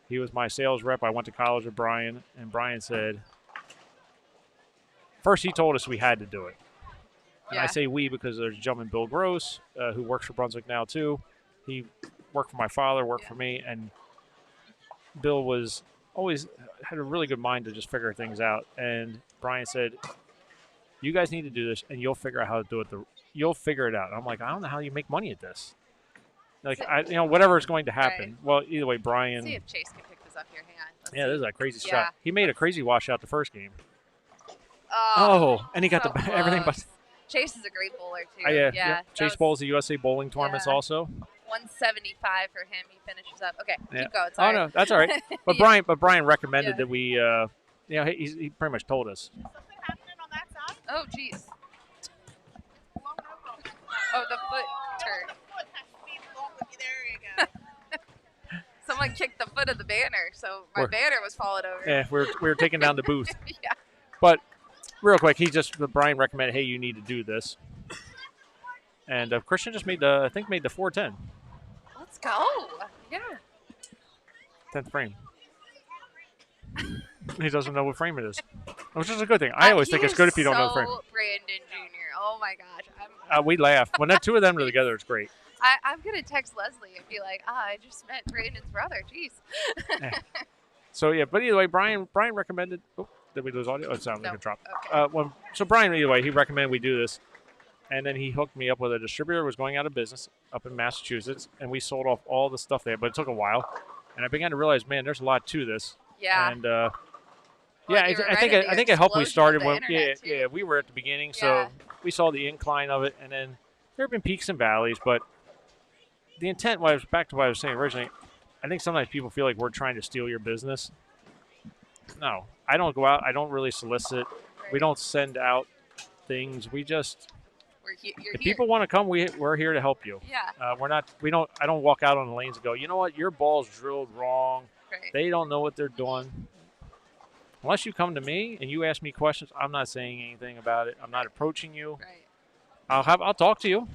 Speaker 5: He was my sales rep. I went to college with Brian, and Brian said, first he told us we had to do it. And I
Speaker 2: Yeah.
Speaker 5: say we because there's a gentleman, Bill Gross, who works for Brunswick now too. He worked for my father, worked for me, and Bill was always had a really good mind to just figure things out. And Brian said, you guys need to do this, and you'll figure out how to do it. You'll figure it out. And I'm like, I don't know how you make money at this. Like, whatever is going to happen.
Speaker 2: Right.
Speaker 5: Well, either way, Brian.
Speaker 2: See if Chase can pick this up here. Hang on. Let's
Speaker 5: Yeah,
Speaker 2: see.
Speaker 5: this is a crazy
Speaker 2: Yeah.
Speaker 5: shot. He made a crazy washout the first game.
Speaker 2: Oh,
Speaker 5: And he got
Speaker 2: so
Speaker 5: everything but.
Speaker 2: close. Chase is a great bowler too.
Speaker 5: Yeah.
Speaker 2: that
Speaker 5: Chase
Speaker 2: was
Speaker 5: bowls the USA bowling tournaments
Speaker 2: Yeah.
Speaker 5: also.
Speaker 2: 175 for him. He finishes up. Okay,
Speaker 5: Yeah.
Speaker 2: keep going. Sorry.
Speaker 5: Oh no, that's all right. But
Speaker 2: Yeah.
Speaker 5: Brian recommended
Speaker 2: Yeah.
Speaker 5: that we, he pretty much told us.
Speaker 2: Oh, jeez. Oh, the foot turned. Someone kicked the foot of the banner, so my banner was falling over.
Speaker 5: Yeah, we were taking down the booth.
Speaker 2: Yeah.
Speaker 5: But real quick, Brian recommended, hey, you need to do this. And Christian just made the 410.
Speaker 2: Let's go. Yeah.
Speaker 5: 10th frame. He doesn't know what frame it is, which is a good thing. I always think it's good if you don't know the frame.
Speaker 2: Brandon Jr. Oh my gosh.
Speaker 5: We laugh when the two of them are together. It's great.
Speaker 2: I'm gonna text Leslie and be like, I just met Brandon's brother. Jeez.
Speaker 5: So yeah, but either way, Brian recommended. Oh, did we lose audio? Oh, it sounded like
Speaker 2: No.
Speaker 5: a drop.
Speaker 2: Okay.
Speaker 5: So Brian, either way, he recommended we do this, and then he hooked me up with a distributor who was going out of business up in Massachusetts, and we sold off all the stuff there. But it took a while, and I began to realize, man, there's a lot to this.
Speaker 2: Yeah.
Speaker 5: And
Speaker 2: Well,
Speaker 5: yeah,
Speaker 2: you were
Speaker 5: I think
Speaker 2: right at
Speaker 5: I think
Speaker 2: the
Speaker 5: it helped we
Speaker 2: explosion of
Speaker 5: started
Speaker 2: the
Speaker 5: when
Speaker 2: internet, too.
Speaker 5: we were at the beginning,
Speaker 2: Yeah.
Speaker 5: so we saw the incline of it, and then there have been peaks and valleys, but the intent was back to what I was saying originally. I think sometimes people feel like we're trying to steal your business. No, I don't go out. I don't really solicit. We don't send out things. We just
Speaker 2: You're
Speaker 5: if
Speaker 2: here.
Speaker 5: people want to come, we're here to help you.
Speaker 2: Yeah.
Speaker 5: We're not. We don't. I don't walk out on the lanes and go, you know what, your ball's drilled wrong.
Speaker 2: Right.
Speaker 5: They don't know what they're doing. Unless you come to me and you ask me questions, I'm not saying anything about it. I'm not approaching you.
Speaker 2: Right.
Speaker 5: I'll talk to you.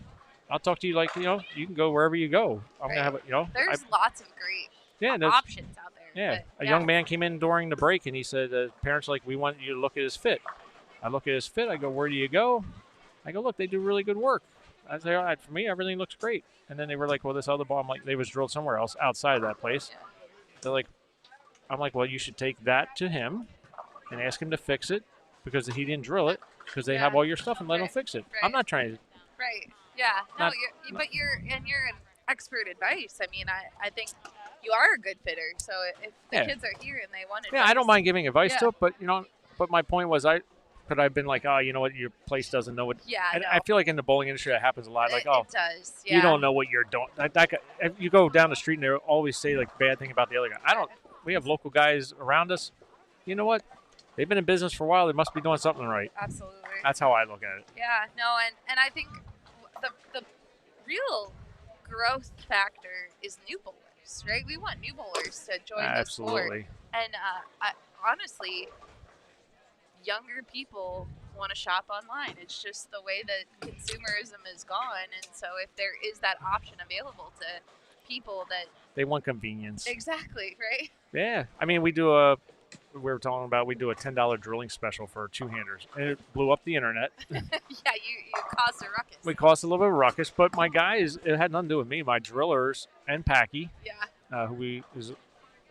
Speaker 5: I'll talk to you like, you can go wherever you go. I'm gonna have
Speaker 2: There's lots of great
Speaker 5: there's
Speaker 2: options out there.
Speaker 5: yeah.
Speaker 2: but
Speaker 5: A young man came in during the break and he said, parents are like, we want you to look at his fit. I look at his fit. I go, where do you go? I go, look, they do really good work. I say, all right, for me, everything looks great. And then they were like, well, this other ball, I'm like, they was drilled somewhere else outside of that place.
Speaker 2: Yeah.
Speaker 5: They're like, I'm like, well, you should take that to him and ask him to fix it because he didn't drill it because they have all your stuff and let him fix it. I'm not trying to.
Speaker 2: Right. Yeah. No,
Speaker 5: Not-
Speaker 2: you're an expert advice. I mean, I think you are a good fitter. So if the kids are here and they want advice.
Speaker 5: Yeah, I don't mind giving advice
Speaker 2: Yeah.
Speaker 5: to it, but my point was could I've been like, oh, you know what, your place doesn't know what.
Speaker 2: Yeah.
Speaker 5: And
Speaker 2: no.
Speaker 5: I feel like in the bowling industry that happens a lot. Like, oh,
Speaker 2: it does. Yeah.
Speaker 5: you don't know what you're doing. If you go down the street and they always say like bad thing about the other guy. We have local guys around us. You know what? They've been in business for a while. They must be doing something right.
Speaker 2: Absolutely.
Speaker 5: That's how I look at it.
Speaker 2: Yeah. No, and I think the real growth factor is new bowlers, right? We want new bowlers to join the sport.
Speaker 5: Absolutely.
Speaker 2: And honestly, younger people want to shop online. It's just the way that consumerism is gone. And so if there is that option available to people that
Speaker 5: They want convenience.
Speaker 2: exactly, right?
Speaker 5: Yeah. I mean, we do we were talking about we do a $10 drilling special for two-handers, and it blew up the internet.
Speaker 2: Yeah, you caused a ruckus.
Speaker 5: We caused a little bit of a ruckus, but my guys, it had nothing to do with me. My drillers and Packy, who is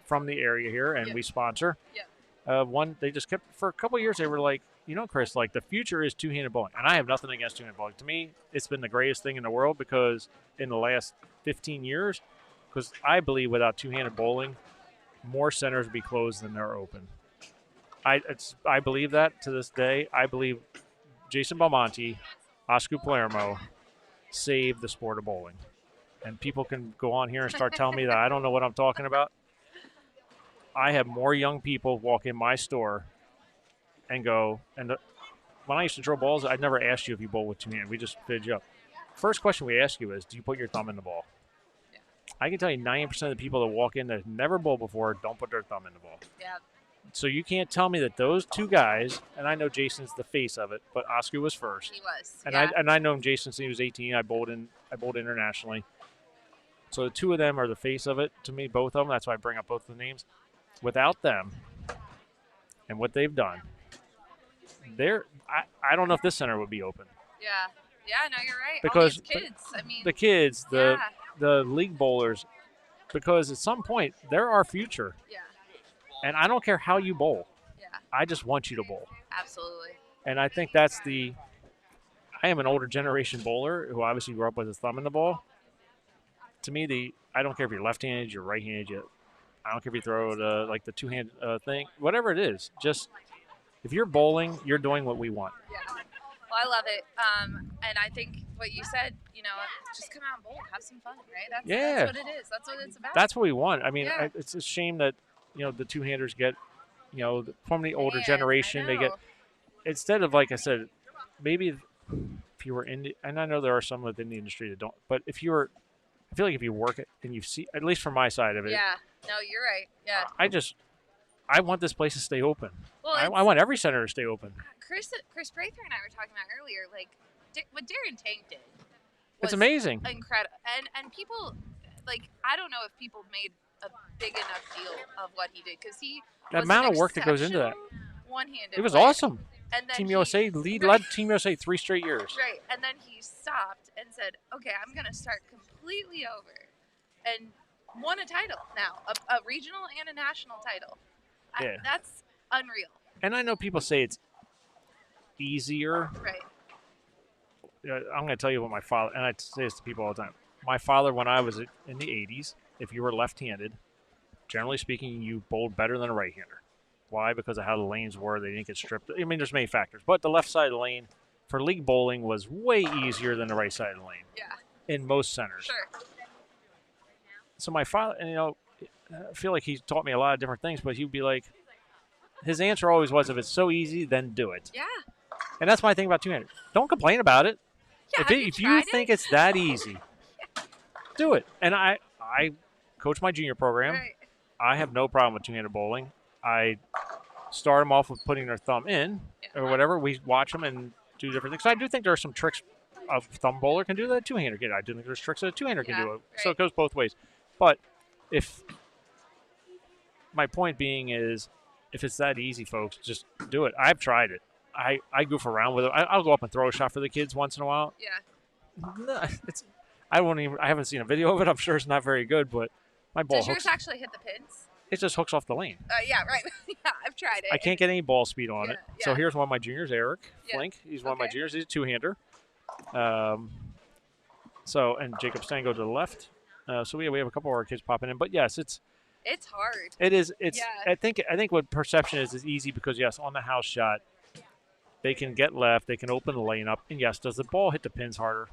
Speaker 5: from the area here, and we sponsor. They just kept, for a couple of years, they were like, Chris, like the future is two-handed bowling. And I have nothing against two-handed bowling. To me, it's been the greatest thing in the world because in the last 15 years, because I believe without two-handed bowling, more centers would be closed than they're open. I believe that to this day. I believe Jason Belmonte, Oscar Palermo saved the sport of bowling. And people can go on here and start telling me that I don't know what I'm talking about. I have more young people walk in my store and go, when I used to drill balls, I'd never asked you if you bowl with two hands. We just fed you up. First question we ask you is, do you put your thumb in the ball? Yeah. I can tell you 90% of the people that walk in that have never bowled before don't put their thumb in the ball.
Speaker 2: Yeah.
Speaker 5: So you can't tell me that those two guys, and I know Jason's the face of it, but Oscar was first.
Speaker 2: He was.
Speaker 5: And I know him, Jason, since he was 18. I bowled internationally. So the two of them are the face of it to me, both of them. That's why I bring up both of the names. Without them and what they've done, I don't know if this center would be open.
Speaker 2: Yeah. Yeah, no, you're right.
Speaker 5: Because
Speaker 2: all these kids,
Speaker 5: the kids, the league bowlers, because at some point they're our future.
Speaker 2: Yeah.
Speaker 5: And I don't care how you bowl.
Speaker 2: Yeah.
Speaker 5: I just want you to bowl.
Speaker 2: Absolutely.
Speaker 5: And I think I am an older generation bowler who obviously grew up with his thumb in the ball. To me, I don't care if you're left-handed, you're right-handed, I don't care if you throw the two-hand thing, whatever it is. Just if you're bowling, you're doing what we want.
Speaker 2: Yeah. Well, I love it. And I think what you said, just come out and bowl, have some fun, right? That's what it is. That's what it's about.
Speaker 5: That's what we want. I mean, it's a shame that, the two-handers get, from the older generation, they get, instead of, like I said, maybe if you were in, and I know there are some within the industry that don't, but I feel like if you work it and you see, at least from my side of it.
Speaker 2: Yeah. No, you're right. Yeah.
Speaker 5: I want this place to stay open.
Speaker 2: Well,
Speaker 5: I want every center to stay open.
Speaker 2: Chris Prather and I were talking about earlier, like what Darren Tank did.
Speaker 5: It's amazing.
Speaker 2: Incredible. And people, I don't know if people made a big enough deal of what he did because
Speaker 5: the amount of work that goes into that.
Speaker 2: One-handed.
Speaker 5: It was awesome.
Speaker 2: And then
Speaker 5: Team USA led Team USA 3 straight years.
Speaker 2: Right. And then he stopped and said, "Okay, I'm going to start completely over," and won a title now, a regional and a national title.
Speaker 5: Yeah.
Speaker 2: That's unreal.
Speaker 5: And I know people say it's easier.
Speaker 2: Right.
Speaker 5: I'm going to tell you what my father, and I say this to people all the time. My father, when I was in the 80s, if you were left-handed, generally speaking, you bowled better than a right-hander. Why? Because of how the lanes were. They didn't get stripped. I mean, there's many factors. But the left side of the lane for league bowling was way easier than the right side of the lane.
Speaker 2: Yeah.
Speaker 5: In most centers.
Speaker 2: Sure.
Speaker 5: So my father, and I feel like he taught me a lot of different things, but he'd be like, his answer always was, if it's so easy, then do it.
Speaker 2: Yeah.
Speaker 5: And that's my thing about two-handed. Don't complain about it.
Speaker 2: Yeah,
Speaker 5: if you think it's that easy, do it. And I coach my junior program.
Speaker 2: Right.
Speaker 5: I have no problem with two-handed bowling. I start them off with putting their thumb in or whatever. We watch them and do different things. So I do think there are some tricks a thumb bowler can do that a two-hander can. I do think there's tricks that a two-hander can do. Right. So it goes both ways. But if my point being is, if it's that easy, folks, just do it. I've tried it. I goof around with it. I'll go up and throw a shot for the kids once in a while.
Speaker 2: Yeah.
Speaker 5: No, I haven't seen a video of it. I'm sure it's not very good, but my ball
Speaker 2: Does yours actually hit the pins?
Speaker 5: It just hooks off the lane.
Speaker 2: Yeah, right. Yeah, I've tried it.
Speaker 5: I can't get any ball speed on it.
Speaker 2: Yeah.
Speaker 5: So here's one of my juniors, Eric Flink. He's one of my juniors. He's a two-hander. And Jacob Stango to the left. So we have a couple of our kids popping in. But yes, it's
Speaker 2: hard.
Speaker 5: It is. I think what perception is easy because yes, on the house shot, they can get left, they can open the lane up, and yes, does the ball hit the pins harder?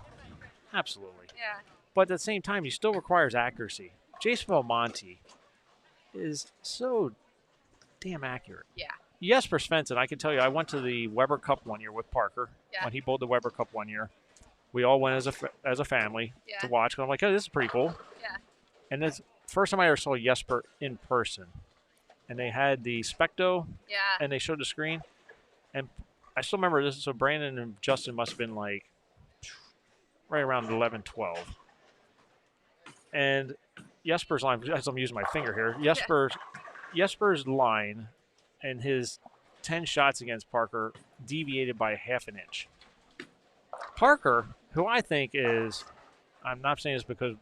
Speaker 5: Absolutely.
Speaker 2: Yeah.
Speaker 5: But at the same time, he still requires accuracy. Jason Belmonte is so damn accurate.
Speaker 2: Yeah.
Speaker 5: Jesper Svensson, I can tell you, I went to the Weber Cup one year with Parker.
Speaker 2: Yeah.
Speaker 5: When he bowled the Weber Cup one year. We all went as a family to watch. I'm like, oh, this is pretty cool.
Speaker 2: Yeah.
Speaker 5: And this first time I ever saw Jesper in person. And they had the Specto.
Speaker 2: Yeah.
Speaker 5: And they showed the screen. And I still remember this. So Brandon and Justin must have been like right around 11, 12. And Jesper's line, as I'm using my finger here, Jesper's line and his 10 shots against Parker deviated by half an inch. Parker, who I think is, I'm not saying this because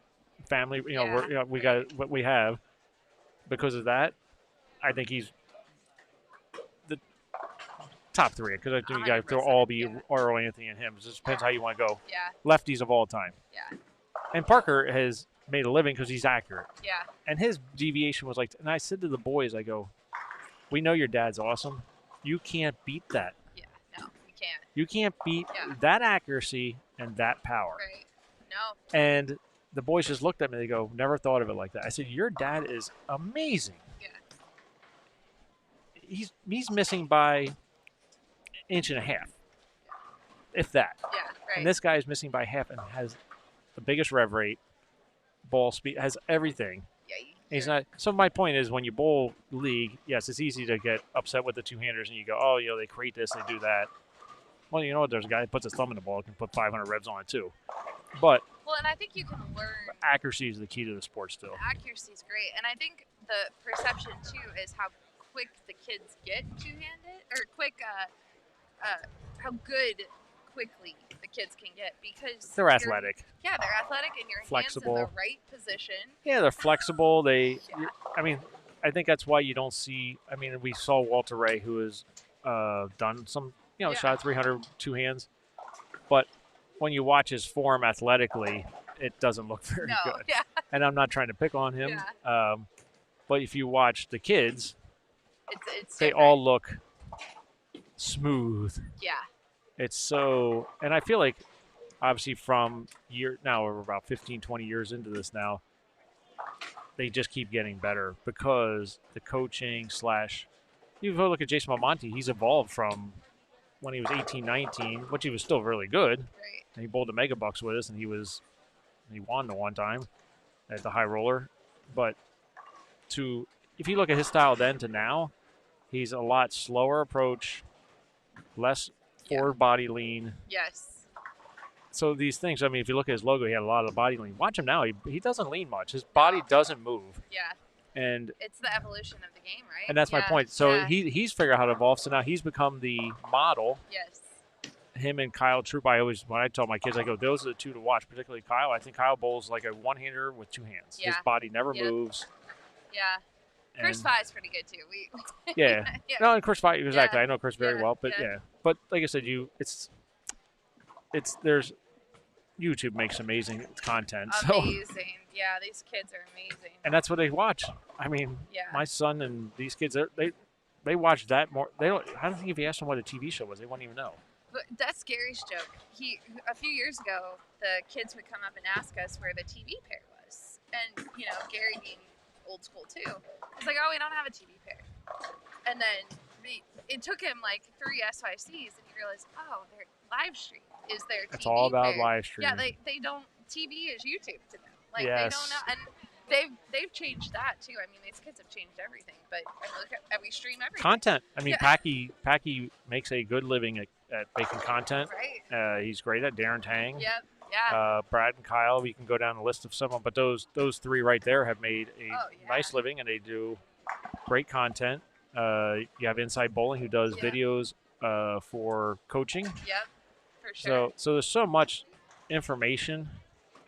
Speaker 5: family, we got what we have. Because of that, I think he's the top 3. Because I think you got to throw Albee or Anthony and him. It just depends how you want to go.
Speaker 2: Yeah.
Speaker 5: Lefties of all time.
Speaker 2: Yeah.
Speaker 5: And Parker has made a living because he's accurate.
Speaker 2: Yeah.
Speaker 5: And his deviation was like, and I said to the boys, I go, we know your dad's awesome. You can't beat that.
Speaker 2: Yeah. No, we can't.
Speaker 5: You can't beat that accuracy and that power.
Speaker 2: Right. No.
Speaker 5: And the boys just looked at me. They go, never thought of it like that. I said, your dad is amazing.
Speaker 2: Yeah.
Speaker 5: He's missing by an inch and a half, if that.
Speaker 2: Yeah, right.
Speaker 5: And this guy is missing by half and has the biggest rev rate, ball speed, has everything.
Speaker 2: Yeah.
Speaker 5: He's not. So my point is, when you bowl league, yes, it's easy to get upset with the two-handers, and you go, oh, they create this, they do that. Well, you know what? There's a guy that puts his thumb in the ball, can put 500 revs on it too. But
Speaker 2: well, and I think you can learn.
Speaker 5: Accuracy is the key to the sport still.
Speaker 2: Accuracy is great, and I think the perception too is how quick the kids get two-handed, or quick, how good quickly the kids can get because
Speaker 5: they're athletic.
Speaker 2: Yeah, they're athletic, and your
Speaker 5: flexible.
Speaker 2: Hands in the right position.
Speaker 5: Yeah, they're flexible. I mean, I think that's why you don't see. I mean, we saw Walter Ray, who has done some, shot 300 two hands, but when you watch his form athletically, it doesn't look very good.
Speaker 2: Yeah.
Speaker 5: And I'm not trying to pick on him, but if you watch the kids, they all look smooth.
Speaker 2: Yeah.
Speaker 5: It's so, and I feel like obviously now we're about 15, 20 years into this now, they just keep getting better because the coaching / you look at Jason Monty, he's evolved from when he was 18, 19, which he was still really good.
Speaker 2: Right.
Speaker 5: And he bowled the mega bucks with us, and he won the one time at the high roller. But if you look at his style then to now, he's a lot slower approach, less forward body lean.
Speaker 2: Yes.
Speaker 5: So these things, I mean, if you look at his logo, he had a lot of body lean. Watch him now. He doesn't lean much. His body doesn't move.
Speaker 2: Yeah.
Speaker 5: And
Speaker 2: it's the evolution of the game, right?
Speaker 5: And that's my point. So he's figured out how to evolve. So now he's become the model.
Speaker 2: Yes.
Speaker 5: Him and Kyle Troop, when I tell my kids, I go, those are the two to watch, particularly Kyle. I think Kyle bowls like a one-hander with two hands.
Speaker 2: Yeah.
Speaker 5: His body never moves.
Speaker 2: Yeah. Chris Fi's pretty good, too.
Speaker 5: Yeah. No, and Chris Fi, exactly. I know Chris very well. But, But like I said, there's YouTube makes amazing content.
Speaker 2: Amazing. So. Yeah, these kids are amazing.
Speaker 5: And that's what they watch. I mean, my son and these kids, they watch that more. I don't think if you asked them what a TV show was, they wouldn't even know.
Speaker 2: But that's Gary's joke. A few years ago, the kids would come up and ask us where the TV pair was. And, Gary being old school too, it's like, oh, we don't have a TV pair. And then it took him like 3 SYCs, and you realize, oh, their live stream is their TV.
Speaker 5: It's all about
Speaker 2: pair.
Speaker 5: live stream.
Speaker 2: Yeah, they don't. TV is YouTube to them. Like they don't know, and they've changed that too. I mean, these kids have changed everything. But we stream everything.
Speaker 5: Content. I mean, Packy makes a good living at making content.
Speaker 2: Right.
Speaker 5: He's great at Darren Tang.
Speaker 2: Yep. Yeah.
Speaker 5: Brad and Kyle. We can go down the list of some of them, but those three right there have made a nice living, and they do great content. You have Inside Bowling, who does videos for coaching.
Speaker 2: Yep. For sure.
Speaker 5: So there's so much information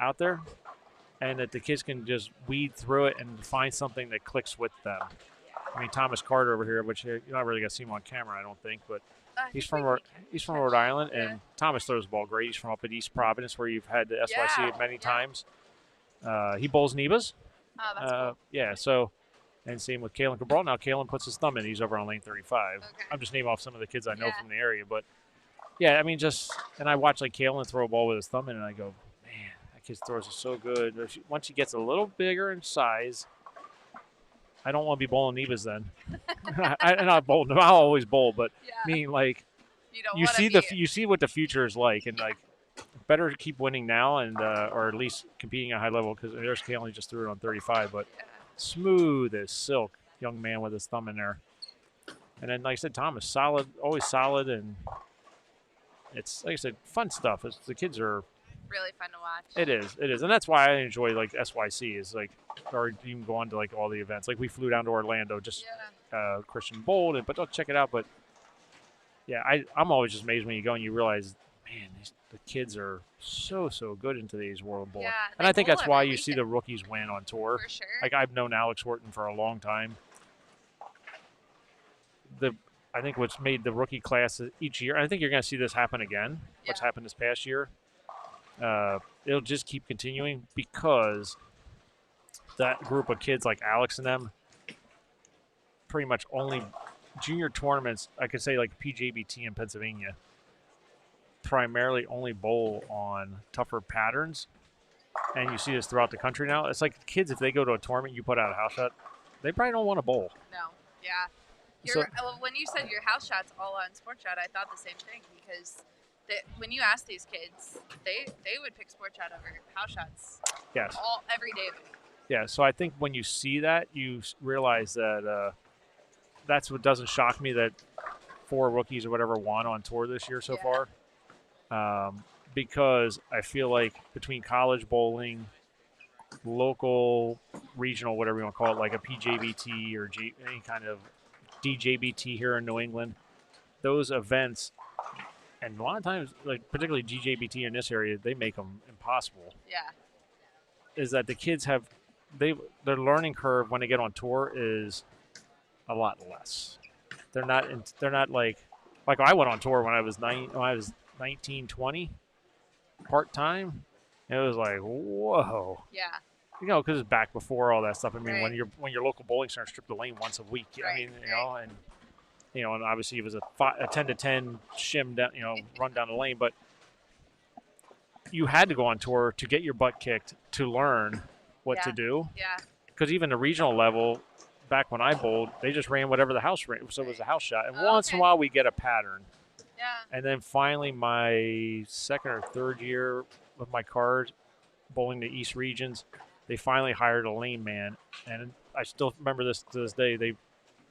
Speaker 5: out there, and that the kids can just weed through it and find something that clicks with them. I mean, Thomas Carter over here, which you're not really going to see him on camera, I don't think, but he's from Rhode Island, and Thomas throws the ball great. He's from up at East Providence, where you've had the SYC many times. He bowls Nebas.
Speaker 2: Oh, that's cool.
Speaker 5: Yeah, so, and same with Kalen Cabral. Now Kalen puts his thumb in. He's over on lane 35.
Speaker 2: Okay.
Speaker 5: I'm just naming off some of the kids I know from the area, but yeah, I mean, and I watch like Kalen throw a ball with his thumb in, and I go, man, that kid throws it so good. Once he gets a little bigger in size, I don't want to be bowling Nebas then. I'll always bowl, but I mean, like, you see what the future is like, and like, better to keep winning now, and or at least competing at a high level, because there's Kalen just threw it on 35, but smooth as silk, young man with his thumb in there. And then, like I said, Thomas, solid, always solid, and it's, like I said, fun stuff. The kids are
Speaker 2: really fun to watch.
Speaker 5: It is, and that's why I enjoy like SYC is like, or even go on to like all the events. Like we flew down to Orlando just Christian bowled, but don't check it out. But yeah, I'm always just amazed when you go and you realize, man, the kids are so good in today's world of bowling.
Speaker 2: Yeah,
Speaker 5: and I think that's why you
Speaker 2: weekend.
Speaker 5: see the rookies win on tour.
Speaker 2: For sure.
Speaker 5: Like I've known Alex Horton for a long time. I think what's made the rookie class each year, and I think you're going to see this happen again, what's happened this past year, it'll just keep continuing because that group of kids like Alex and them pretty much only junior tournaments, I could say like PJBT in Pennsylvania, primarily only bowl on tougher patterns. And you see this throughout the country now. It's like kids, if they go to a tournament, you put out a house shot, they probably don't want to bowl.
Speaker 2: No, yeah. Well, when you said your house shots all on Sports Shot, I thought the same thing because when you ask these kids, they would pick Sports Shot over house shots.
Speaker 5: Yes.
Speaker 2: Every day of the week.
Speaker 5: Yeah, so I think when you see that, you realize that that's what doesn't shock me that 4 rookies or whatever won on tour this year so far. Because I feel like between college bowling, local, regional, whatever you want to call it, like a PJBT or any kind of DJBT here in New England, those events, and a lot of times, like particularly DJBT in this area, they make them impossible.
Speaker 2: Yeah.
Speaker 5: Is that the kids have their learning curve when they get on tour is a lot less. They're not like I went on tour when I was 19, 20, part time. It was like, whoa.
Speaker 2: Yeah.
Speaker 5: You know, because it's back before all that stuff. I mean,
Speaker 2: Right.
Speaker 5: when your local bowling center stripped the lane once a week.
Speaker 2: Right,
Speaker 5: I mean, and obviously it was a 10 to 10 shim down, run down the lane, but you had to go on tour to get your butt kicked to learn what to do.
Speaker 2: Yeah.
Speaker 5: Because even the regional level, back when I bowled, they just ran whatever the house ran, so it was a house shot. And once in a while we get a pattern.
Speaker 2: Yeah.
Speaker 5: And then finally, my second or third year with my card bowling the East regions, they finally hired a lane man, and I still remember this to this day. The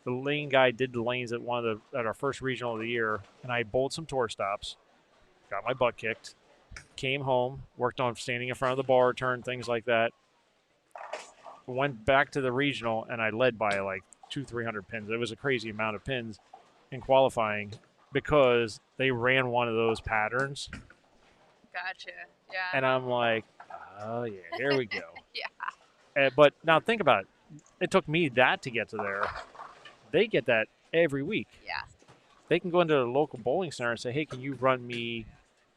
Speaker 5: lane guy did the lanes at at our first regional of the year, and I bowled some tour stops, got my butt kicked, came home, worked on standing in front of the bar, turn, things like that. Went back to the regional, and I led by like 200-300 pins. It was a crazy amount of pins in qualifying because they ran one of those patterns.
Speaker 2: Gotcha. Yeah.
Speaker 5: And I'm like, oh yeah, here we go.
Speaker 2: Yeah.
Speaker 5: But now think about it. It took me that to get to there. They get that every week.
Speaker 2: Yeah.
Speaker 5: They can go into a local bowling center and say, hey, can you run me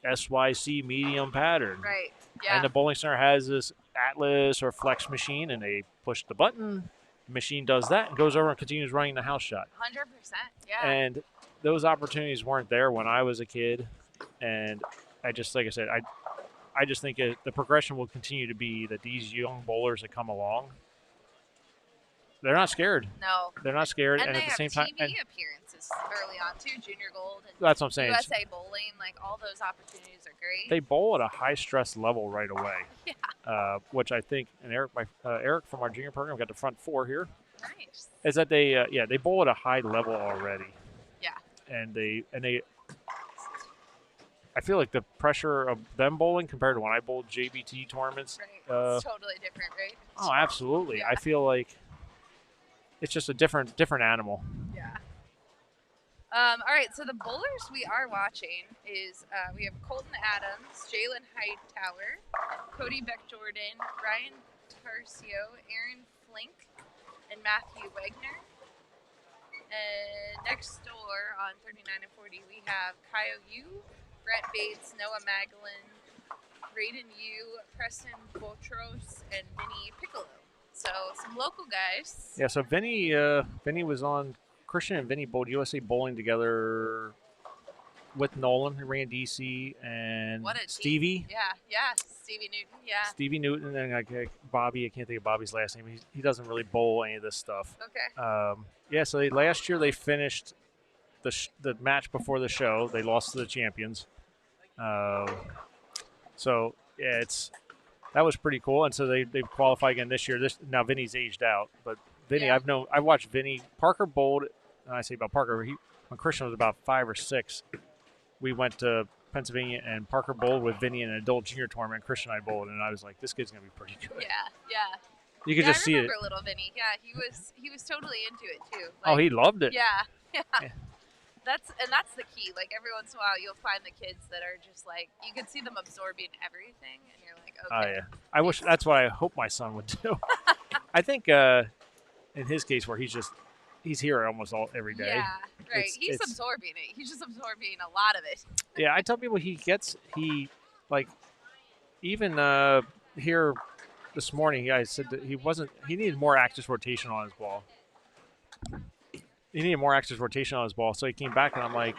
Speaker 5: SYC medium pattern?
Speaker 2: Right. Yeah.
Speaker 5: And the bowling center has this Atlas or Flex machine, and they push the button. The machine does that and goes over and continues running the house shot.
Speaker 2: 100%. Yeah.
Speaker 5: And those opportunities weren't there when I was a kid. And I just, like I said, I just think the progression will continue to be that these young bowlers that come along, they're not scared.
Speaker 2: No.
Speaker 5: They're not scared.
Speaker 2: And
Speaker 5: And
Speaker 2: they
Speaker 5: at the
Speaker 2: have
Speaker 5: same time,
Speaker 2: TV appearances early on too. Junior Gold and
Speaker 5: that's what I'm saying.
Speaker 2: USA Bowling, like all those opportunities are great.
Speaker 5: They bowl at a high stress level right away.
Speaker 2: Yeah.
Speaker 5: Which I think, and Eric from our junior program got the front 4 here.
Speaker 2: Nice.
Speaker 5: Is that they bowl at a high level already.
Speaker 2: Yeah.
Speaker 5: And they I feel like the pressure of them bowling compared to when I bowled JBT tournaments.
Speaker 2: Right. It's totally different, right?
Speaker 5: Oh, absolutely.
Speaker 2: Yeah.
Speaker 5: I feel like it's just a different animal.
Speaker 2: Yeah. All right, so the bowlers we are watching is we have Colton Adams, Jalen Hightower, Cody Beck-Jordan, Ryan Tarcio, Aaron Flink, and Matthew Wagner. And next door on 39 and 40, we have Kyle Yu, Brett Bates, Noah Magellan, Raiden Yu, Preston Botros, and Vinny Piccolo. So some local guys.
Speaker 5: Yeah, so Vinny was on, Christian and Vinny bowled USA Bowling together with Nolan, who ran DC, and
Speaker 2: What a
Speaker 5: Stevie.
Speaker 2: team. Yeah, Stevie Newton, yeah.
Speaker 5: Stevie Newton, and like Bobby, I can't think of Bobby's last name. He doesn't really bowl any of this stuff.
Speaker 2: Okay.
Speaker 5: So last year they finished the match before the show. They lost to the champions. So yeah, that was pretty cool. And so they qualify again this year. Now Vinny's aged out, but Vinny,
Speaker 2: Yeah.
Speaker 5: I watched Vinny. Parker bowled, and I say about Parker, when Christian was about 5 or 6, we went to Pennsylvania, and Parker bowled with Vinny in an adult junior tournament. Christian and I bowled, and I was like, this kid's gonna be pretty good.
Speaker 2: Yeah.
Speaker 5: You could
Speaker 2: Yeah,
Speaker 5: just
Speaker 2: I
Speaker 5: see it.
Speaker 2: remember little Vinny. Yeah, he was totally into it too.
Speaker 5: Oh, he loved it.
Speaker 2: Yeah, yeah.
Speaker 5: Yeah.
Speaker 2: That's the key. Like every once in a while, you'll find the kids that are just like you can see them absorbing everything, and you're like, okay.
Speaker 5: Oh, yeah. I wish that's what I hope my son would do. I think in his case where he's here almost every day.
Speaker 2: Yeah, right. He's absorbing it. He's just absorbing a lot of it.
Speaker 5: Yeah, I tell people like even here this morning I said that he needed more axis rotation on his ball. He needed more axis rotation on his ball, so he came back and I'm like,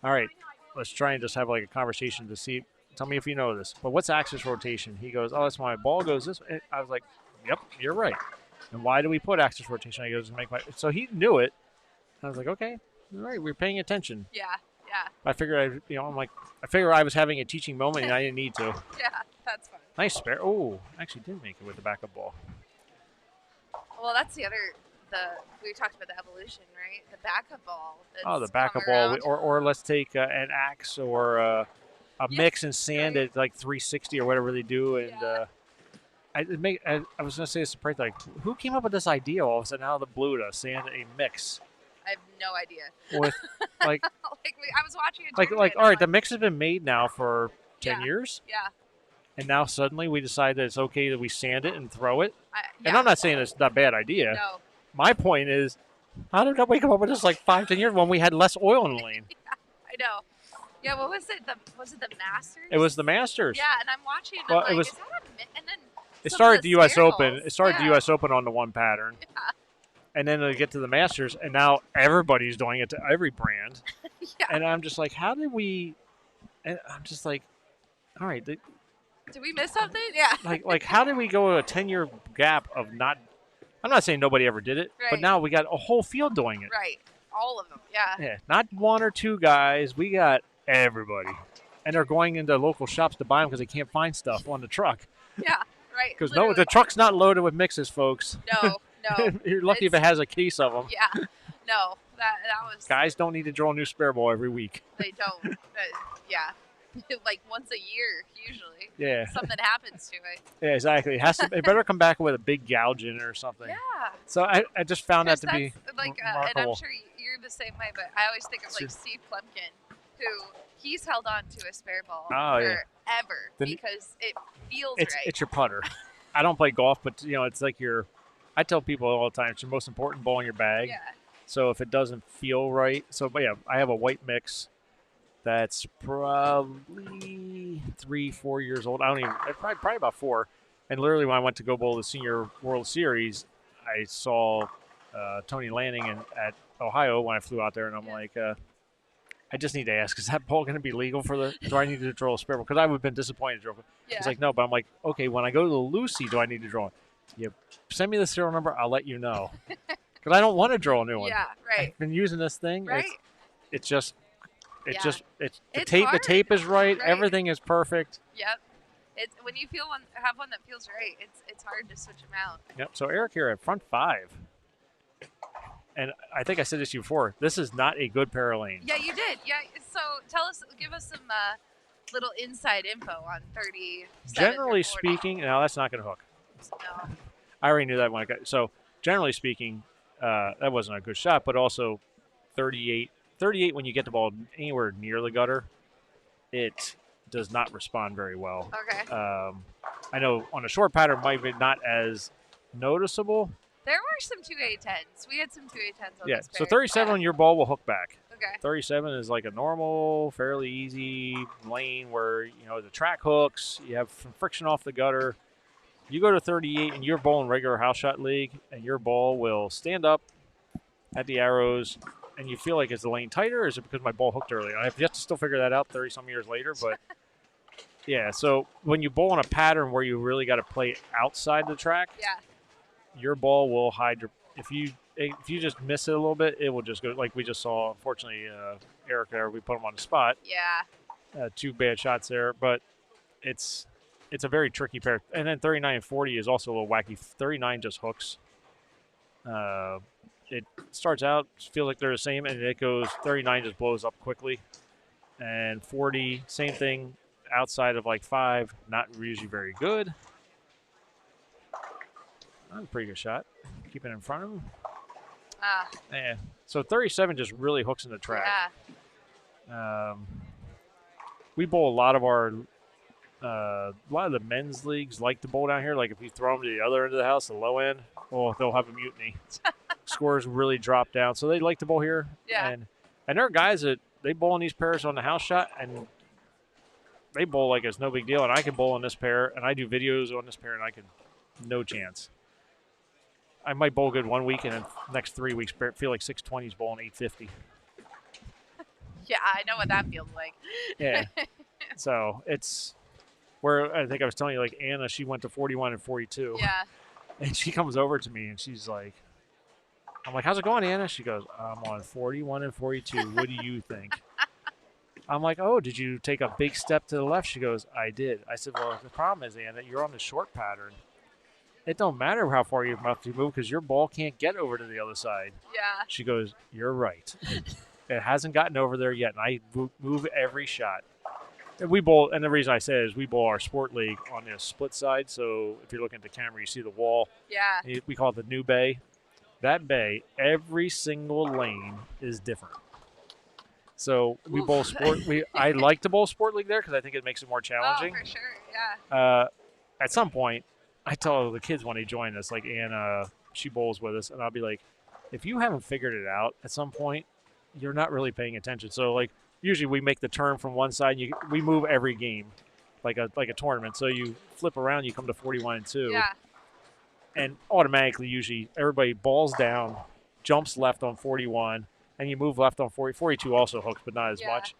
Speaker 5: all right, let's try and just have like a conversation to see. Tell me if you know this. But what's axis rotation? He goes, oh, that's when my ball goes this way. I was like, yep, you're right. And why do we put axis rotation? He goes, so he knew it. I was like, okay, all right, we're paying attention.
Speaker 2: Yeah, yeah.
Speaker 5: I figured I figured I was having a teaching moment and I didn't need to.
Speaker 2: Yeah, that's fun.
Speaker 5: Nice spare. Oh, actually did make it with the backup ball.
Speaker 2: Well, that's we talked about the evolution, right? The backup ball.
Speaker 5: The backup ball, or let's take an axe or a mix and sand at like 360 or whatever they do, and I was gonna say a surprise. Like, who came up with this idea all of a sudden out of the blue to sand a mix?
Speaker 2: I have no idea.
Speaker 5: With like,
Speaker 2: I was watching it.
Speaker 5: Like, all right, the mix has been made now for 10 years.
Speaker 2: Yeah.
Speaker 5: And now suddenly we decide that it's okay that we sand it and throw it.
Speaker 2: Yeah.
Speaker 5: And I'm not saying it's not a bad idea.
Speaker 2: No.
Speaker 5: My point is, how did we come up with this like 5-10 years when we had less oil in the lane?
Speaker 2: Yeah, I know. Yeah, what was it? Was it the Masters?
Speaker 5: It was the Masters.
Speaker 2: Yeah, and I'm watching it.
Speaker 5: Well,
Speaker 2: I'm like,
Speaker 5: it was.
Speaker 2: Is that and then
Speaker 5: It started the U.S. Open.
Speaker 2: Spirals.
Speaker 5: It started the U.S. Open on the one pattern.
Speaker 2: Yeah.
Speaker 5: And then they get to the Masters, and now everybody's doing it to every brand.
Speaker 2: Yeah.
Speaker 5: And I'm just like, how did we? And I'm just like, all right.
Speaker 2: Did we miss something? Yeah.
Speaker 5: Like how did we go a 10-year gap of not? I'm not saying nobody ever did it, but now we got a whole field doing it.
Speaker 2: Right. All of them. Yeah.
Speaker 5: Yeah. Not one or two guys. We got everybody, and they're going into local shops to buy them because they can't find stuff on the truck.
Speaker 2: Yeah. Right.
Speaker 5: Because the truck's not loaded with mixes, folks.
Speaker 2: No.
Speaker 5: You're lucky if it has a case of them.
Speaker 2: Yeah. No. That was.
Speaker 5: Guys don't need to drill a new spare ball every week.
Speaker 2: They don't. Yeah. Like once a year, usually.
Speaker 5: Yeah.
Speaker 2: Something happens to it.
Speaker 5: Yeah, exactly. It better come back with a big gouge in it or something.
Speaker 2: Yeah.
Speaker 5: So I just found that to be
Speaker 2: like,
Speaker 5: remarkable.
Speaker 2: and I'm sure you're the same way, but I always think of like Steve Plemkin, who he's held on to a spare ball forever because it feels right.
Speaker 5: It's your putter. I don't play golf, but it's like I tell people all the time, it's your most important ball in your bag.
Speaker 2: Yeah.
Speaker 5: So if it doesn't feel right, but yeah, I have a white mix that's probably 3-4 years old. I don't even, probably about 4. And literally when I went to go bowl the Senior World Series, I saw Tony Lanning at Ohio when I flew out there, and I'm like, I just need to ask, is that ball going to be legal do I need to draw a spare ball? Because I would have been disappointed to draw it.
Speaker 2: Yeah.
Speaker 5: He's like, no, but I'm like, okay, when I go to the Lucy, do I need to draw it? You send me the serial number, I'll let you know. Because I don't want to draw a new one.
Speaker 2: Yeah, right.
Speaker 5: I've been using this thing.
Speaker 2: Right.
Speaker 5: The
Speaker 2: hard.
Speaker 5: tape is right. Everything is perfect.
Speaker 2: Yep. It's when you have one that feels right. It's hard to switch them out.
Speaker 5: Yep. So Eric here at front 5, and I think I said this to you before. This is not a good pair of lanes.
Speaker 2: Yeah, you did. Yeah. So give us some little inside info on 30.
Speaker 5: Generally speaking, now that's not going to hook.
Speaker 2: No.
Speaker 5: I already knew that when I got. So generally speaking, that wasn't a good shot, but also 38 when you get the ball anywhere near the gutter, it does not respond very well.
Speaker 2: Okay.
Speaker 5: I know on a short pattern might be not as noticeable.
Speaker 2: There were some 2A10s. We had some 2A10s on this pair.
Speaker 5: So 37 on your ball will hook back.
Speaker 2: Okay.
Speaker 5: 37 is like a normal, fairly easy lane where, the track hooks, you have some friction off the gutter. You go to 38 and you're bowling regular house shot league, and your ball will stand up at the arrows, and you feel like, is the lane tighter, or is it because my ball hooked early? I have yet to still figure that out 30-some years later, but yeah. So when you bowl in a pattern where you really got to play outside the track, your ball will hide if you just miss it a little bit, it will just go like we just saw. Unfortunately, Eric there, we put him on the spot.
Speaker 2: Yeah.
Speaker 5: 2 bad shots there, but it's a very tricky pair. And then 39 and 40 is also a little wacky. 39 just hooks. It starts out, feels like they're the same, and it goes, 39 just blows up quickly. And 40, same thing, outside of like 5, not usually very good. That's a pretty good shot. Keep it in front of him.
Speaker 2: Yeah.
Speaker 5: So 37 just really hooks in the track. We bowl a lot of the men's leagues like to bowl down here. Like if you throw them to the other end of the house, the low end, they'll have a mutiny. Scores really drop down. So they like to bowl here.
Speaker 2: Yeah.
Speaker 5: And there are guys that they bowl in these pairs on the house shot, and they bowl like it's no big deal. And I can bowl in this pair, and I do videos on this pair, and I can no chance. I might bowl good 1 week, and then next 3 weeks feel like 620s bowling 850.
Speaker 2: Yeah, I know what that feels like.
Speaker 5: Yeah. So it's where I think I was telling you, like Anna, she went to 41 and 42.
Speaker 2: Yeah.
Speaker 5: And she comes over to me and she's like, I'm like, how's it going, Anna? She goes, I'm on 41 and 42. What do you think? I'm like, oh, did you take a big step to the left? She goes, I did. I said, well, the problem is, Anna, you're on the short pattern. It don't matter how far you move because your ball can't get over to the other side.
Speaker 2: Yeah.
Speaker 5: She goes, you're right. It hasn't gotten over there yet, and I move every shot. And we bowl, and the reason I say it is we bowl our sport league on the split side. So if you're looking at the camera, you see the wall.
Speaker 2: Yeah.
Speaker 5: We call it the new bay. That bay, every single lane is different. So we bowl sport. I like to bowl sport league there because I think it makes it more challenging.
Speaker 2: Oh, for sure. Yeah.
Speaker 5: At some point, I tell the kids when they join us, like Anna, she bowls with us, and I'll be like, if you haven't figured it out at some point, you're not really paying attention. So like usually we make the turn from one side. We move every game, like a tournament. So you flip around, you come to 41 and 2.
Speaker 2: Yeah.
Speaker 5: And automatically, usually everybody balls down, jumps left on 41, and you move left on 40. 42 also hooks, but not as much.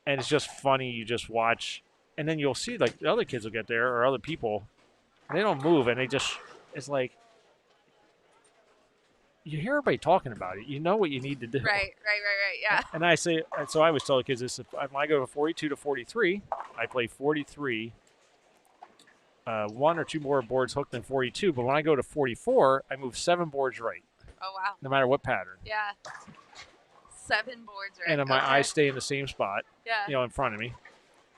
Speaker 5: And it's just funny. You just watch, and then you'll see like the other kids will get there or other people, and they don't move, and it's like. You hear everybody talking about it. You know what you need to do.
Speaker 2: Right. Yeah.
Speaker 5: And I say, so I always tell the kids this: when I go to 42 to 43, I play 43. One or two more boards hooked than 42. But when I go to 44, I move 7 boards right.
Speaker 2: Oh wow.
Speaker 5: No matter what pattern.
Speaker 2: Yeah. 7 boards right.
Speaker 5: And my eyes stay in the same spot.
Speaker 2: Yeah.
Speaker 5: In front of me.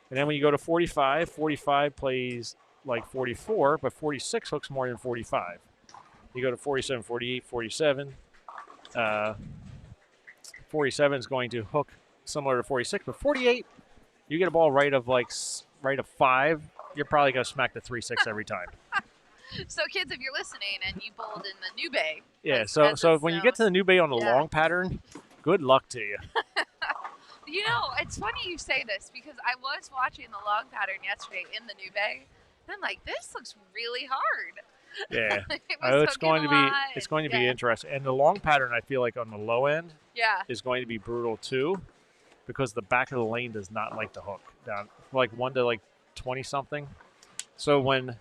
Speaker 5: And then when you go to 45, 45 plays like 44, but 46 hooks more than 45. You go to 47, 48, 47. 47 is going to hook similar to 46, but 48, you get a ball right of 5, you're probably going to smack the 3-6 every time.
Speaker 2: So kids, if you're listening and you bowled in the new bay.
Speaker 5: Yeah, so when you get to the new bay on the long pattern, good luck to you.
Speaker 2: You know, it's funny you say this because I was watching the long pattern yesterday in the new bay, and I'm like, this looks really hard.
Speaker 5: Yeah, it's going to be interesting. And the long pattern, I feel like on the low end, is going to be brutal too, because the back of the lane does not like to hook down like 1 to 20 something. So when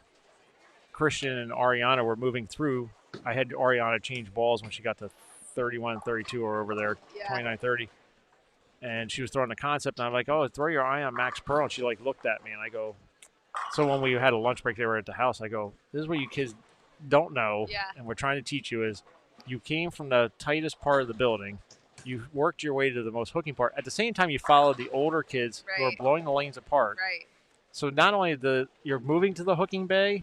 Speaker 5: Christian and Ariana were moving through, I had Ariana change balls when she got to 31 and 32 or over there, 29, 30. And she was throwing the concept, and I'm like, oh, throw your eye on Max Pearl. And she looked at me, and I go, so when we had a lunch break, they were at the house. I go, this is what you kids don't know, and we're trying to teach you is you came from the tightest part of the building. You worked your way to the most hooking part. At the same time, you followed the older kids who are blowing the lanes apart.
Speaker 2: Right.
Speaker 5: So not only you're moving to the hooking bay,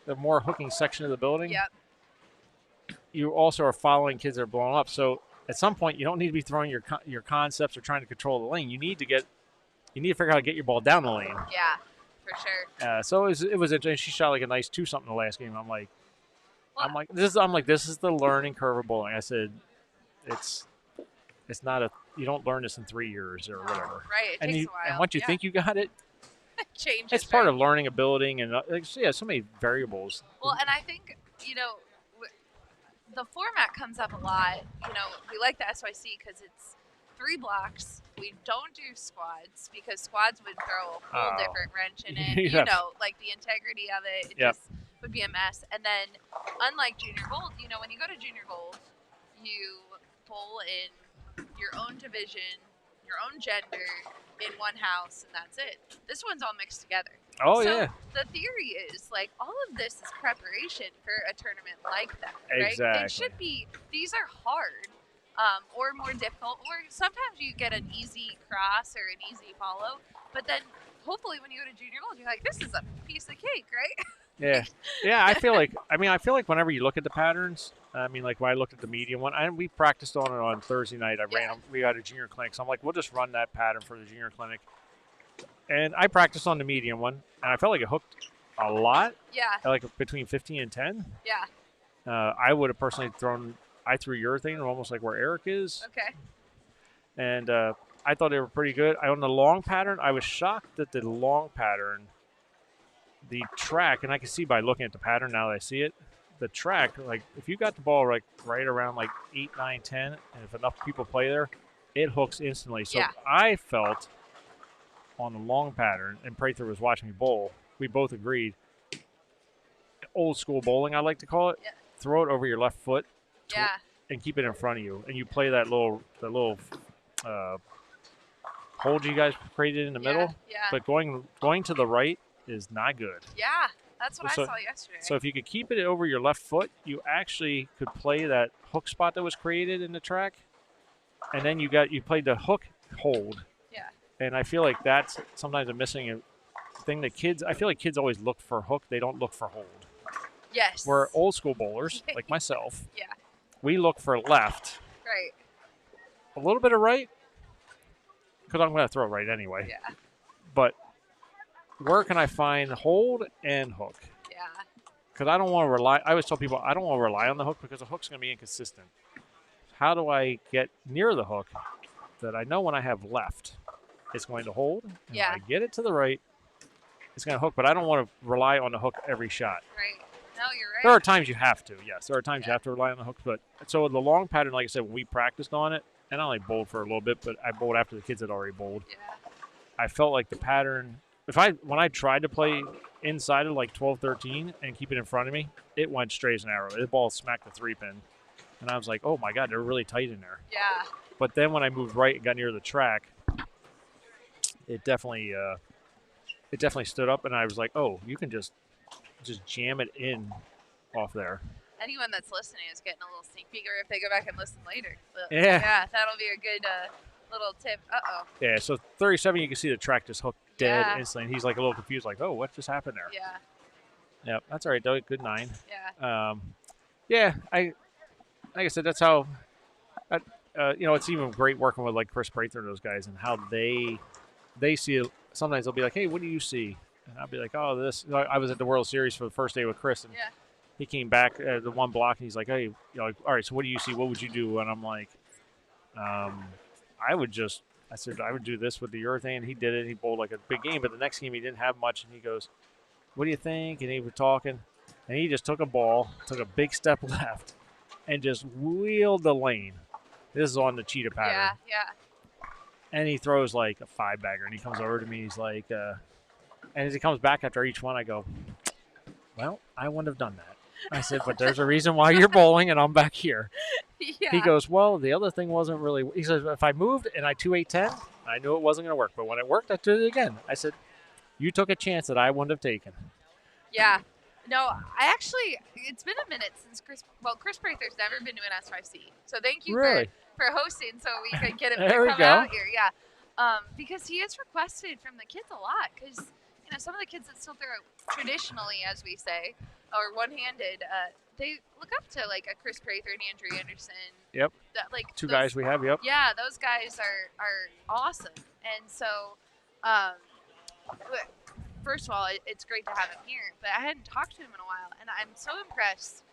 Speaker 5: the more hooking section of the building, you also are following kids that are blowing up. So at some point, you don't need to be throwing your concepts or trying to control the lane. You need to figure out how to get your ball down the lane.
Speaker 2: Yeah. For sure.
Speaker 5: So it was interesting. She shot like a nice 2-something the last game. I'm like, this is the learning curve of bowling. I said, it's not you don't learn this in 3 years or whatever.
Speaker 2: Right. It takes a while.
Speaker 5: And once you think you got it,
Speaker 2: changes.
Speaker 5: It's part of learning a building and so many variables.
Speaker 2: Well, and I think the format comes up a lot. We like the SYC because it's 3 blocks. We don't do squads because squads would throw a whole different wrench in it. Like the integrity of it, just would be a mess. And then, unlike Junior Gold, when you go to Junior Gold, you bowl in your own division, your own gender, in one house, and that's it. This one's all mixed together.
Speaker 5: Oh,
Speaker 2: so
Speaker 5: yeah.
Speaker 2: The theory is, all of this is preparation for a tournament like that, right?
Speaker 5: Exactly.
Speaker 2: It should be, these are hard. Or more difficult, or sometimes you get an easy cross or an easy follow, but then hopefully when you go to Junior Gold, you're like, this is a piece of cake, right?
Speaker 5: Yeah. Yeah, I feel like whenever you look at the patterns, like when I looked at the medium one, we practiced on it on Thursday night. We had a junior clinic. So I'm like, we'll just run that pattern for the junior clinic. And I practiced on the medium one, and I felt like it hooked a lot.
Speaker 2: Yeah.
Speaker 5: Like between 15 and 10.
Speaker 2: Yeah.
Speaker 5: I would have personally I threw urethane almost like where Eric is.
Speaker 2: Okay.
Speaker 5: And I thought they were pretty good. On the long pattern, I was shocked that the long pattern, the track, and I can see by looking at the pattern now that I see it, the track, like if you got the ball right around like 8, 9, 10, and if enough people play there, it hooks instantly. So I felt on the long pattern, and Prather was watching me bowl, we both agreed, old school bowling, I like to call it, throw it over your left foot and keep it in front of you. And you play that little hold you guys created in the middle.
Speaker 2: Yeah.
Speaker 5: But going to the right is not good.
Speaker 2: Yeah, that's what I saw yesterday.
Speaker 5: So if you could keep it over your left foot, you actually could play that hook spot that was created in the track. And then you played the hook hold.
Speaker 2: Yeah.
Speaker 5: And I feel like that's sometimes a missing thing that I feel like kids always look for hook. They don't look for hold.
Speaker 2: Yes.
Speaker 5: We're old school bowlers, like myself.
Speaker 2: Yeah.
Speaker 5: We look for left.
Speaker 2: Right.
Speaker 5: A little bit of right, because I'm going to throw right anyway.
Speaker 2: Yeah.
Speaker 5: But where can I find hold and hook?
Speaker 2: Yeah.
Speaker 5: Because I don't want to rely. I always tell people I don't want to rely on the hook because the hook's going to be inconsistent. How do I get near the hook that I know when I have left, it's going to hold? And when I get it to the right, it's going to hook. But I don't want to rely on the hook every shot.
Speaker 2: Right. No, you're right.
Speaker 5: There are times you have to. Yes, there are times you have to rely on the hook. But so the long pattern, like I said, when we practiced on it, and I only bowled for a little bit, but I bowled after the kids had already bowled.
Speaker 2: Yeah.
Speaker 5: I felt like the pattern, when I tried to play inside of like 12, 13 and keep it in front of me, it went straight as an arrow. The ball smacked the 3-pin. And I was like, oh my God, they're really tight in there.
Speaker 2: Yeah.
Speaker 5: But then when I moved right and got near the track, it definitely stood up, and I was like, oh, you can just jam it in off there.
Speaker 2: Anyone that's listening is getting a little sneak peek, or if they go back and listen later.
Speaker 5: Yeah,
Speaker 2: that'll be a good little tip.
Speaker 5: Yeah, so 37, you can see the track just hooked dead instantly. And he's like a little confused, like, oh, what just happened there?
Speaker 2: Yeah.
Speaker 5: Yep, that's all right, though. Good 9.
Speaker 2: Yeah.
Speaker 5: Like I said, that's how, it's even great working with like Chris Prather and those guys and how they see it. Sometimes they'll be like, hey, what do you see? And I'll be like, oh, this. I was at the World Series for the first day with Chris, and he came back at the one block, and he's like, hey, all right, so what do you see? What would you do? And I'm like, I would do this with the urethane. He did it. He bowled like a big game, but the next game he didn't have much, and he goes, what do you think? And he was talking, and he just took a ball, took a big step left, and just wheeled the lane. This is on the cheetah pattern.
Speaker 2: Yeah.
Speaker 5: And he throws like a 5-bagger, and he comes over to me. He's like, and as he comes back after each one, I go, well, I wouldn't have done that. I said, but there's a reason why you're bowling, and I'm back here.
Speaker 2: Yeah.
Speaker 5: He goes, well, the other thing wasn't really. He says, if I moved and I 2-8-10, I knew it wasn't going to work. But when it worked, I did it again. I said, you took a chance that I wouldn't have taken.
Speaker 2: Yeah. No, it's been a minute since Chris Prather's never been to an SYC. So thank you for hosting so we could get him to come out here. Yeah. Because he is requested from the kids a lot because, some of the kids that still throw traditionally, as we say, or one-handed, they look up to like a Chris Prather and Andrew Anderson.
Speaker 5: Yep. Two guys we have, yep.
Speaker 2: Yeah, those guys are awesome. And so, first of all, it's great to have him here, but I hadn't talked to him in a while, and I'm so impressed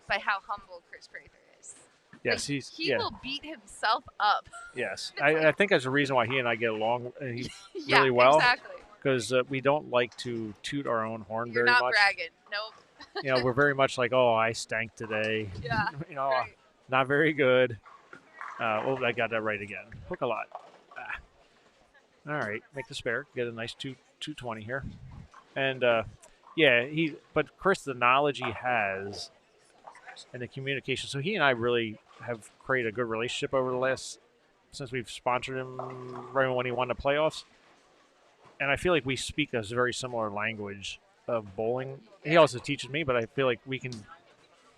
Speaker 2: by how humble Chris Prather is.
Speaker 5: Yes,
Speaker 2: he will beat himself up.
Speaker 5: Yes, I think that's the reason why he and I get along really well.
Speaker 2: Exactly.
Speaker 5: Because we don't like to toot our own horn very much.
Speaker 2: You're not bragging. Nope.
Speaker 5: We're very much like, oh, I stank today.
Speaker 2: Yeah. Right.
Speaker 5: Not very good. I got that right again. Hook a lot. All right, make the spare. Get a nice 220 here. And, but Chris, the knowledge he has and the communication. So he and I really have created a good relationship over the last, since we've sponsored him right when he won the playoffs. And I feel like we speak a very similar language of bowling. He also teaches me, but I feel like we can,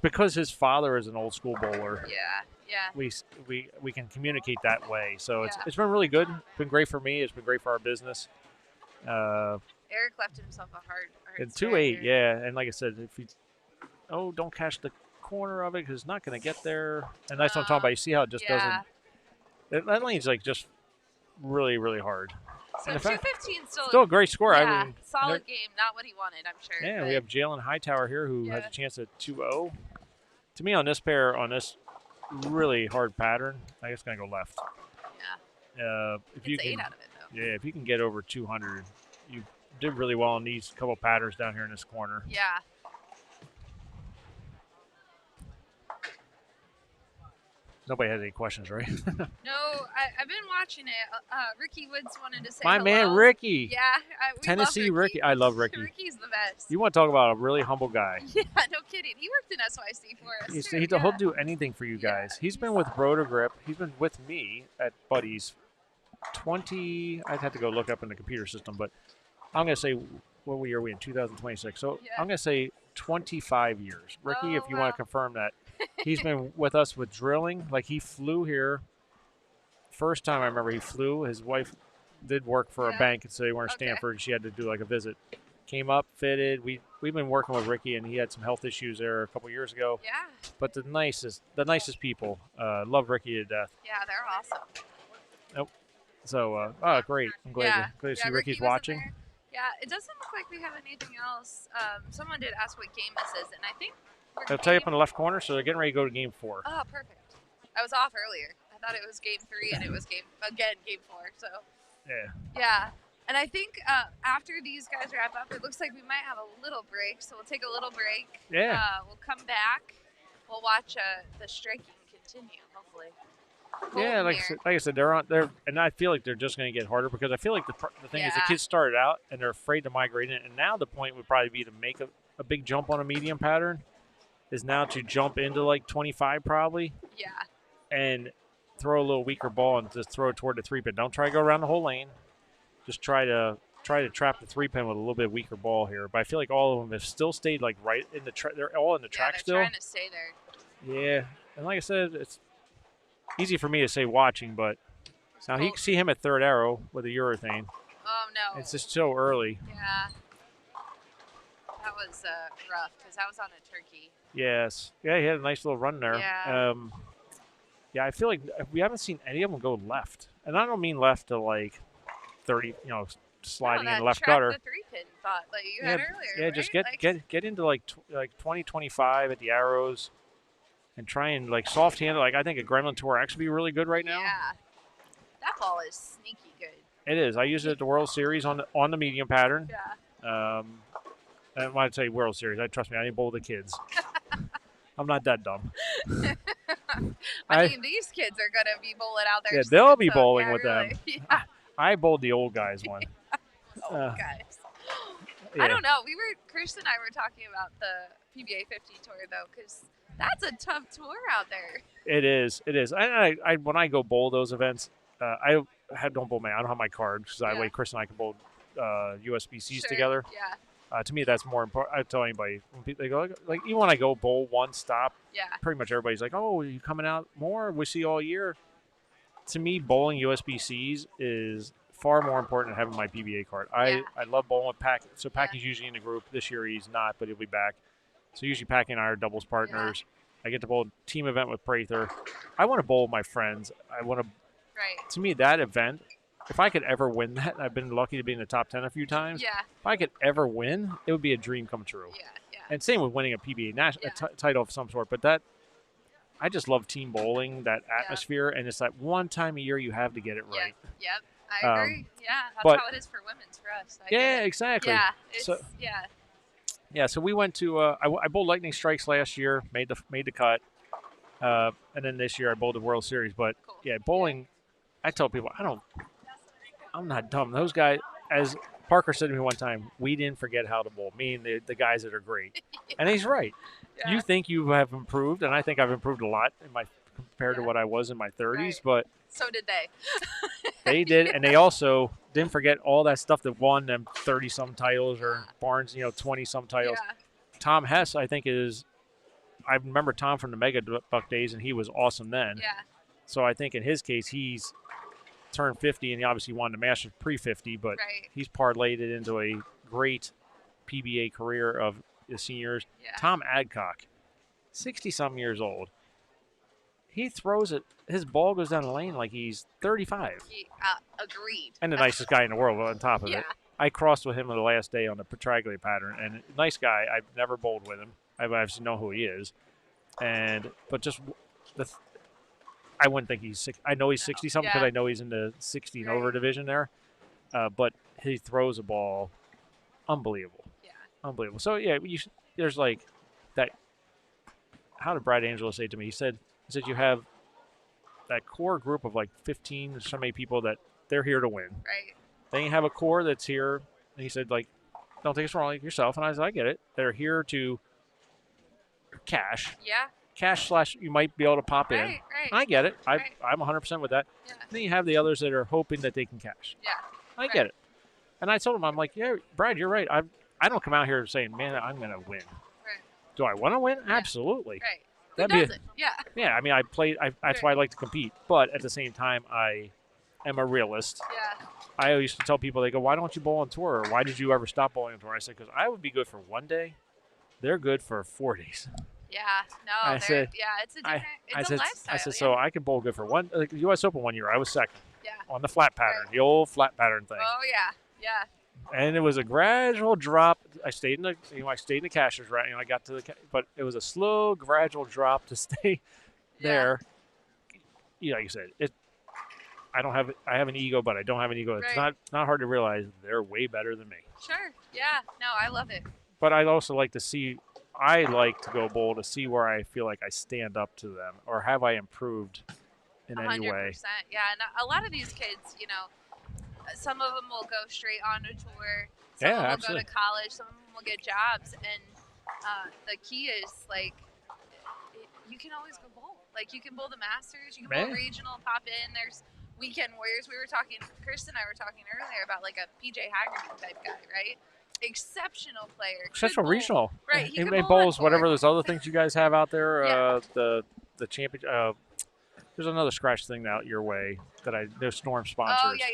Speaker 5: because his father is an old school bowler.
Speaker 2: Yeah.
Speaker 5: We can communicate that way. So it's been really good. It's been great for me. It's been great for our business.
Speaker 2: Eric left himself a hard
Speaker 5: And
Speaker 2: start
Speaker 5: 2-8,
Speaker 2: here.
Speaker 5: yeah. And like I said, if you don't catch the corner of it because it's not going to get there. And that's what I'm talking about. You see how it just
Speaker 2: yeah.
Speaker 5: doesn't. That lane's like just really, really hard.
Speaker 2: So
Speaker 5: And the fact-
Speaker 2: 215
Speaker 5: Still a great score.
Speaker 2: Yeah,
Speaker 5: I mean,
Speaker 2: solid game. Not what he wanted, I'm sure.
Speaker 5: yeah,
Speaker 2: but
Speaker 5: we have Jalen Hightower here who has
Speaker 2: Yeah.
Speaker 5: a chance at 2-0. To me, on this pair, on this really hard pattern, I guess going to go left.
Speaker 2: yeah.
Speaker 5: If
Speaker 2: It's
Speaker 5: you
Speaker 2: 8
Speaker 5: can,
Speaker 2: out of it, though.
Speaker 5: yeah, if you can get over 200, you did really well on these couple patterns down here in this corner.
Speaker 2: Yeah.
Speaker 5: Nobody has any questions, right?
Speaker 2: No, I've been watching it. Ricky Woods wanted to say
Speaker 5: My
Speaker 2: hello.
Speaker 5: man Ricky,
Speaker 2: Yeah, we
Speaker 5: Tennessee
Speaker 2: love
Speaker 5: Ricky. I love Ricky.
Speaker 2: Ricky's the best.
Speaker 5: You want to talk about a really humble guy?
Speaker 2: Yeah, no kidding. He worked in SYC for us. too,
Speaker 5: He'll
Speaker 2: yeah.
Speaker 5: do anything for you
Speaker 2: Yeah,
Speaker 5: guys. He's been with Rotor Grip. He's been with me at Buddy's 20. I'd have to go look up in the computer system, but I'm going to say, what year are we in? 2026. So
Speaker 2: Yeah.
Speaker 5: I'm going to say 25 years. Ricky,
Speaker 2: Oh,
Speaker 5: if you want to confirm that. He's been with us with drilling. Like, he flew here. First time I remember he flew, his wife did work for a
Speaker 2: Yeah.
Speaker 5: bank, and so they were in
Speaker 2: Okay.
Speaker 5: Stanford, and she had to do like a visit. Came up, fitted. We've been working with Ricky, and he had some health issues there a couple years ago.
Speaker 2: Yeah,
Speaker 5: But the nicest people. Love Ricky to death.
Speaker 2: yeah, they're awesome.
Speaker 5: So, great. I'm glad
Speaker 2: Yeah,
Speaker 5: to see
Speaker 2: yeah,
Speaker 5: Ricky's
Speaker 2: Ricky was in
Speaker 5: watching.
Speaker 2: there. Yeah, it doesn't look like we have anything else. Someone did ask what game this is, and I think we're
Speaker 5: They'll tell you up
Speaker 2: game-
Speaker 5: in the left corner, so they're getting ready to go to game 4.
Speaker 2: Oh, perfect. I was off earlier. I thought it was game 3, and it was game 4. So
Speaker 5: Yeah.
Speaker 2: yeah, and I think after these guys wrap up, it looks like we might have a little break. So we'll take a little break.
Speaker 5: Yeah.
Speaker 2: We'll come back. We'll watch the striking continue. Hopefully.
Speaker 5: Yeah,
Speaker 2: Golden
Speaker 5: like
Speaker 2: here.
Speaker 5: I said, they're and I feel like they're just going to get harder because I feel like the thing is the
Speaker 2: Yeah.
Speaker 5: kids started out and they're afraid to migrate in, and now the point would probably be to make a big jump on a medium pattern is now to jump into like 25 probably
Speaker 2: Yeah.
Speaker 5: and throw a little weaker ball and just throw it toward the 3-pin. Don't try to go around the whole lane. Just try to trap the 3-pin with a little bit weaker ball here. But I feel like all of them have still stayed like right in the they're all in the track
Speaker 2: they're
Speaker 5: still.
Speaker 2: trying to stay there.
Speaker 5: Yeah, and like I said, it's easy for me to say watching, but now you can see him at third arrow with a urethane.
Speaker 2: Oh no.
Speaker 5: It's just so early.
Speaker 2: Yeah. That was rough because that was on a turkey.
Speaker 5: Yes. Yeah, he had a nice little run there.
Speaker 2: Yeah.
Speaker 5: Yeah, I feel like we haven't seen any of them go left. And I don't mean left to like 30, sliding in the left gutter.
Speaker 2: The 3-pin thought that you had earlier.
Speaker 5: Yeah,
Speaker 2: right?
Speaker 5: just
Speaker 2: Like,
Speaker 5: get into like 20, 25 at the arrows and try and like soft handle. Like I think a Gremlin Tour X would be really good right now.
Speaker 2: Yeah. That ball is sneaky good.
Speaker 5: It is. I used it at the World Series on the medium pattern.
Speaker 2: Yeah.
Speaker 5: And when I say World Series, trust me, I didn't bowl the kids. I'm not that dumb.
Speaker 2: I mean, these kids are gonna be bowling out there.
Speaker 5: Yeah,
Speaker 2: soon,
Speaker 5: they'll be
Speaker 2: so,
Speaker 5: bowling
Speaker 2: yeah,
Speaker 5: with
Speaker 2: really.
Speaker 5: them.
Speaker 2: Yeah.
Speaker 5: I bowled the old guys one.
Speaker 2: Guys.
Speaker 5: Yeah.
Speaker 2: I don't know. Chris and I were talking about the PBA 50 tour though, because that's a tough tour out there.
Speaker 5: It is. It is. I when I go bowl those events, I don't bowl I don't have my card because that way Chris and I can bowl USBCs
Speaker 2: Sure,
Speaker 5: together.
Speaker 2: Yeah.
Speaker 5: To me, that's more important. I tell anybody when people, they go like even when I go bowl one stop,
Speaker 2: Yeah.
Speaker 5: pretty much everybody's like, "Oh, are you coming out more? We see you all year." To me, bowling USBCs is far more important than having my PBA card. I love bowling with Pack. So Packy's usually in the group. This year he's not, but he'll be back. So usually Packy and I are doubles partners. I get to bowl a team event with Prather. I want to bowl with my friends. I want to.
Speaker 2: Right.
Speaker 5: To me, that event, if I could ever win that, I've been lucky to be in the top 10 a few times.
Speaker 2: Yeah.
Speaker 5: If I could ever win, it would be a dream come true.
Speaker 2: Yeah. Yeah.
Speaker 5: And same with winning a PBA title of some sort. But that, I just love team bowling, that atmosphere, and it's that one time a year you have to get it right.
Speaker 2: Yep. I agree. Yeah. That's
Speaker 5: but-
Speaker 2: how it is for women's for us. I
Speaker 5: Yeah,
Speaker 2: get it.
Speaker 5: exactly.
Speaker 2: Yeah.
Speaker 5: So-
Speaker 2: yeah.
Speaker 5: So we went to I bowled Lightning Strikes last year, made the cut, and then this year I bowled the World Series. But
Speaker 2: Cool.
Speaker 5: yeah, bowling. I tell people I'm not dumb. Those guys, as Parker said to me one time, we didn't forget how to bowl. Meaning the guys that are great, and he's right.
Speaker 2: Yeah.
Speaker 5: You think you have improved, and I think I've improved a lot compared to what I was in my 30s.
Speaker 2: Right.
Speaker 5: But
Speaker 2: So did they.
Speaker 5: they did, and they also didn't forget all that stuff that won them 30-some titles, or Barnes, 20-some titles.
Speaker 2: Yeah.
Speaker 5: Tom Hess, I think, I remember Tom from the Mega Buck days, and he was awesome then.
Speaker 2: Yeah.
Speaker 5: So I think in his case, he's turned 50, and he obviously won the Masters pre-50, but
Speaker 2: Right.
Speaker 5: he's parlayed it into a great PBA career of the seniors.
Speaker 2: Yeah.
Speaker 5: Tom Adcock, 60-something years old. He throws it. His ball goes down the lane like he's 35.
Speaker 2: Agreed.
Speaker 5: And the nicest guy in the world on top of
Speaker 2: Yeah.
Speaker 5: it. I crossed with him on the last day on the Petraglia pattern, and nice guy. I've never bowled with him. I obviously know who he is, but just I wouldn't think he's 60. I know he's 60 something because I know he's in the 60 and over division there. But he throws a ball unbelievable.
Speaker 2: Yeah.
Speaker 5: Unbelievable. So yeah, there's like that. How did Brad Angelo say to me? He said you have that core group of like 15 or so many people that they're here to win.
Speaker 2: Right.
Speaker 5: Then you have a core that's here. And he said, like, don't take us wrong, like yourself. And I said, I get it. They're here to cash.
Speaker 2: Yeah.
Speaker 5: Cash / you might be able to pop in.
Speaker 2: Right.
Speaker 5: I get it.
Speaker 2: Right.
Speaker 5: I'm 100% with that.
Speaker 2: Yeah.
Speaker 5: Then you have the others that are hoping that they can cash.
Speaker 2: Yeah.
Speaker 5: I get it. And I told him, I'm like, yeah, Brad, you're right. I don't come out here saying, man, I'm going to win.
Speaker 2: Right.
Speaker 5: Do I want to win? Absolutely.
Speaker 2: Right.
Speaker 5: That'd
Speaker 2: Who
Speaker 5: be
Speaker 2: doesn't? Yeah.
Speaker 5: Yeah, I mean, that's why I like to compete. But at the same time, I am a realist.
Speaker 2: Yeah.
Speaker 5: I used to tell people, they go, why don't you bowl on tour? Or why did you ever stop bowling on tour? I said, because I would be good for one day. They're good for 4 days.
Speaker 2: Yeah. No.
Speaker 5: I said,
Speaker 2: it's a different. It's a lifestyle.
Speaker 5: I said, so I could bowl good for one. Like the U.S. Open one year, I was second.
Speaker 2: Yeah.
Speaker 5: On the flat pattern, the old flat pattern thing.
Speaker 2: Oh yeah. Yeah.
Speaker 5: And it was a gradual drop. I stayed in the cashers, right? I got to but it was a slow, gradual drop to stay there. Yeah, like you said, I have an ego, but I don't have an ego. It's not hard to realize they're way better than me.
Speaker 2: Sure. Yeah. No, I love it.
Speaker 5: But I also like to see. I like to go bowl to see where I feel like I stand up to them, or have I improved in any way.
Speaker 2: 100%. Yeah, and a lot of these kids, some of them will go straight on to tour. Some of them will go to college. Some of them will get jobs. And the key is, like, you can always go bowl. Like, you can bowl the Masters. You can bowl regional, pop in. There's weekend warriors. Chris and I were talking earlier about, like, a PJ Haggerty type guy, right? Exceptional player.
Speaker 5: Exceptional regional.
Speaker 2: Right.
Speaker 5: He bowls whatever those other things you guys have out there.
Speaker 2: Yeah.
Speaker 5: The champion. There's another scratch thing out your way that there's Storm sponsors.
Speaker 2: Oh, yeah.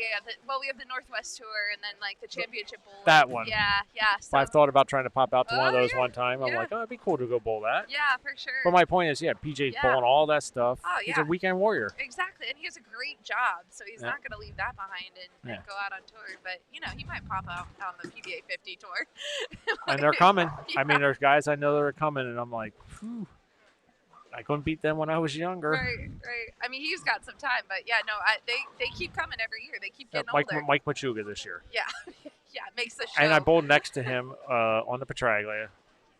Speaker 2: We have the Northwest Tour and then, like, the Championship Bowl.
Speaker 5: That one.
Speaker 2: Yeah. So,
Speaker 5: I've thought about trying to pop out to one of those one time. I'm like, it'd be cool to go bowl that.
Speaker 2: Yeah, for sure.
Speaker 5: But my point is, PJ's bowling all that stuff.
Speaker 2: Oh, yeah.
Speaker 5: He's a weekend warrior.
Speaker 2: Exactly. And he has a great job, so he's not going to leave that behind and go out on tour. But, he might pop out on the PBA 50 tour.
Speaker 5: And they're coming.
Speaker 2: Yeah.
Speaker 5: I mean, there's guys I know that are coming, and I'm like, phew. I couldn't beat them when I was younger.
Speaker 2: Right. I mean, he's got some time, but they keep coming every year. They keep getting older.
Speaker 5: Mike Machuga this year.
Speaker 2: Yeah, yeah, makes the show.
Speaker 5: And I bowled next to him on the Petraglia,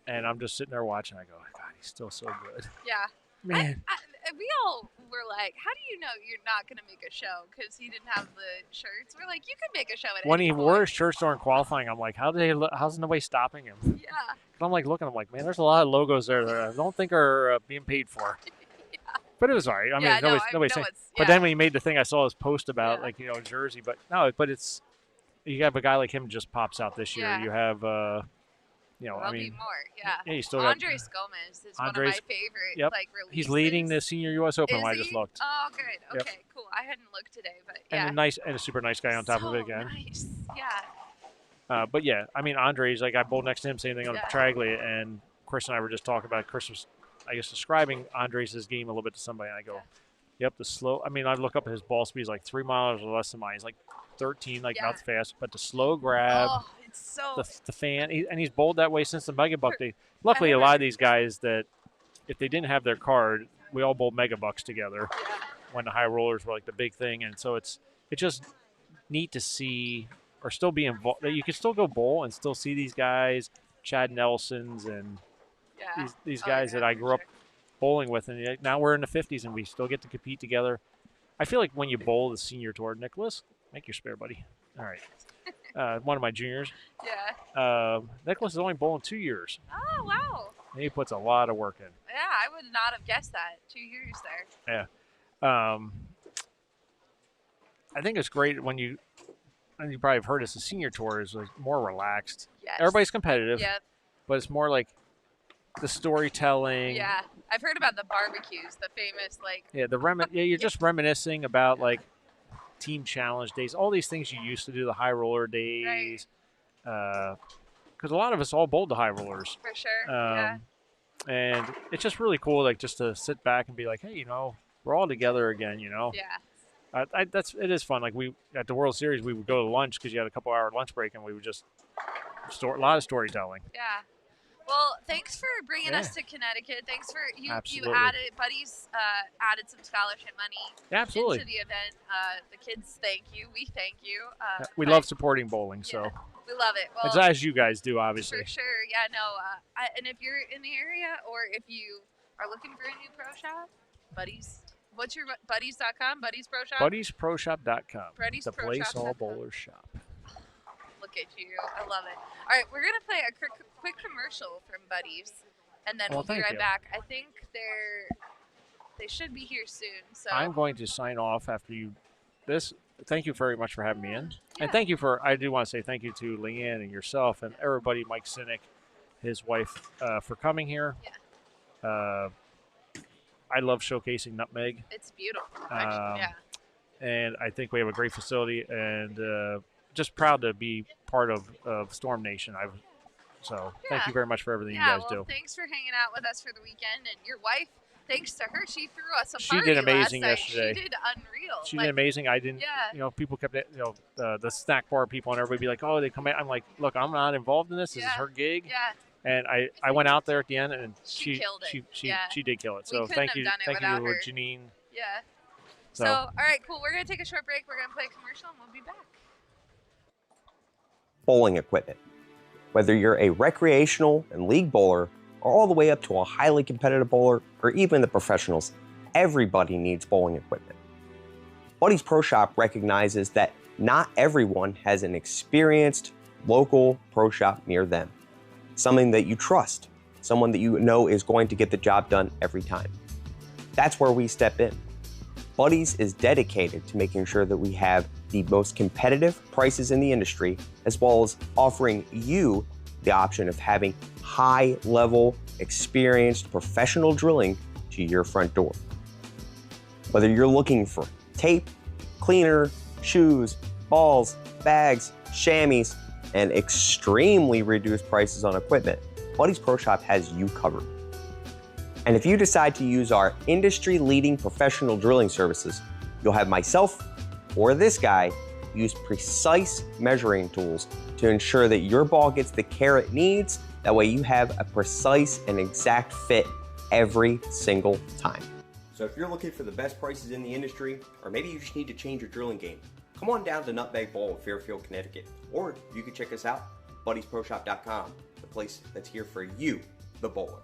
Speaker 5: and I'm just sitting there watching. I go, God, he's still so good.
Speaker 2: Yeah,
Speaker 5: man.
Speaker 2: We all were like, how do you know you're not going to make a show because he didn't have the shirts? We're like, you can make a show at
Speaker 5: when
Speaker 2: any
Speaker 5: he
Speaker 2: point.
Speaker 5: wore his shirts during qualifying, I'm like, how's nobody stopping him?
Speaker 2: Yeah.
Speaker 5: I'm like looking, I'm like, man, there's a lot of logos there that I don't think are being paid for.
Speaker 2: Yeah.
Speaker 5: But it was all right. I mean, nobody's saying. But then when he made the thing, I saw his post about Jersey. But no, it's you have a guy like him just pops out this year. You have
Speaker 2: There'll be more. Yeah.
Speaker 5: You still
Speaker 2: Andres Gomez is one of my favorite releases.
Speaker 5: He's leading the Senior U.S. Open. I just looked.
Speaker 2: Oh, good. Okay, cool. I hadn't looked today, but yeah.
Speaker 5: And a super nice guy on top of it again.
Speaker 2: Nice. Yeah.
Speaker 5: But yeah, I mean, Andres, like I bowled next to him, same thing on the Petraglia, and Chris and I were just talking about it. Chris was, I guess, describing Andres' game a little bit to somebody, and I go, yep, the slow. I mean, I look up at his ball speed, he's like 3 miles or less than mine. He's like 13, like not fast, but the slow grab.
Speaker 2: Oh, it's so.
Speaker 5: The fan, and he's bowled that way since the Mega Buck. Luckily, a lot of these guys that, if they didn't have their card, we all bowled Mega Bucks together when the high rollers were like the big thing, and so it's just neat to see. Or still be involved. You can still go bowl and still see these guys, Chad Nelsons and these guys that I grew up bowling with. And now we're in the 50s and we still get to compete together. I feel like when you bowl the senior tour, Nicholas, make your spare, buddy. All right. One of my juniors.
Speaker 2: Yeah.
Speaker 5: Nicholas is only bowling 2 years.
Speaker 2: Oh, wow.
Speaker 5: And he puts a lot of work in.
Speaker 2: Yeah, I would not have guessed that. 2 years there.
Speaker 5: Yeah. I think it's great when you probably have heard this, the senior tour is like more relaxed.
Speaker 2: Yes.
Speaker 5: Everybody's competitive.
Speaker 2: Yep.
Speaker 5: But it's more like the storytelling.
Speaker 2: Yeah. I've heard about the barbecues, the famous
Speaker 5: you're just reminiscing about like team challenge days, all these things you used to do, the high roller days. because a lot of us all bowled the high rollers.
Speaker 2: For sure. Yeah.
Speaker 5: And it's just really cool, like just to sit back and be like, hey, we're all together again.
Speaker 2: Yeah.
Speaker 5: It is fun. Like we at the World Series, we would go to lunch because you had a couple hour lunch break, and we would just a lot of storytelling.
Speaker 2: Yeah. Well, thanks for bringing
Speaker 5: Yeah.
Speaker 2: us to Connecticut. Thanks for you
Speaker 5: Absolutely.
Speaker 2: Buddies added some scholarship money
Speaker 5: Yeah, absolutely.
Speaker 2: into the event. The kids thank you. We thank you.
Speaker 5: We
Speaker 2: but
Speaker 5: love supporting bowling, so
Speaker 2: we love it. Well,
Speaker 5: it's as you guys do, obviously.
Speaker 2: for sure. Yeah, no. And if you're in the area or if you are looking for a new pro shop, Buddies. What's your buddies.com? Buddies Pro Shop?
Speaker 5: BuddiesProShop.com.
Speaker 2: Buddies
Speaker 5: The
Speaker 2: Pro
Speaker 5: place
Speaker 2: Shop.com.
Speaker 5: all bowlers shop.
Speaker 2: Look at you. I love it. All right, we're going to play a quick commercial from Buddies, and then we'll be
Speaker 5: thank
Speaker 2: right
Speaker 5: you.
Speaker 2: back. I think they should be here soon. So
Speaker 5: I'm going to sign off after this. Thank you very much for having me in.
Speaker 2: Yeah.
Speaker 5: And I do want to say thank you to Leanne and yourself and everybody, Mike Sinek, his wife, for coming here.
Speaker 2: Yeah.
Speaker 5: I love showcasing Nutmeg.
Speaker 2: It's beautiful. Actually, yeah.
Speaker 5: And I think we have a great facility, and just proud to be part of Storm Nation. Thank you very much for everything you guys do.
Speaker 2: Thanks for hanging out with us for the weekend. And your wife, thanks to her, she threw us a
Speaker 5: She
Speaker 2: party
Speaker 5: did amazing
Speaker 2: last night.
Speaker 5: yesterday.
Speaker 2: She did unreal.
Speaker 5: She did amazing. I didn't.
Speaker 2: Yeah.
Speaker 5: People kept the snack bar people and everybody be like, oh, they come in. I'm like, look, I'm not involved in this. This is her gig.
Speaker 2: Yeah.
Speaker 5: And I went out there at the end, and
Speaker 2: she killed it.
Speaker 5: She did kill it.
Speaker 2: We
Speaker 5: So thank you,
Speaker 2: have done it without her.
Speaker 5: Janine.
Speaker 2: Yeah. So all right, cool. We're gonna take a short break. We're gonna play a commercial, and we'll be back.
Speaker 6: Bowling equipment. Whether you're a recreational and league bowler, or all the way up to a highly competitive bowler, or even the professionals, everybody needs bowling equipment. Buddies Pro Shop recognizes that not everyone has an experienced local pro shop near them. Something that you trust, someone that you know is going to get the job done every time. That's where we step in. Buddies is dedicated to making sure that we have the most competitive prices in the industry, as well as offering you the option of having high-level, experienced professional drilling to your front door. Whether you're looking for tape, cleaner, shoes, balls, bags, chamois, and extremely reduced prices on equipment, Buddies Pro Shop has you covered. And if you decide to use our industry-leading professional drilling services, you'll have myself or this guy use precise measuring tools to ensure that your ball gets the care it needs. That way you have a precise and exact fit every single time. So if you're looking for the best prices in the industry, or maybe you just need to change your drilling game, come on down to Nutmeg Bowl in Fairfield, Connecticut. Or you can check us out, BuddiesProShop.com, the place that's here for you, the bowler.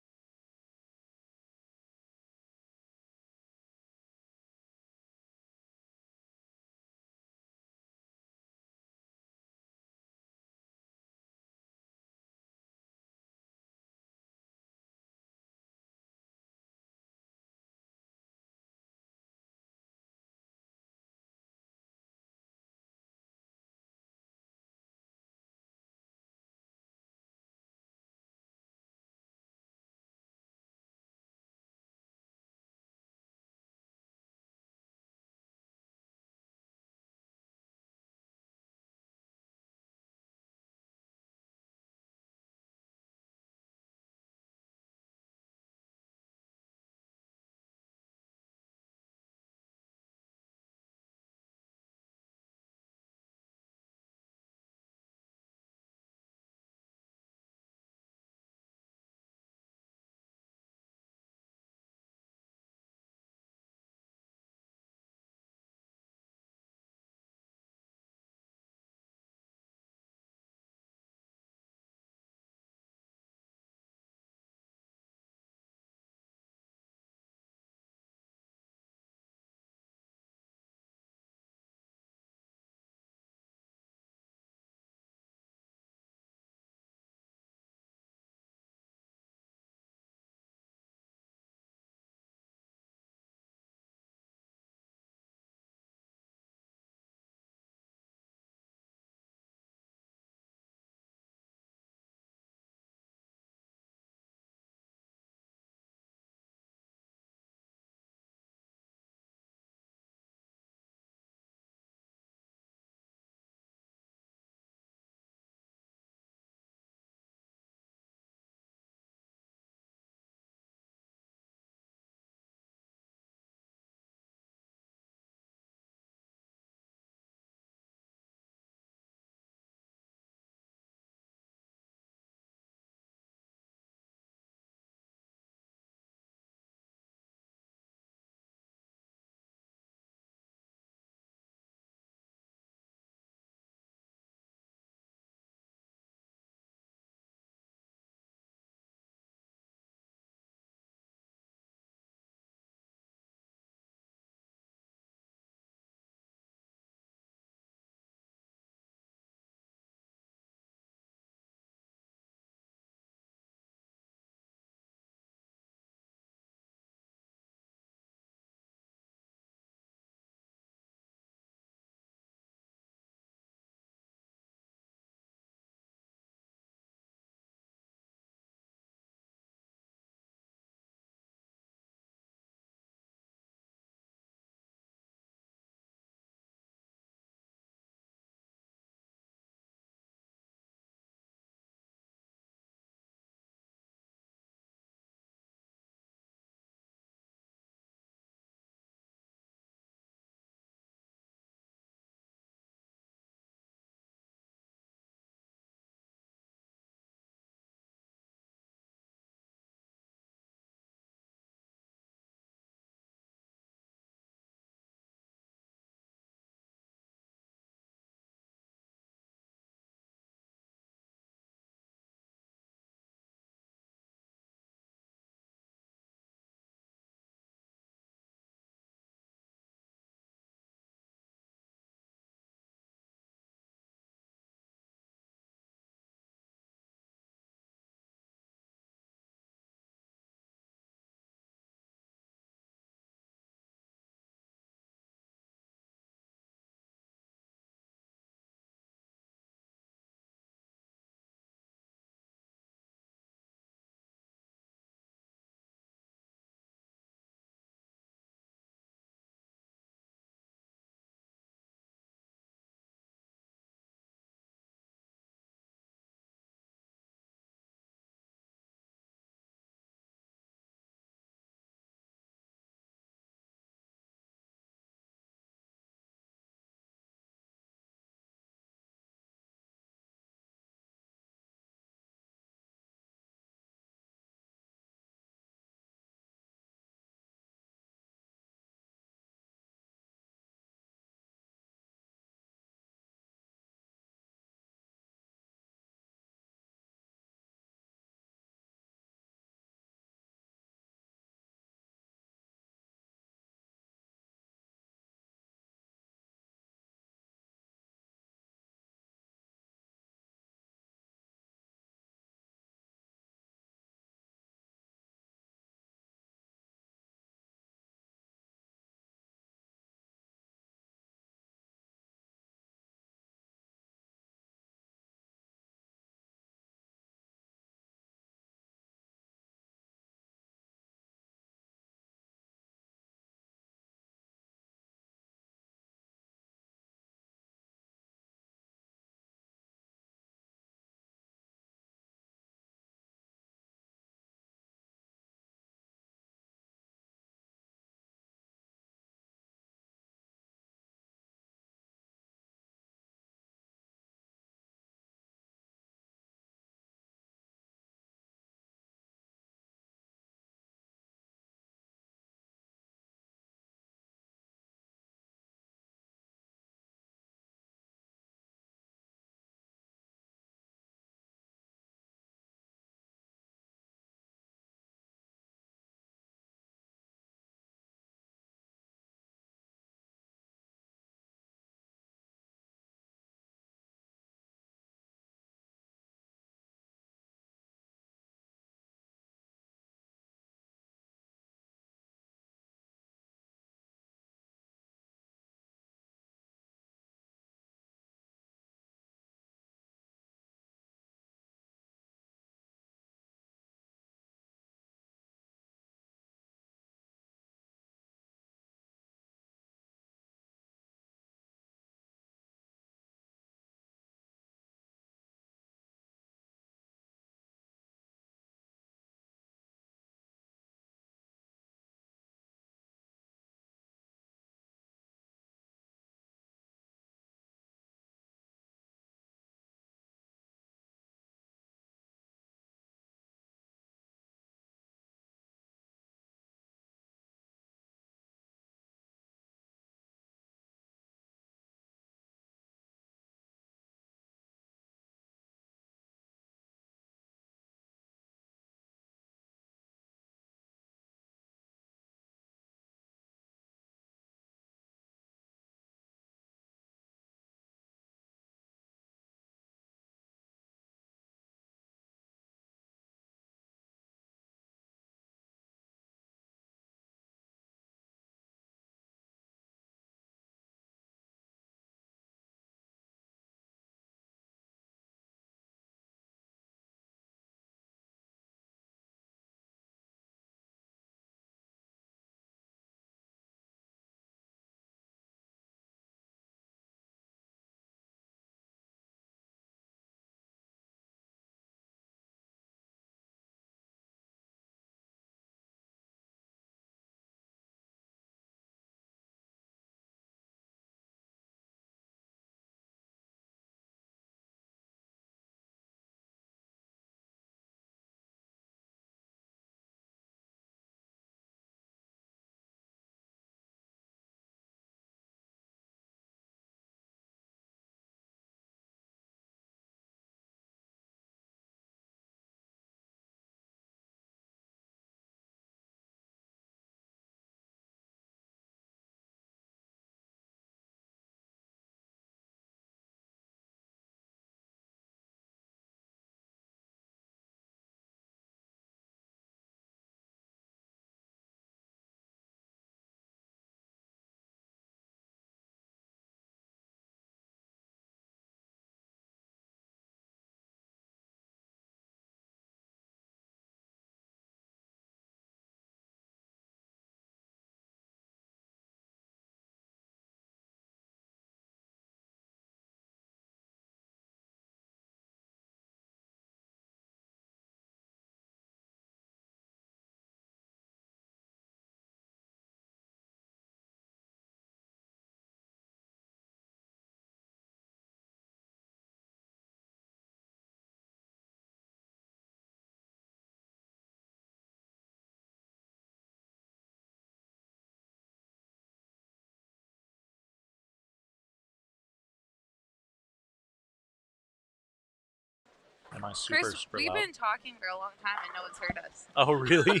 Speaker 3: Am I super,
Speaker 2: Chris,
Speaker 3: super
Speaker 2: we've
Speaker 3: loud?
Speaker 2: been talking for a long time and no one's heard us.
Speaker 3: Oh, really?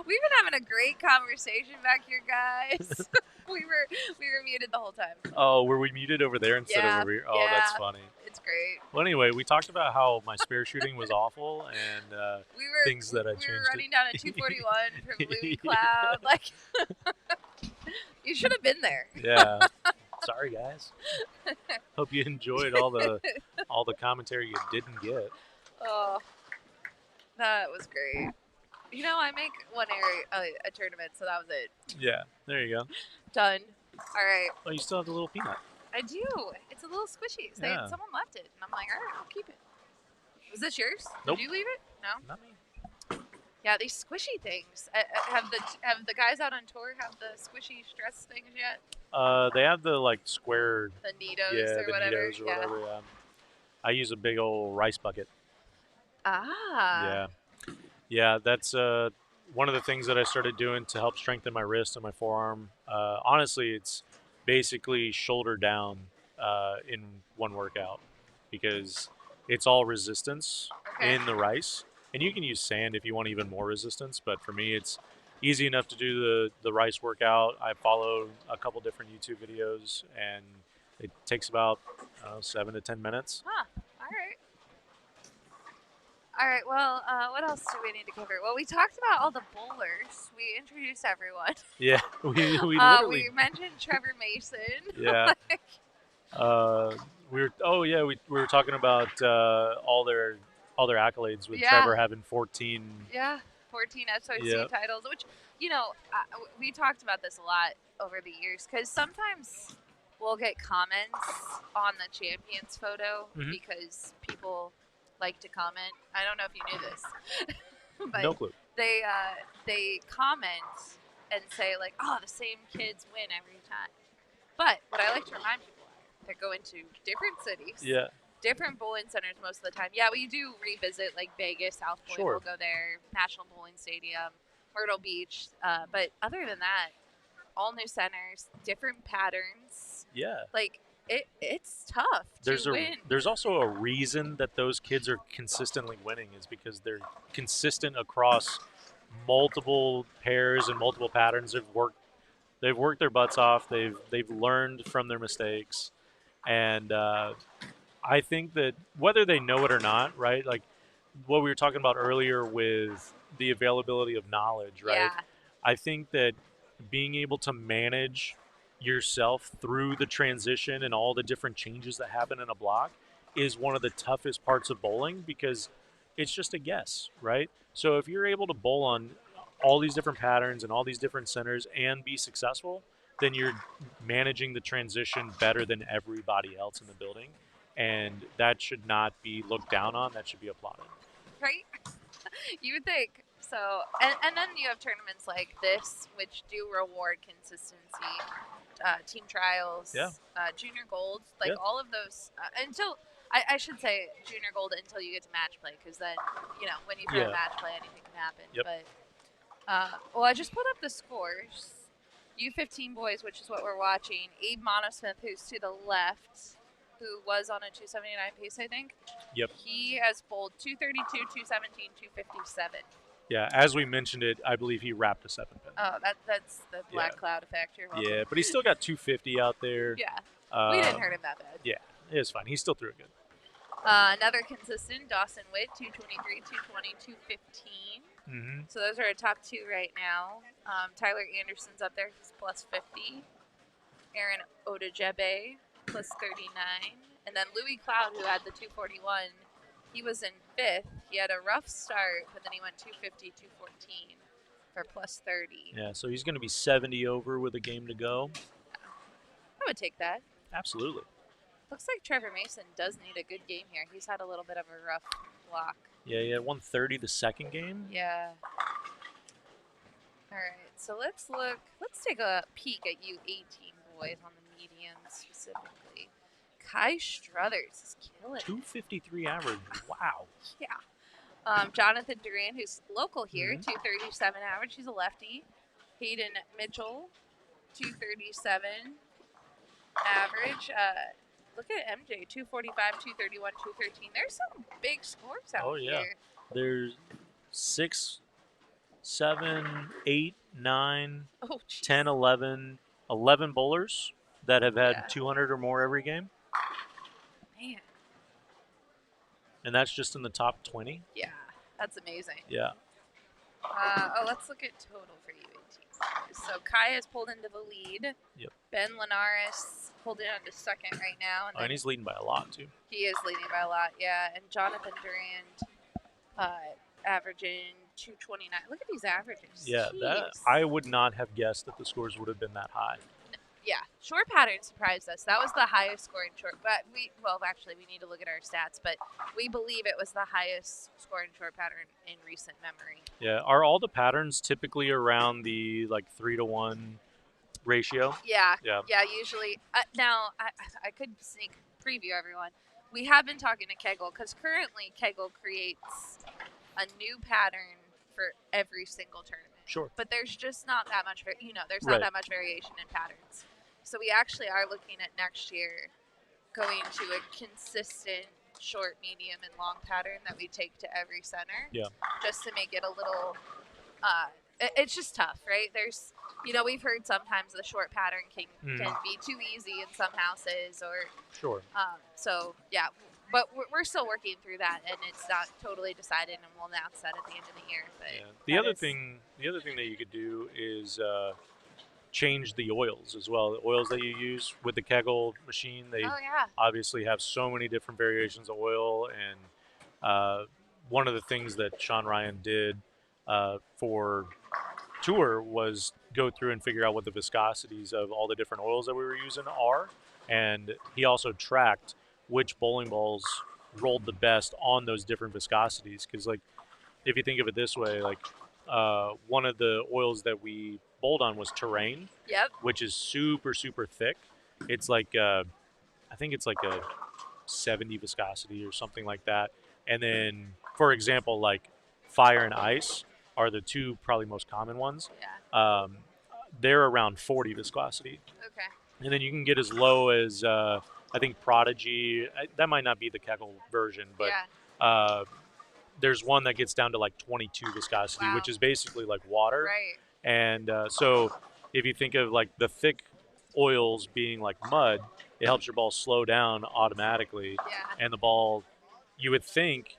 Speaker 2: We've been having a great conversation back here, guys. we were muted the whole time.
Speaker 3: Oh, were we muted over there instead of over here? Oh, that's funny.
Speaker 2: It's great.
Speaker 3: Well, anyway, we talked about how my spare shooting was awful and things that I changed.
Speaker 2: We were running down a 241 from Louis Cloud. Like, you should have been there.
Speaker 3: Yeah. Sorry, guys. Hope you enjoyed all the commentary you didn't get.
Speaker 2: Oh, that was great. You know, I make one area a tournament, so that was it.
Speaker 3: Yeah, there you go.
Speaker 2: Done. All right.
Speaker 3: Oh, you still have the little peanut.
Speaker 2: I do. It's a little squishy. Someone left it, and I'm like, all right, I'll keep it. Was this yours?
Speaker 3: Nope.
Speaker 2: Did you leave it? No.
Speaker 3: Not me.
Speaker 2: Yeah, these squishy things. Have the guys out on tour have the squishy stress things yet?
Speaker 3: They have the like square.
Speaker 2: The Nitos
Speaker 3: yeah,
Speaker 2: or
Speaker 3: the
Speaker 2: whatever.
Speaker 3: Nitos or whatever. Yeah. I use a big old rice bucket.
Speaker 2: Ah.
Speaker 3: Yeah. Yeah, that's one of the things that I started doing to help strengthen my wrist and my forearm. Honestly, it's basically shoulder down in one workout because it's all resistance in the rice. And you can use sand if you want even more resistance, but for me, it's easy enough to do the rice workout. I follow a couple different YouTube videos, and it takes about 7 to 10 minutes.
Speaker 2: Huh. All right. All right. Well, what else do we need to cover? Well, we talked about all the bowlers. We introduced everyone.
Speaker 3: Yeah, we literally.
Speaker 2: We mentioned Trevor Mason.
Speaker 3: Yeah. We were talking about all their accolades with Trevor having 14.
Speaker 2: Yeah, 14 SYC titles, which, you know, we talked about this a lot over the years because sometimes we'll get comments on the champions photo because people like to comment. I don't know if you knew this. But
Speaker 3: no clue.
Speaker 2: They comment and say, like, oh, the same kids win every time. But what I like to remind people are, they're going to different cities.
Speaker 3: Yeah.
Speaker 2: Different bowling centers most of the time. Yeah, we do revisit like Vegas, South Point. We'll go there, National Bowling Stadium, Myrtle Beach. But other than that, all new centers, different patterns.
Speaker 3: Yeah.
Speaker 2: Like it's tough to win.
Speaker 3: There's also a reason that those kids are consistently winning is because they're consistent across multiple pairs and multiple patterns. They've worked their butts off. They've learned from their mistakes, and I think that whether they know it or not, right? Like what we were talking about earlier with the availability of knowledge, right?
Speaker 2: Yeah.
Speaker 3: I think that being able to manage yourself through the transition and all the different changes that happen in a block is one of the toughest parts of bowling because it's just a guess, right? So if you're able to bowl on all these different patterns and all these different centers and be successful, then you're managing the transition better than everybody else in the building. And that should not be looked down on. That should be applauded.
Speaker 2: Right? You would think. So, and then you have tournaments like this, which do reward consistency. Team trials, junior gold, like all of those. I should say junior gold until you get to match play, because then, you know, when you throw a match play, anything can happen.
Speaker 3: Yep.
Speaker 2: But, well, I just put up the scores. U15 boys, which is what we're watching. Abe Monosmith, who's to the left, who was on a 279 pace, I think.
Speaker 3: Yep.
Speaker 2: He has bowled 232, 217, 257.
Speaker 3: Yeah, as we mentioned it, I believe he wrapped a 7-pin.
Speaker 2: Oh, that's the black cloud effect. You're welcome.
Speaker 3: Yeah, but he's still got 250 out there.
Speaker 2: Yeah. We didn't hurt him that bad.
Speaker 3: Yeah, it was fine. He still threw it good.
Speaker 2: Another consistent, Dawson Witt, 223, 220, 215.
Speaker 3: Mm-hmm.
Speaker 2: So those are our top two right now. Tyler Anderson's up there. He's plus 50. Aaron Odajebe, plus 39. And then Louis Cloud, who had the 241, he was in 5th. He had a rough start, but then he went 250, 214 for plus 30.
Speaker 3: Yeah, so he's going to be 70 over with a game to go.
Speaker 2: I would take that.
Speaker 3: Absolutely.
Speaker 2: Looks like Trevor Mason does need a good game here. He's had a little bit of a rough block.
Speaker 3: Yeah, he had 130 the second game.
Speaker 2: Yeah. All right, so let's take a peek at U18 boys on the mediums specifically. Kai Struthers is killing it.
Speaker 3: 253 average. Wow.
Speaker 2: Yeah. Jonathan Duran, who's local here, 237 average. He's a lefty. Hayden Mitchell, 237 average. look at MJ, 245, 231, 213. There's some big scores out
Speaker 3: Oh, yeah.
Speaker 2: here.
Speaker 3: There's 6, 7, 8, 9,
Speaker 2: Oh, geez.
Speaker 3: 10, 11 bowlers that have had
Speaker 2: Yeah.
Speaker 3: 200 or more every game.
Speaker 2: Man.
Speaker 3: And that's just in the top 20.
Speaker 2: Yeah, that's amazing.
Speaker 3: Yeah.
Speaker 2: Let's look at total for U18. So Kai has pulled into the lead.
Speaker 3: Yep.
Speaker 2: Ben Linares pulled in onto second right now.
Speaker 3: And he's leading by a lot, too.
Speaker 2: He is leading by a lot, yeah. And Jonathan Durand averaging 229. Look at these averages.
Speaker 3: Yeah,
Speaker 2: Jeez.
Speaker 3: I would not have guessed that the scores would have been that high.
Speaker 2: Yeah, short pattern surprised us. That was the highest scoring short. But we need to look at our stats, but we believe it was the highest scoring short pattern in recent memory.
Speaker 3: Yeah, are all the patterns typically around the 3-to-1 ratio?
Speaker 2: Yeah,
Speaker 3: Yeah.
Speaker 2: usually. Now, I could sneak preview everyone. We have been talking to KEGEL because currently KEGEL creates a new pattern for every single tournament.
Speaker 3: Sure.
Speaker 2: But there's just not that much, there's
Speaker 3: Right.
Speaker 2: not that much variation in patterns. So we actually are looking at next year going to a consistent short, medium, and long pattern that we take to every center.
Speaker 3: Yeah.
Speaker 2: Just to make it a little, it's just tough, right? There's, we've heard sometimes the short pattern can be too easy in some houses or.
Speaker 3: Sure.
Speaker 2: So, yeah. But we're still working through that, and it's not totally decided, and we'll announce that at the end of the year. But
Speaker 3: yeah. The other thing that you could do is change the oils as well. The oils that you use with the KEGEL machine, they obviously have so many different variations of oil. And one of the things that Sean Ryan did for tour was go through and figure out what the viscosities of all the different oils that we were using are. And he also tracked which bowling balls rolled the best on those different viscosities. Because, if you think of it this way, one of the oils that we bowled on was Terrain, which is super, super thick. It's I think it's like a 70 viscosity or something like that. And then, for example, Fire and Ice are the two probably most common ones.
Speaker 2: Yeah.
Speaker 3: They're around 40 viscosity.
Speaker 2: Okay.
Speaker 3: And then you can get as low as I think Prodigy. That might not be the KEGEL version, but there's one that gets down to 22 viscosity, which is basically like water.
Speaker 2: Right.
Speaker 3: And so if you think of the thick oils being like mud, it helps your ball slow down automatically.
Speaker 2: Yeah.
Speaker 3: And the ball, you would think,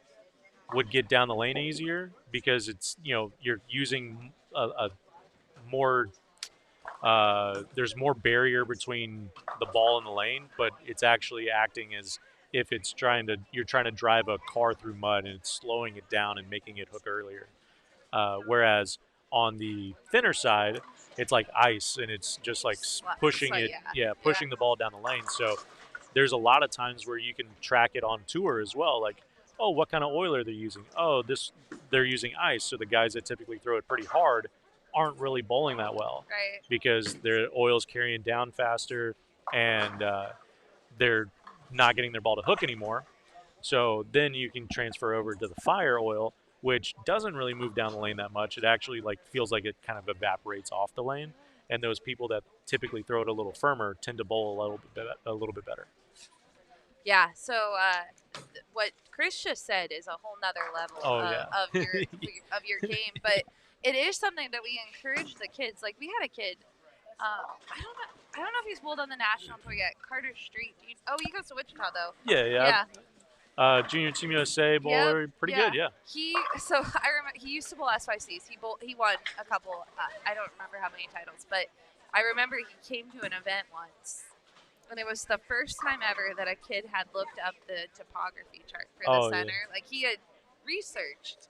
Speaker 3: would get down the lane easier because it's, you're using a more there's more barrier between the ball and the lane, but it's actually acting as if you're trying to drive a car through mud, and it's slowing it down and making it hook earlier. Whereas on the thinner side, it's like ice, and it's just pushing the ball down the lane. So there's a lot of times where you can track it on tour as well. Oh, what kind of oil are they using? Oh, they're using ice. So the guys that typically throw it pretty hard aren't really bowling that well,
Speaker 2: right?
Speaker 3: Because their oil's carrying down faster, and they're not getting their ball to hook anymore. So then you can transfer over to the Fire oil, which doesn't really move down the lane that much. It actually feels like it kind of evaporates off the lane, and those people that typically throw it a little firmer tend to bowl a little bit better.
Speaker 2: Yeah. So what Chris just said is a whole nother level of your game, but it is something that we encourage the kids. We had a kid. I don't know if he's bowled on the national tour yet. Carter Street. He goes to Wichita though.
Speaker 3: Yeah. Junior Team USA bowler, pretty good. Yeah.
Speaker 2: I remember he used to bowl SYCs. He won a couple. I don't remember how many titles, but I remember he came to an event once, and it was the first time ever that a kid had looked up the topography chart for the center.
Speaker 3: Yeah.
Speaker 2: He had researched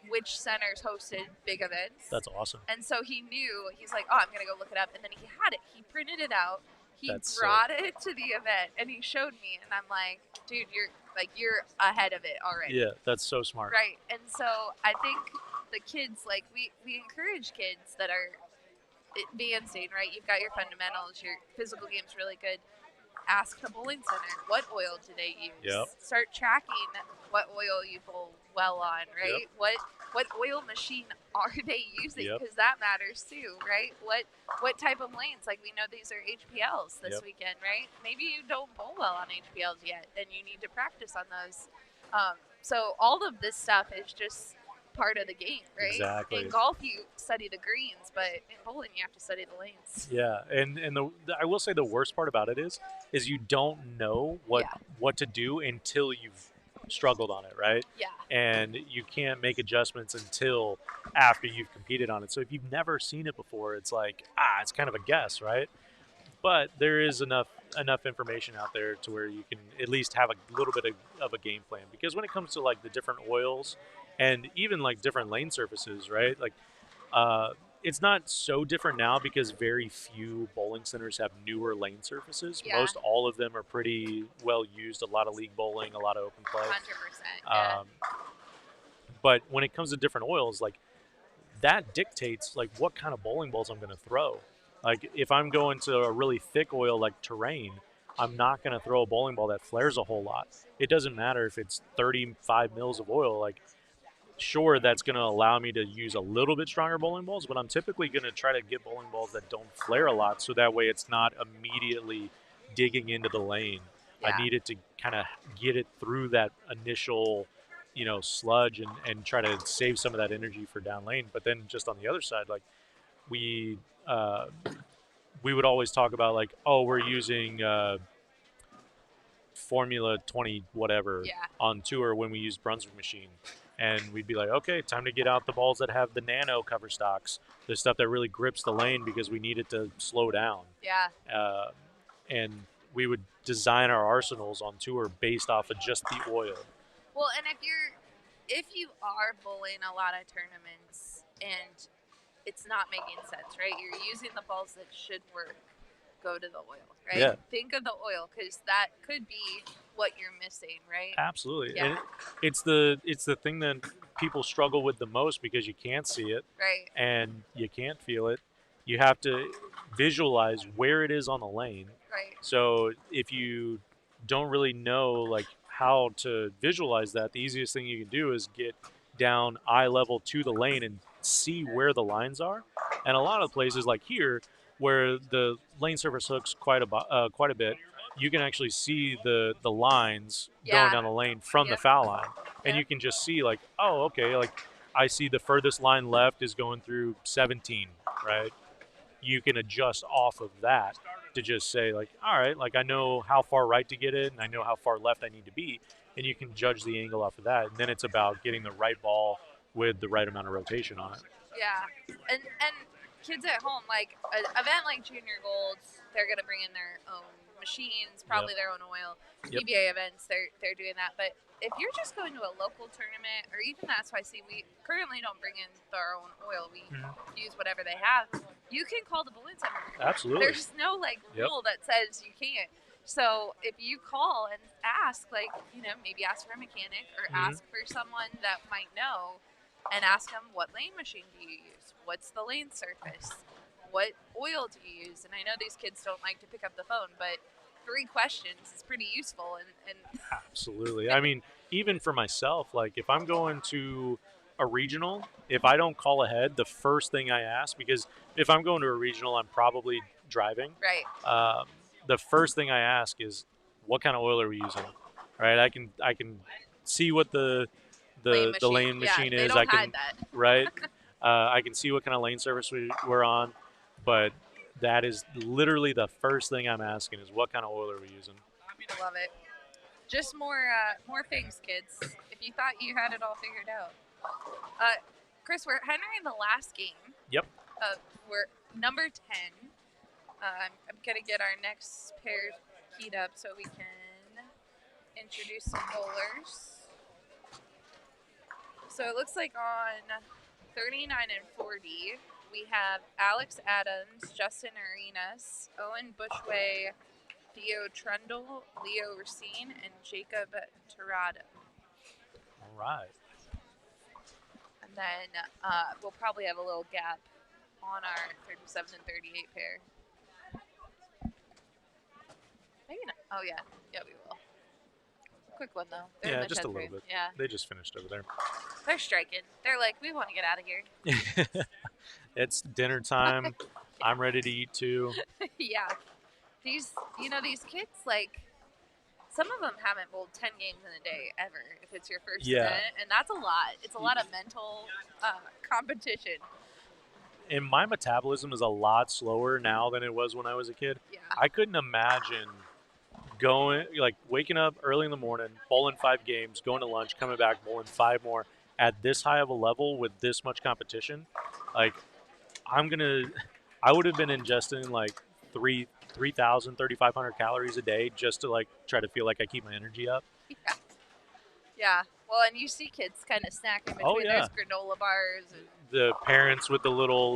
Speaker 2: which centers hosted big events.
Speaker 3: That's awesome.
Speaker 2: And so he knew, he's like, I'm going to go look it up. And then he had it. He printed it out. He brought it to the event, and he showed me. And I'm like, dude, you're ahead of it already.
Speaker 3: Yeah, that's so smart.
Speaker 2: Right. And so I think the kids, we encourage kids that are advancing, right? You've got your fundamentals. Your physical game's really good. Ask the bowling center, what oil do they use?
Speaker 3: Yep.
Speaker 2: Start tracking what oil you bowl, well on, right? What oil machine are they using? Because that matters too, right? What type of lanes? Like, we know these are HPLs this weekend, right? Maybe you don't bowl well on HPLs yet, and you need to practice on those. So all of this stuff is just part of the game, right?
Speaker 3: Exactly.
Speaker 2: In golf, you study the greens, but in bowling, you have to study the lanes.
Speaker 3: Yeah, and I will say the worst part about it is you don't know what to do until you've struggled on it, right?
Speaker 2: Yeah.
Speaker 3: And you can't make adjustments until after you've competed on it. So if you've never seen it before, it's like, it's kind of a guess, right? But there is enough information out there to where you can at least have a little bit of a game plan. Because when it comes to like the different oils and even like different lane surfaces, right? Like it's not so different now because very few bowling centers have newer lane surfaces.
Speaker 2: Yeah.
Speaker 3: Most all of them are pretty well used. A lot of league bowling, a lot of open play.
Speaker 2: 100%. Yeah.
Speaker 3: But when it comes to different oils, like that dictates like what kind of bowling balls I'm going to throw. Like if I'm going to a really thick oil like terrain, I'm not going to throw a bowling ball that flares a whole lot. It doesn't matter if it's 35 mils of oil. Like, sure, that's going to allow me to use a little bit stronger bowling balls, but I'm typically going to try to get bowling balls that don't flare a lot, so that way it's not immediately digging into the lane.
Speaker 2: Yeah.
Speaker 3: I need it to kind of get it through that initial, sludge and try to save some of that energy for down lane. But then just on the other side, like we would always talk about like, oh, we're using Formula 20 whatever on tour when we use Brunswick machine. And we'd be like, okay, time to get out the balls that have the nano cover stocks, the stuff that really grips the lane because we need it to slow down.
Speaker 2: Yeah.
Speaker 3: And we would design our arsenals on tour based off of just the oil.
Speaker 2: Well, and if you are bowling a lot of tournaments and it's not making sense, right? You're using the balls that should work. Go to the oil, right?
Speaker 3: Yeah.
Speaker 2: Think of the oil because that could be what you're missing, right?
Speaker 3: Absolutely.
Speaker 2: Yeah.
Speaker 3: And it's the thing that people struggle with the most because you can't see it,
Speaker 2: right?
Speaker 3: And you can't feel it. You have to visualize where it is on the lane.
Speaker 2: Right.
Speaker 3: So if you don't really know like how to visualize that, the easiest thing you can do is get down eye level to the lane and see where the lines are. And a lot of places like here, where the lane surface hooks quite a bit, you can actually see the lines going down the lane from the foul line. And you can just see like, oh, okay, like I see the furthest line left is going through 17, right? You can adjust off of that to just say like, all right, like I know how far right to get it and I know how far left I need to be. And you can judge the angle off of that. And then it's about getting the right ball with the right amount of rotation on it.
Speaker 2: Yeah. And kids at home, like an event like Junior Golds, they're going to bring in their own machines, probably their own oil. PBA events, they're doing that. But if you're just going to a local tournament or even the SYC, we currently don't bring in our own oil. We use whatever they have. You can call the bowling center.
Speaker 3: Absolutely.
Speaker 2: There's no like rule that says you can't. So if you call and ask, like, maybe ask for a mechanic or ask for someone that might know, and ask them, what lane machine do you use? What's the lane surface? What oil do you use? And I know these kids don't like to pick up the phone, but 3 questions is pretty useful. And
Speaker 3: Absolutely. I mean, even for myself, like if I'm going to a regional, if I don't call ahead, the first thing I ask, because if I'm going to a regional, I'm probably driving.
Speaker 2: Right.
Speaker 3: The first thing I ask is, what kind of oil are we using? Right. I can see what the lane machine is.
Speaker 2: They don't hide that.
Speaker 3: Right. I can see what kind of lane surface we're on, but that is literally the first thing I'm asking is what kind of oil are we using?
Speaker 2: I love it. Just more things, kids. If you thought you had it all figured out. Chris, we're entering the last game.
Speaker 3: Yep.
Speaker 2: We're number 10. I'm going to get our next pair keyed up so we can introduce some bowlers. So it looks like on 39 and 40, we have Alex Adams, Justin Arenas, Owen Bushway, Theo Trundle, Leo Racine, and Jacob Tirado.
Speaker 3: All right.
Speaker 2: And then we'll probably have a little gap on our 37 and 38 pair. Maybe not. Oh, yeah. Yeah, we will. quick one though. They're in
Speaker 3: Yeah,
Speaker 2: the
Speaker 3: just a
Speaker 2: 10th
Speaker 3: little
Speaker 2: grade.
Speaker 3: bit.
Speaker 2: Yeah,
Speaker 3: They just finished over there.
Speaker 2: they're striking. They're like, we want to get out of here.
Speaker 3: It's dinner time. I'm ready to eat too.
Speaker 2: Yeah, these kids, like, some of them haven't bowled 10 games in a day ever. If it's your first
Speaker 3: Yeah.
Speaker 2: event, and that's a lot. It's a lot of mental competition.
Speaker 3: And my metabolism is a lot slower now than it was when I was a kid.
Speaker 2: Yeah.
Speaker 3: I couldn't imagine waking up early in the morning, bowling 5 games, going to lunch, coming back, bowling 5 more at this high of a level with this much competition. Like, I would have been ingesting like 3,000, 3,500 calories a day just to like try to feel like I keep my energy up.
Speaker 2: Yeah. Yeah. Well, and you see kids kind of snacking between
Speaker 3: Oh, yeah.
Speaker 2: those granola bars. And
Speaker 3: The parents with the little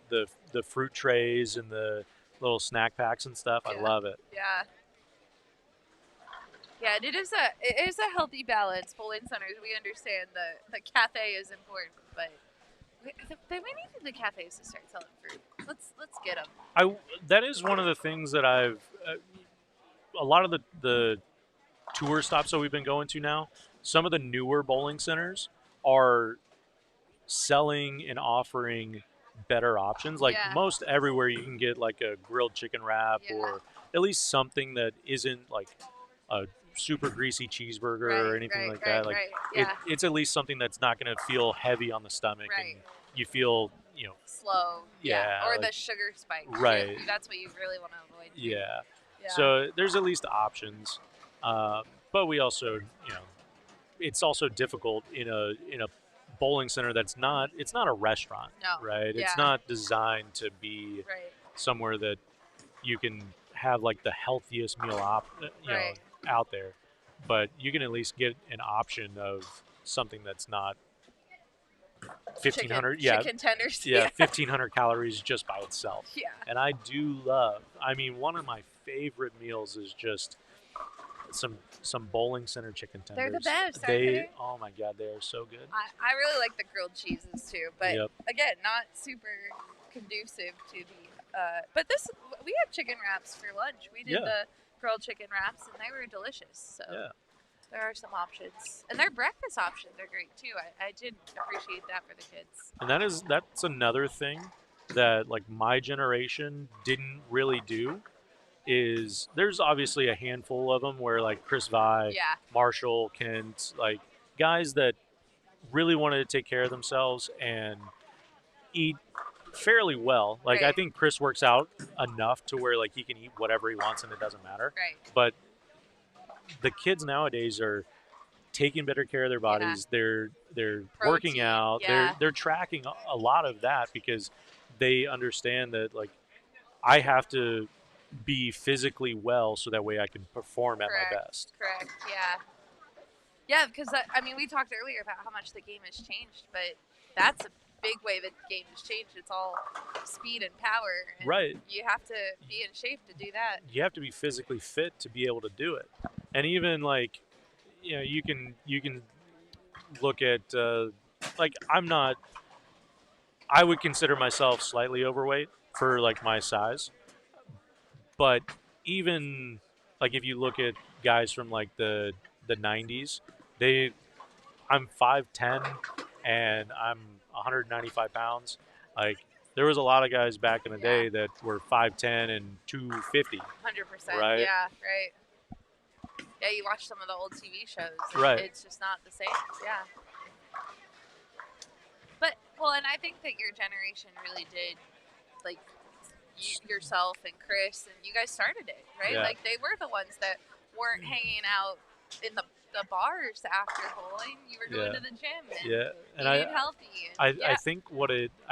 Speaker 3: the fruit trays and the little snack packs and stuff.
Speaker 2: Yeah.
Speaker 3: I love it.
Speaker 2: yeah. Yeah, and it is a healthy balance. Bowling centers, we understand the cafe is important, but we need the cafes to start selling fruit. Let's get them.
Speaker 3: That is one of the things that I've a lot of the tour stops that we've been going to now. Some of the newer bowling centers are selling and offering better options. Like
Speaker 2: Yeah.
Speaker 3: most everywhere, you can get like a grilled chicken wrap
Speaker 2: Yeah.
Speaker 3: or at least something that isn't like a super greasy cheeseburger or anything like that. Like
Speaker 2: Yeah.
Speaker 3: it's at least something that's not going to feel heavy on the stomach
Speaker 2: Right.
Speaker 3: and you feel
Speaker 2: Slow.
Speaker 3: Yeah,
Speaker 2: Or
Speaker 3: like-
Speaker 2: the sugar spikes.
Speaker 3: Right.
Speaker 2: That's what you really want to avoid. too.
Speaker 3: yeah.
Speaker 2: Yeah.
Speaker 3: So there's at least options, but we also it's also difficult in a bowling center it's not a restaurant.
Speaker 2: No.
Speaker 3: Right.
Speaker 2: Yeah.
Speaker 3: It's not designed to be
Speaker 2: Right.
Speaker 3: somewhere that you can have like the healthiest meal
Speaker 2: Right.
Speaker 3: out there, but you can at least get an option of something that's not 1,500
Speaker 2: Chicken tenders.
Speaker 3: yeah 1,500 calories just by itself.
Speaker 2: Yeah.
Speaker 3: And I do love, one of my favorite meals is just some bowling center chicken tenders.
Speaker 2: They're the best, aren't they?
Speaker 3: Oh my god, they are so good.
Speaker 2: I really like the grilled cheeses too, but
Speaker 3: Yep.
Speaker 2: again, not super conducive to the. But we had chicken wraps for lunch. We did
Speaker 3: Yeah.
Speaker 2: the grilled chicken wraps, and they were delicious. So
Speaker 3: Yeah.
Speaker 2: there are some options, and their breakfast options are great too. I did appreciate that for the kids.
Speaker 3: And that's another thing that like my generation didn't really do. Is there's obviously a handful of them where like Chris Vi,
Speaker 2: Yeah.
Speaker 3: Marshall, Kent, like guys that really wanted to take care of themselves and eat fairly well. Like I
Speaker 2: Right.
Speaker 3: think Chris works out enough to where like he can eat whatever he wants and it doesn't matter.
Speaker 2: Right.
Speaker 3: But the kids nowadays are taking better care of their bodies. They're working
Speaker 2: Protein,
Speaker 3: out.
Speaker 2: yeah.
Speaker 3: They're tracking a lot of that because they understand that like I have to be physically well so that way I can perform at my best.
Speaker 2: Correct. Yeah. Yeah, because we talked earlier about how much the game has changed, but that's a big way the game has changed. It's all speed and power. And
Speaker 3: Right.
Speaker 2: You have to be in shape to do that.
Speaker 3: You have to be physically fit to be able to do it. And even like, you can look at like I would consider myself slightly overweight for like my size. But even like if you look at guys from like the 90s, I'm 5'10" and I'm 195 pounds. Like there was a lot of guys back in the day that were 5'10" and 250.
Speaker 2: 100%.
Speaker 3: Right.
Speaker 2: Yeah. Right. Yeah, you watch some of the old TV shows. And
Speaker 3: Right.
Speaker 2: It's just not the same. Yeah. But and I think that your generation really did, like, yourself and Chris, and you guys started it, right?
Speaker 3: Yeah.
Speaker 2: Like they were the ones that weren't hanging out in the bars after bowling. You were going to the gym and
Speaker 3: And
Speaker 2: eating healthy. And,
Speaker 3: I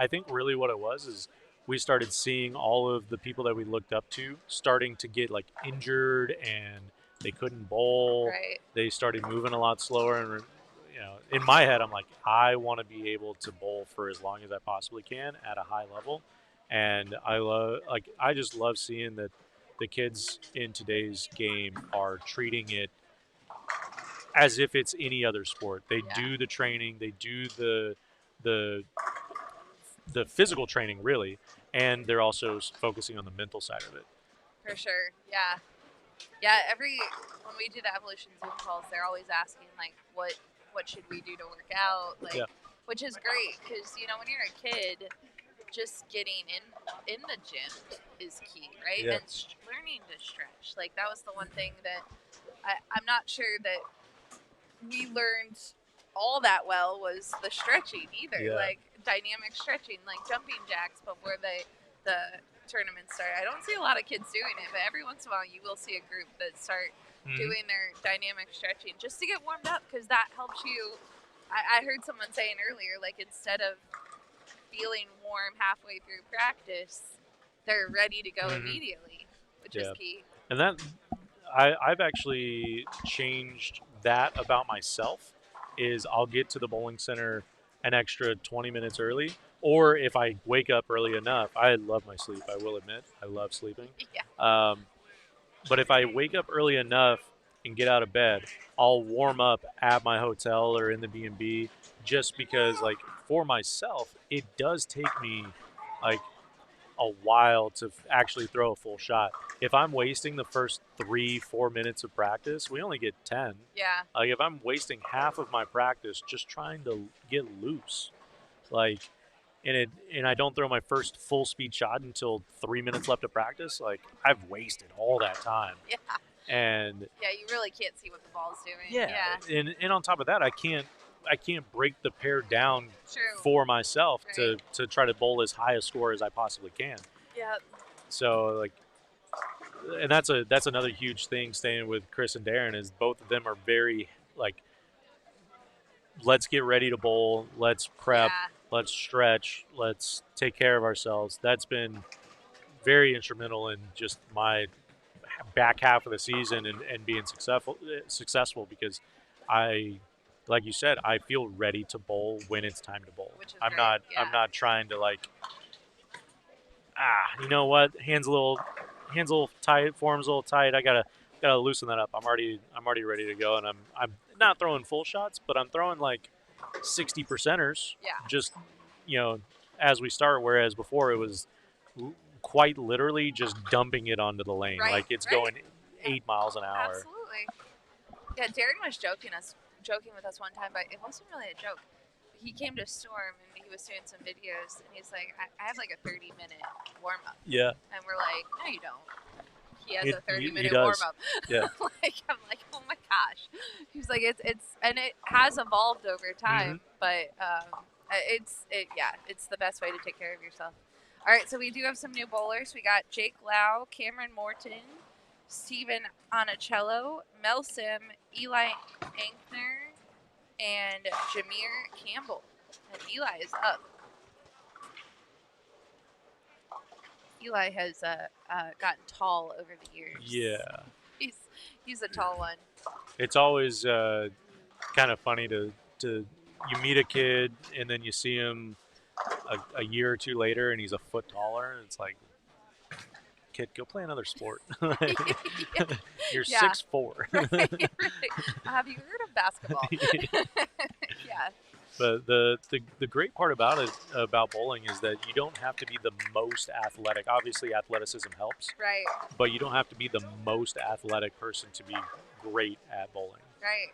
Speaker 3: think really what it was is we started seeing all of the people that we looked up to starting to get like injured and they couldn't bowl.
Speaker 2: Right.
Speaker 3: They started moving a lot slower and in my head I'm like I want to be able to bowl for as long as I possibly can at a high level. And I just love seeing that the kids in today's game are treating it as if it's any other sport. They do the training, they do the physical training really, and they're also focusing on the mental side of it.
Speaker 2: For sure, yeah. Yeah, when we do the evolution Zoom calls, they're always asking like, what should we do to work out? Like, which is great because when you're a kid, just getting in the gym is key, right?
Speaker 3: Yeah.
Speaker 2: And learning to stretch. Like that was the one thing that I'm not sure that we learned all that well was the stretching either.
Speaker 3: Yeah.
Speaker 2: Like dynamic stretching, like jumping jacks before the tournament start. I don't see a lot of kids doing it, but every once in a while you will see a group that start doing their dynamic stretching just to get warmed up because that helps you. I heard someone saying earlier, like instead of feeling warm halfway through practice, they're ready to go immediately, which is key.
Speaker 5: And that I've actually changed that about myself. Is I'll get to the bowling center an extra 20 minutes early, or if I wake up early enough. I love my sleep. I will admit, I love sleeping.
Speaker 2: Yeah.
Speaker 5: But if I wake up early enough and get out of bed, I'll warm up at my hotel or in the B&B just because, like, for myself, it does take me, like, a while to actually throw a full shot. If I'm wasting the first 3-4 minutes of practice, we only get 10.
Speaker 2: Yeah.
Speaker 5: Like, if I'm wasting half of my practice just trying to get loose, like, and I don't throw my first full speed shot until 3 minutes left of practice, like I've wasted all that time.
Speaker 2: Yeah.
Speaker 5: And
Speaker 2: yeah, you really can't see what the ball's doing.
Speaker 5: Yeah. And on top of that, I can't break the pair down
Speaker 2: True.
Speaker 5: for myself
Speaker 2: Right.
Speaker 5: to try to bowl as high a score as I possibly can.
Speaker 2: Yeah.
Speaker 5: So like, and that's another huge thing staying with Chris and Darren is both of them are very like, let's get ready to bowl, let's prep, let's stretch, let's take care of ourselves. That's been very instrumental in just my back half of the season and being successful because like you said, I feel ready to bowl when it's time to bowl.
Speaker 2: Which is
Speaker 5: I'm
Speaker 2: great,
Speaker 5: I'm not trying to like, you know what, hands a little tight, form's a little tight. I gotta loosen that up. I'm already ready to go, and I'm not throwing full shots, but I'm throwing like 60%ers.
Speaker 2: Yeah.
Speaker 5: Just as we start, whereas before it was quite literally just dumping it onto the lane,
Speaker 2: Right,
Speaker 5: like it's
Speaker 2: right.
Speaker 5: going 8 miles an hour.
Speaker 2: Absolutely. Yeah, Darren was joking with us one time, but it wasn't really a joke. He came to Storm and he was doing some videos, and he's like, I have like a 30-minute warm up.
Speaker 5: Yeah.
Speaker 2: And we're like, no, you don't. He has a
Speaker 5: He
Speaker 2: 30-minute
Speaker 5: does.
Speaker 2: warm up.
Speaker 5: Yeah.
Speaker 2: I'm like, oh my gosh. He's like, it's and it has evolved over time, but it's the best way to take care of yourself. All right, so we do have some new bowlers. We got Jake Lau, Cameron Morton, Steven Onicello, Mel Sim, Eli Ankner, and Jameer Campbell. And Eli is up. Eli has gotten tall over the years.
Speaker 5: Yeah.
Speaker 2: He's a tall one.
Speaker 5: It's always kind of funny to you meet a kid and then you see him a year or two later and he's a foot taller, and it's like, kid, go play another sport. You're 6'4".
Speaker 2: Right. Have you heard of basketball? Yeah.
Speaker 5: But the great part about bowling is that you don't have to be the most athletic. Obviously, athleticism helps.
Speaker 2: Right.
Speaker 5: But you don't have to be the most athletic person to be great at bowling.
Speaker 2: Right.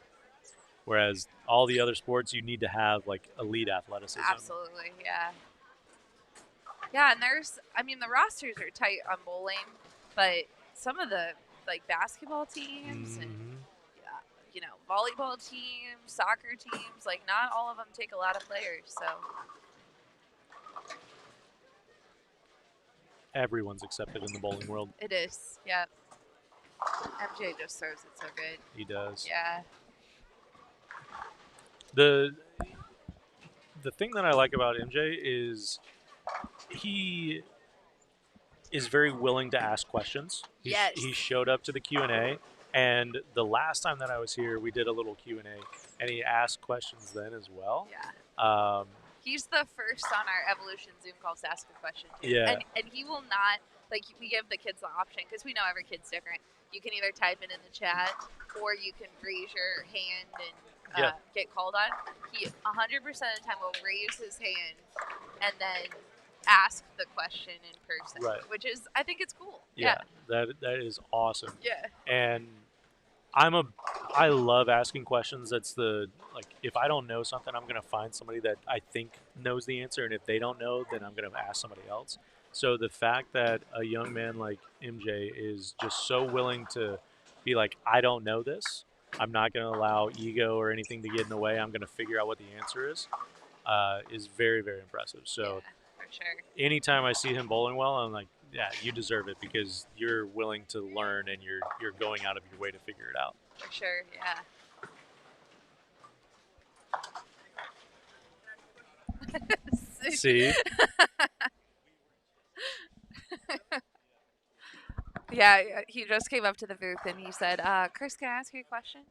Speaker 5: Whereas all the other sports, you need to have like elite athleticism.
Speaker 2: Absolutely, yeah. Yeah, and the rosters are tight on bowling, but some of the like basketball teams and volleyball teams, soccer teams, like not all of them take a lot of players, so.
Speaker 5: Everyone's accepted in the bowling world.
Speaker 2: It is, yeah. MJ just throws it so good.
Speaker 5: He does.
Speaker 2: Yeah.
Speaker 5: The thing that I like about MJ is he is very willing to ask questions.
Speaker 2: Yes.
Speaker 5: He showed up to the Q&A, and the last time that I was here, we did a little Q&A, and he asked questions then as well.
Speaker 2: Yeah. He's the first on our Evolution Zoom calls to ask a question, too.
Speaker 5: Yeah.
Speaker 2: And he will not, like, we give the kids the option, because we know every kid's different. You can either type it in the chat, or you can raise your hand and get called on. He 100% of the time will raise his hand and then ask the question in person,
Speaker 5: right.
Speaker 2: which is, I think it's cool.
Speaker 5: Yeah. That is awesome.
Speaker 2: Yeah.
Speaker 3: And I love asking questions. That's if I don't know something, I'm going to find somebody that I think knows the answer. And if they don't know, then I'm going to ask somebody else. So the fact that a young man like MJ is just so willing to be like, I don't know this. I'm not going to allow ego or anything to get in the way. I'm going to figure out what the answer is very, very impressive. So
Speaker 2: for sure.
Speaker 3: anytime I see him bowling well, I'm like, yeah, you deserve it because you're willing to learn and you're going out of your way to figure it out.
Speaker 2: For sure, yeah.
Speaker 3: See?
Speaker 2: Yeah, he just came up to the booth and he said, Chris, can I ask you a question?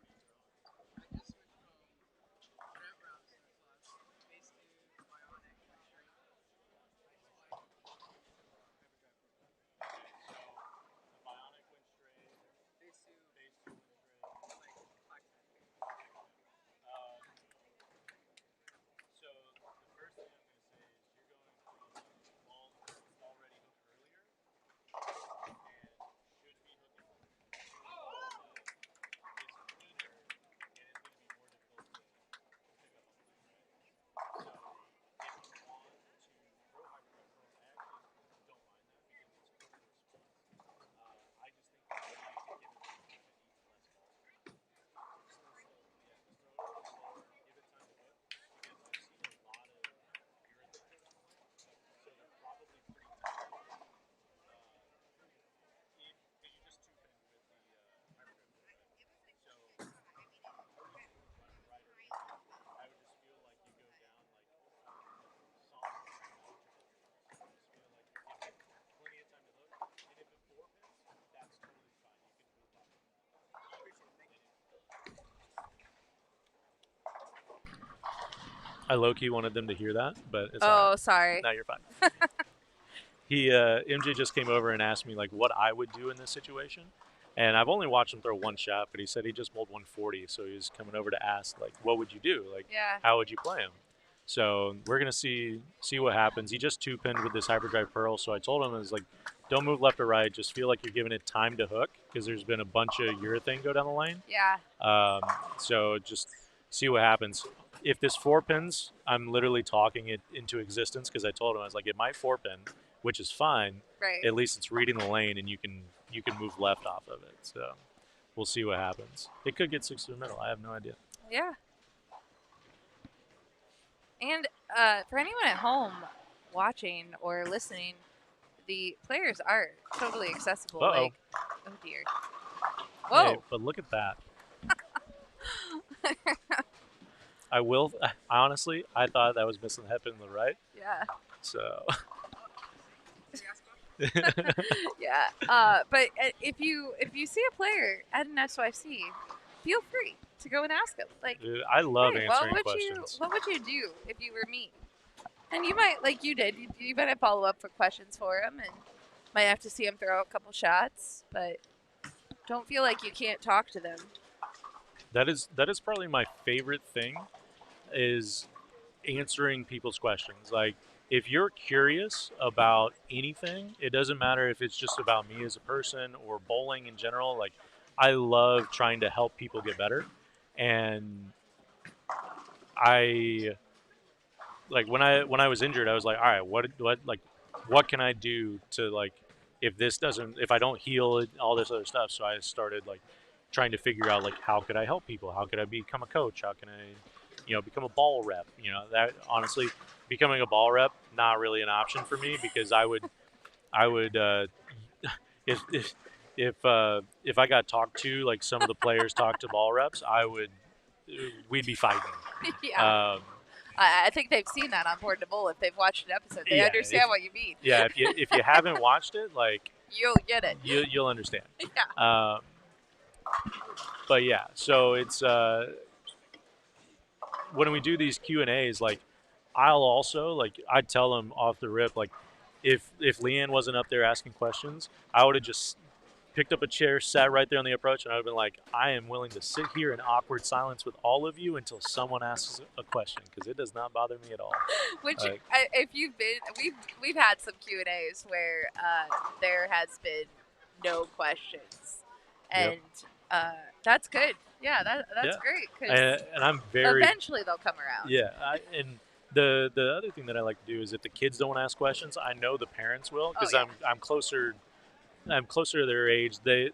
Speaker 3: I low-key wanted them to hear that, but it's all right.
Speaker 2: Sorry.
Speaker 3: No, you're fine. MJ just came over and asked me like what I would do in this situation, and I've only watched him throw one shot, but he said he just bowled 140, so he was coming over to ask like, what would you do? Like, how would you play him? So we're gonna see what happens. He just two-pinned with this hyperdrive pearl, so I told him I was like, don't move left or right, just feel like you're giving it time to hook because there's been a bunch of urethane go down the lane.
Speaker 2: Yeah.
Speaker 3: So just see what happens. If this four pins, I'm literally talking it into existence because I told him I was like, it might four pin, which is fine.
Speaker 2: Right.
Speaker 3: At least it's reading the lane and you can move left off of it. So we'll see what happens. It could get six to the middle. I have no idea.
Speaker 2: Yeah. And for anyone at home watching or listening, the players are totally accessible.
Speaker 3: Uh-oh.
Speaker 2: Like, oh dear. Whoa.
Speaker 3: Hey, but look at that. Honestly, I thought that was missing the head pin to the right.
Speaker 2: Yeah.
Speaker 3: So.
Speaker 2: Yeah. But if you see a player at an SYC, feel free to go and ask them. Like,
Speaker 3: dude, I love
Speaker 2: hey,
Speaker 3: answering questions.
Speaker 2: What would you do if you were me? And you might, like you did, you might have follow up for questions for him, and might have to see him throw a couple shots. But don't feel like you can't talk to them.
Speaker 3: That is probably my favorite thing, is answering people's questions. Like, if you're curious about anything, it doesn't matter if it's just about me as a person or bowling in general. Like, I love trying to help people get better. And I, like, when I was injured, I was like, all right, what can I do to, like, if I don't heal it, all this other stuff. So I started like trying to figure out like, how could I help people? How could I become a coach? How can I, become a ball rep? That honestly, becoming a ball rep, not really an option for me, because I would if I got talked to like some of the players talk to ball reps, we'd be fighting.
Speaker 2: Yeah. I think they've seen that on Board to Bowl. If they've watched an episode, they understand what you mean.
Speaker 3: Yeah, if you haven't watched it, like,
Speaker 2: you'll get it.
Speaker 3: You'll understand.
Speaker 2: Yeah.
Speaker 3: But yeah, so it's when we do these Q&As, like, I'll also, like, I'd tell them off the rip, like, if Leanne wasn't up there asking questions, I would have just picked up a chair, sat right there on the approach, and I would have been like, I am willing to sit here in awkward silence with all of you until someone asks a question, because it does not bother me at all.
Speaker 2: Which, if you've been, we've had some Q&As where there has been no questions, and that's good. Yeah, that's great. 'Cause
Speaker 3: and I'm very
Speaker 2: eventually they'll come around.
Speaker 3: Yeah, and the other thing that I like to do is if the kids don't ask questions, I know the parents will because I'm closer to their age. They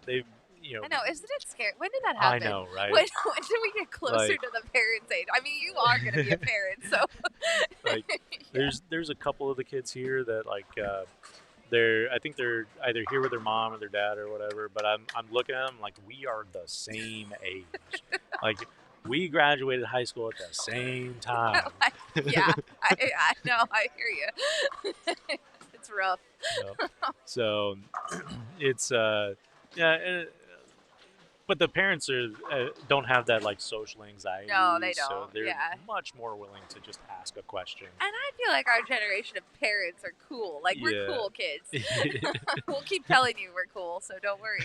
Speaker 2: I know. Isn't it scary? When did that
Speaker 3: I
Speaker 2: happen?
Speaker 3: know, right?
Speaker 2: When did we get closer
Speaker 3: Like-
Speaker 2: to the parents' age? I mean, you are going to be a parent, so.
Speaker 3: Like there's a couple of the kids here that like I think they're either here with their mom or their dad or whatever. But I'm looking at them like we are the same age. Like we graduated high school at the same time.
Speaker 2: Yeah, I know. I hear you. It's rough.
Speaker 3: Yep. So it's but the parents don't have that like social anxiety.
Speaker 2: No, they
Speaker 3: So
Speaker 2: don't,
Speaker 3: they're
Speaker 2: yeah.
Speaker 3: much more willing to just ask a question.
Speaker 2: And I feel like our generation of parents are cool. Like, we're
Speaker 3: Yeah.
Speaker 2: cool kids. We'll keep telling you we're cool, so don't worry.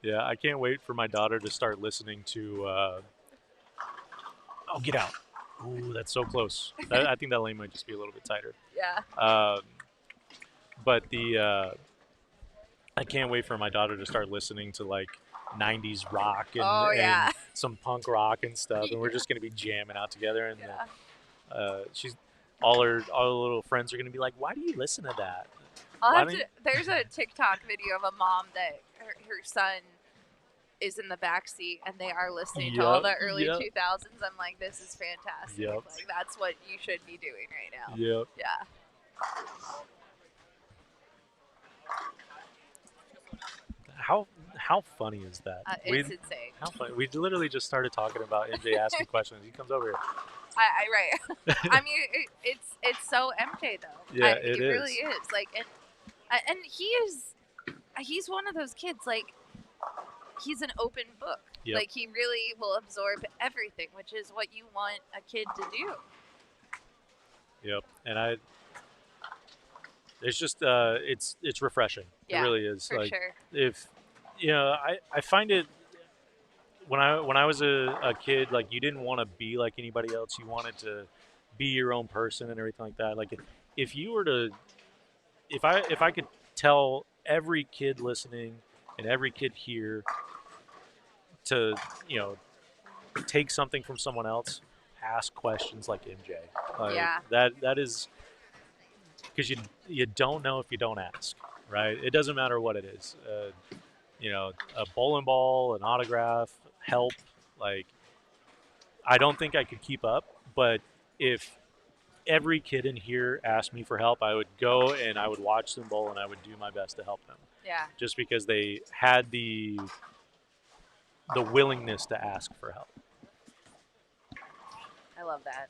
Speaker 3: Yeah, I can't wait for my daughter to start listening to. Oh, get out! Ooh, that's so close. I think that lane might just be a little bit tighter.
Speaker 2: Yeah.
Speaker 3: But I can't wait for my daughter to start listening to like 90s rock and some punk rock and stuff, and we're just gonna be jamming out together. And she's all her little friends are gonna be like, "Why do you listen to that?"
Speaker 2: There's a TikTok video of a mom that her son is in the back seat and they are listening to all the early 2000s. I'm like, this is fantastic.
Speaker 3: Yep.
Speaker 2: Like, that's what you should be doing right now.
Speaker 3: Yep.
Speaker 2: Yeah.
Speaker 3: How funny is that?
Speaker 2: It's insane.
Speaker 3: How funny. We literally just started talking about MJ asking questions. He comes over here.
Speaker 2: Right. I mean, it's so MJ though.
Speaker 3: Yeah,
Speaker 2: it really is. Like, and he's one of those kids. Like, he's an open book.
Speaker 3: Yep.
Speaker 2: Like, he really will absorb everything, which is what you want a kid to do.
Speaker 3: Yep. And it's just it's refreshing.
Speaker 2: Yeah,
Speaker 3: it really is.
Speaker 2: For
Speaker 3: like
Speaker 2: sure.
Speaker 3: if I find it when I was a kid, like you didn't want to be like anybody else. You wanted to be your own person and everything like that. Like if you were to if I could tell every kid listening and every kid here to take something from someone else, ask questions like MJ. That is because you don't know if you don't ask, right? It doesn't matter what it is. A bowling ball, an autograph, help. Like, I don't think I could keep up, but if every kid in here asked me for help, I would go and I would watch them bowl and I would do my best to help them.
Speaker 2: Yeah.
Speaker 3: Just because they had the willingness to ask for help.
Speaker 2: I love that.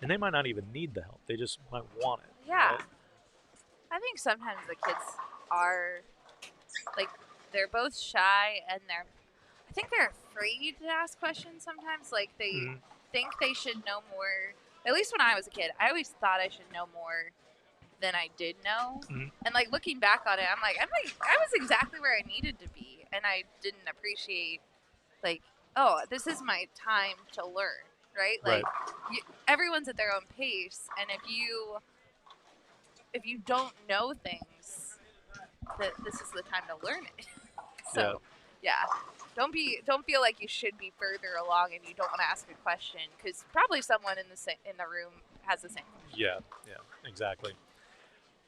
Speaker 3: And they might not even need the help. They just might want it.
Speaker 2: Yeah.
Speaker 3: Right?
Speaker 2: I think sometimes the kids are, like, they're both shy and I think they're afraid to ask questions sometimes. Like, they think they should know more. At least when I was a kid, I always thought I should know more than I did know. And, like, looking back on it, I'm like, I was exactly where I needed to be. And I didn't appreciate, like, oh, this is my time to learn, right? Like, everyone's at their own pace. And if you don't know things, this is the time to learn it. So, yeah. Don't feel like you should be further along and you don't want to ask a question, because probably someone in the room has the same question.
Speaker 3: Yeah, exactly.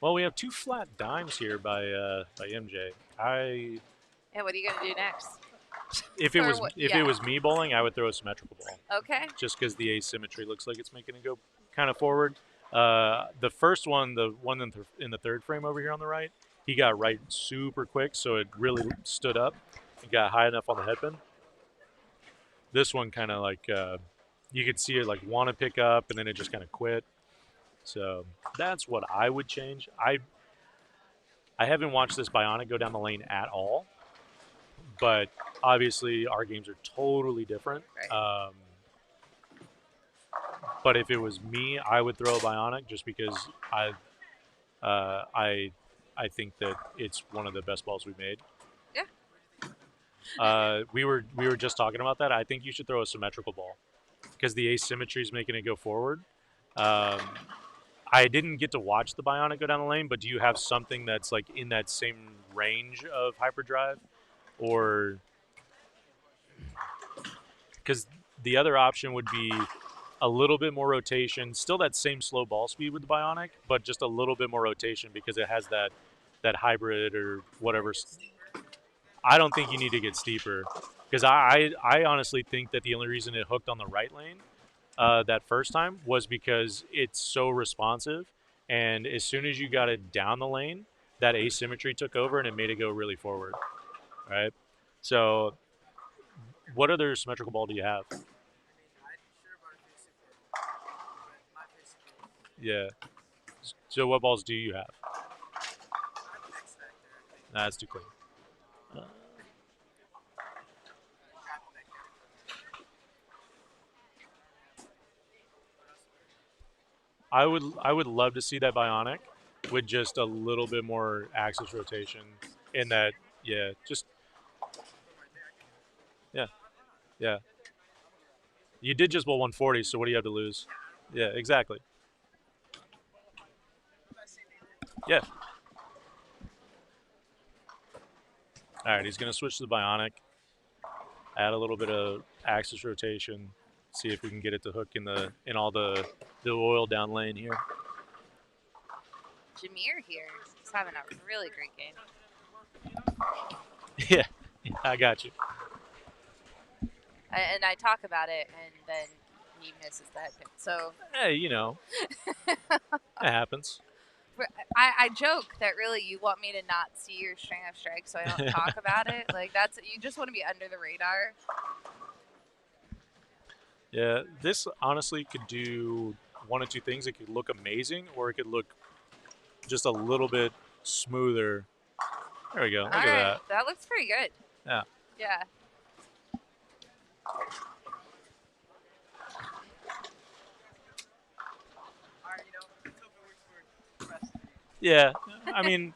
Speaker 3: Well, we have 2 flat dimes here by MJ.
Speaker 2: And what are you gonna do next?
Speaker 3: If it was me bowling, I would throw a symmetrical ball.
Speaker 2: Okay.
Speaker 3: Just because the asymmetry looks like it's making it go kind of forward. The first one, the one in the third frame over here on the right, he got right super quick, so it really stood up. It got high enough on the headpin. This one kind of like, you could see it like want to pick up, and then it just kind of quit. So that's what I would change. I haven't watched this Bionic go down the lane at all, but obviously our games are totally different.
Speaker 2: Right.
Speaker 3: But if it was me, I would throw a Bionic just because I think that it's one of the best balls we've made.
Speaker 2: Yeah.
Speaker 3: We were just talking about that. I think you should throw a symmetrical ball because the asymmetry is making it go forward. I didn't get to watch the Bionic go down the lane, but do you have something that's like in that same range of hyperdrive, or because the other option would be a little bit more rotation, still that same slow ball speed with the Bionic, but just a little bit more rotation because it has that hybrid or whatever. I don't think you need to get steeper because I honestly think that the only reason it hooked on the right lane that first time was because it's so responsive, and as soon as you got it down the lane, that asymmetry took over and it made it go really forward, right? So what other symmetrical ball do you have? Yeah. So what balls do you have? Nah, that's too clean. I would love to see that Bionic with just a little bit more axis rotation in that. Yeah, just yeah. You did just bowl 140, so what do you have to lose? Yeah, exactly. Yeah. All right, he's gonna switch to the Bionic, add a little bit of axis rotation, see if we can get it to hook in all the oil down lane here.
Speaker 2: Jameer here is having a really great game.
Speaker 3: Yeah, I got you.
Speaker 2: And I talk about it, and then he misses the head pin. So
Speaker 3: Hey, it happens.
Speaker 2: I joke that really you want me to not see your string of strikes, so I don't talk about it. Like you just want to be under the radar.
Speaker 3: Yeah, this honestly could do one of two things. It could look amazing, or it could look just a little bit smoother. There we go. Look at that.
Speaker 2: That looks pretty good.
Speaker 3: Yeah.
Speaker 2: Yeah.
Speaker 3: Yeah, I mean,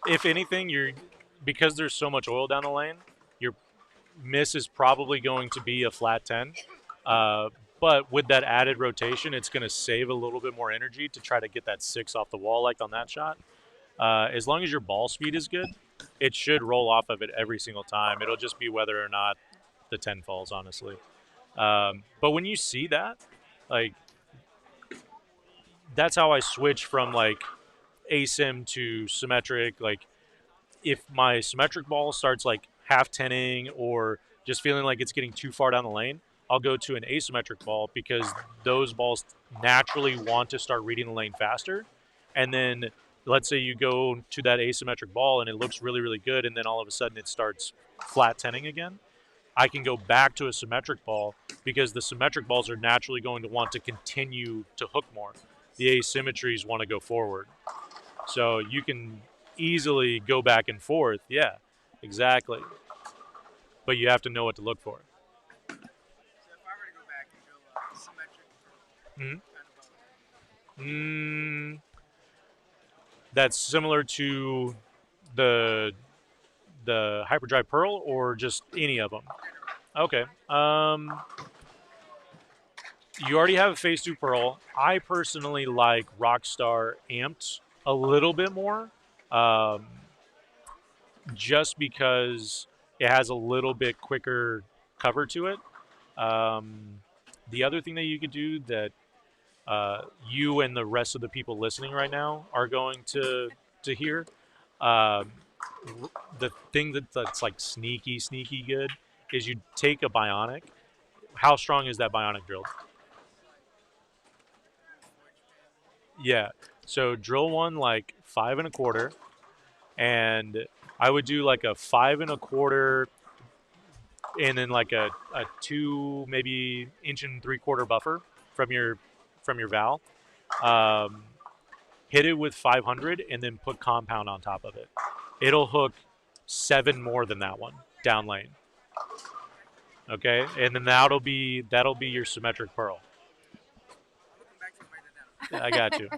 Speaker 3: if anything, because there's so much oil down the lane, your miss is probably going to be a flat 10. But with that added rotation, it's going to save a little bit more energy to try to get that 6 off the wall like on that shot. As long as your ball speed is good, it should roll off of it every single time. It'll just be whether or not the 10 falls, honestly. But when you see that, like, that's how I switch from, like, asim to symmetric. Like, if my symmetric ball starts like half tenning or just feeling like it's getting too far down the lane, I'll go to an asymmetric ball because those balls naturally want to start reading the lane faster. And then let's say you go to that asymmetric ball and it looks really, really good, and then all of a sudden it starts flat tenning again. I can go back to a symmetric ball because the symmetric balls are naturally going to want to continue to hook more. The asymmetries want to go forward. So you can easily go back and forth. Yeah, exactly. But you have to know what to look for.
Speaker 7: So if I were to go back and go symmetric,
Speaker 3: That's similar to the Hyperdrive Pearl or just any of them? Okay. You already have a Phase 2 Pearl. I personally like Rockstar Amped a little bit more, just because it has a little bit quicker cover to it. The other thing that you could do that you and the rest of the people listening right now are going to hear, the thing that's like sneaky good is you take a Bionic. How strong is that Bionic drilled? Yeah. So drill one like 5 1/4, and I would do like a 5 1/4, and then like a 2 maybe 1.75" buffer from your valve. Hit it with 500 and then put compound on top of it. It'll hook 7 more than that one down lane. Okay, and then that'll be your symmetric pearl. I got you.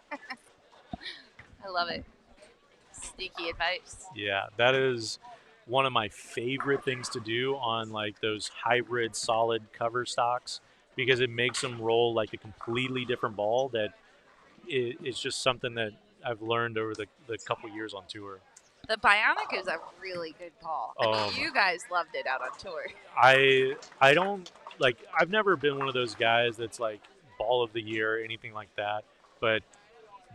Speaker 2: I love it. Sneaky advice.
Speaker 3: Yeah, that is one of my favorite things to do on like those hybrid solid cover stocks because it makes them roll like a completely different ball that it's just something that I've learned over the couple years on tour.
Speaker 2: The Bionic is a really good call. I mean, you guys loved it out on tour.
Speaker 3: I don't like. I've never been one of those guys that's like ball of the year or anything like that. But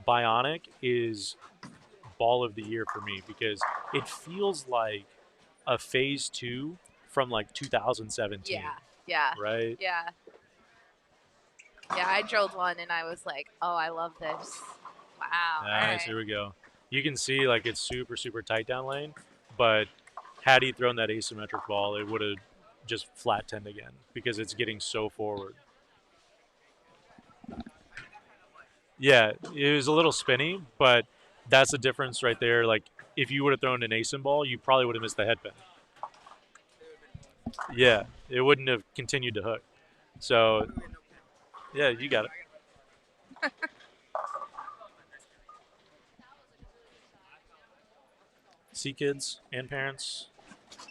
Speaker 3: Bionic is ball of the year for me because it feels like a phase 2 from like 2017.
Speaker 2: Yeah.
Speaker 3: Right.
Speaker 2: Yeah. Yeah. I drilled one and I was like, oh, I love this. Wow.
Speaker 3: Nice.
Speaker 2: Right.
Speaker 3: Here we go. You can see like it's super, super tight down lane, but had he thrown that asymmetric ball, it would have just flat 10 again because it's getting so forward. Yeah, it was a little spinny, but that's the difference right there. Like if you would have thrown an asim ball, you probably would have missed the headpin. Yeah, it wouldn't have continued to hook. So, yeah, you got it. See, kids and parents,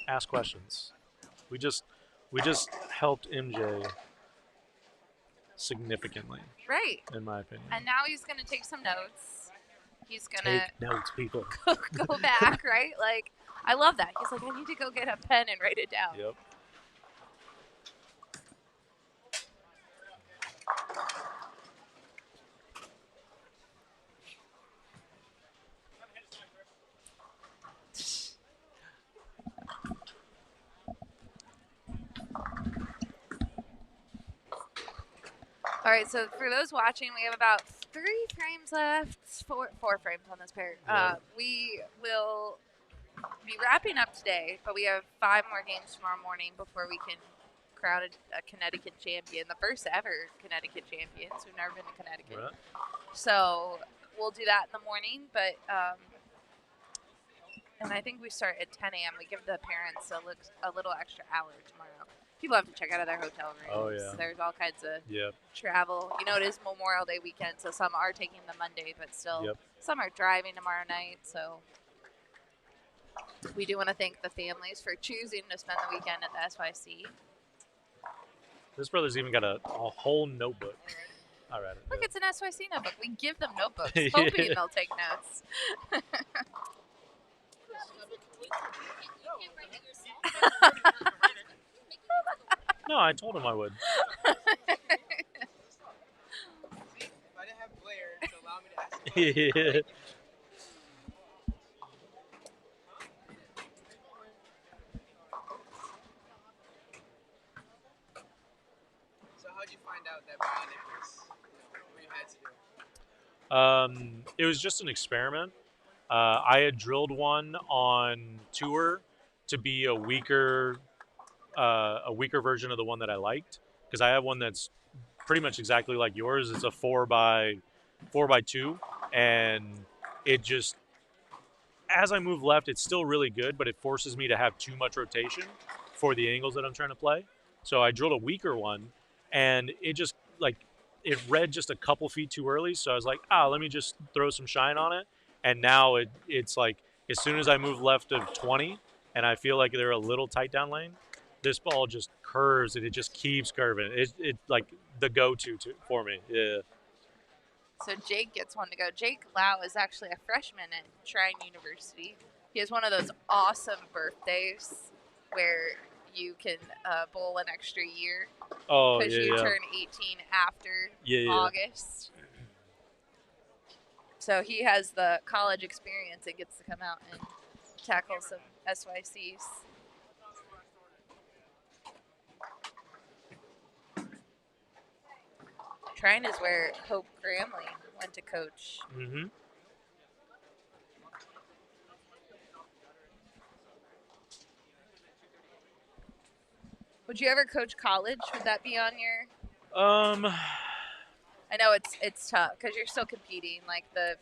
Speaker 3: ask questions. We just helped MJ significantly.
Speaker 2: Right.
Speaker 3: In my opinion.
Speaker 2: And now he's gonna take some notes. He's gonna
Speaker 3: take notes, people.
Speaker 2: go back, right? Like, I love that. He's like, I need to go get a pen and write it down.
Speaker 3: Yep.
Speaker 2: All right, so for those watching, we have about 3 frames left, four frames on this pair.
Speaker 3: Yeah.
Speaker 2: We will be wrapping up today, but we have 5 more games tomorrow morning before we can crown a Connecticut champion, the first ever Connecticut champions. We've never been to Connecticut.
Speaker 3: Right.
Speaker 2: So we'll do that in the morning, but and I think we start at 10 a.m. We give the parents a little extra hour tomorrow. People have to check out of their hotel rooms.
Speaker 3: Oh, yeah.
Speaker 2: There's all kinds of
Speaker 3: Yep.
Speaker 2: travel. You know, it is Memorial Day weekend, so some are taking the Monday, but still
Speaker 3: Yep.
Speaker 2: some are driving tomorrow night. So we do want to thank the families for choosing to spend the weekend at the SYC.
Speaker 3: This brother's even got a whole notebook. All right.
Speaker 2: Look, it's an SYC notebook. We give them notebooks,
Speaker 3: Yeah.
Speaker 2: hoping they'll take notes.
Speaker 3: No, I told him I would.
Speaker 7: If I didn't have Blair to allow me to ask him,
Speaker 3: Yeah.
Speaker 7: so how'd you find out that Bionic was what you had to do?
Speaker 3: It was just an experiment. I had drilled one on tour to be a weaker version of the one that I liked because I have one that's pretty much exactly like yours. It's a 4x2, and it just as I move left, it's still really good, but it forces me to have too much rotation for the angles that I'm trying to play. So I drilled a weaker one, and it just it read just a couple feet too early. So I was like, let me just throw some shine on it. And now it's like as soon as I move left of 20 and I feel like they're a little tight down lane, this ball just curves and it just keeps curving. It like the go-to for me. Yeah.
Speaker 2: So Jake gets one to go. Jake Lau is actually a freshman at Shrine University. He has one of those awesome birthdays where you can bowl an extra year because you turn 18 after August. So he has the college experience and gets to come out and tackle some SYCs. Shrine is where Hope Gramley went to coach.
Speaker 3: Mm-hmm.
Speaker 2: Would you ever coach college? Would that be on your? I know it's tough because you're still competing. Like the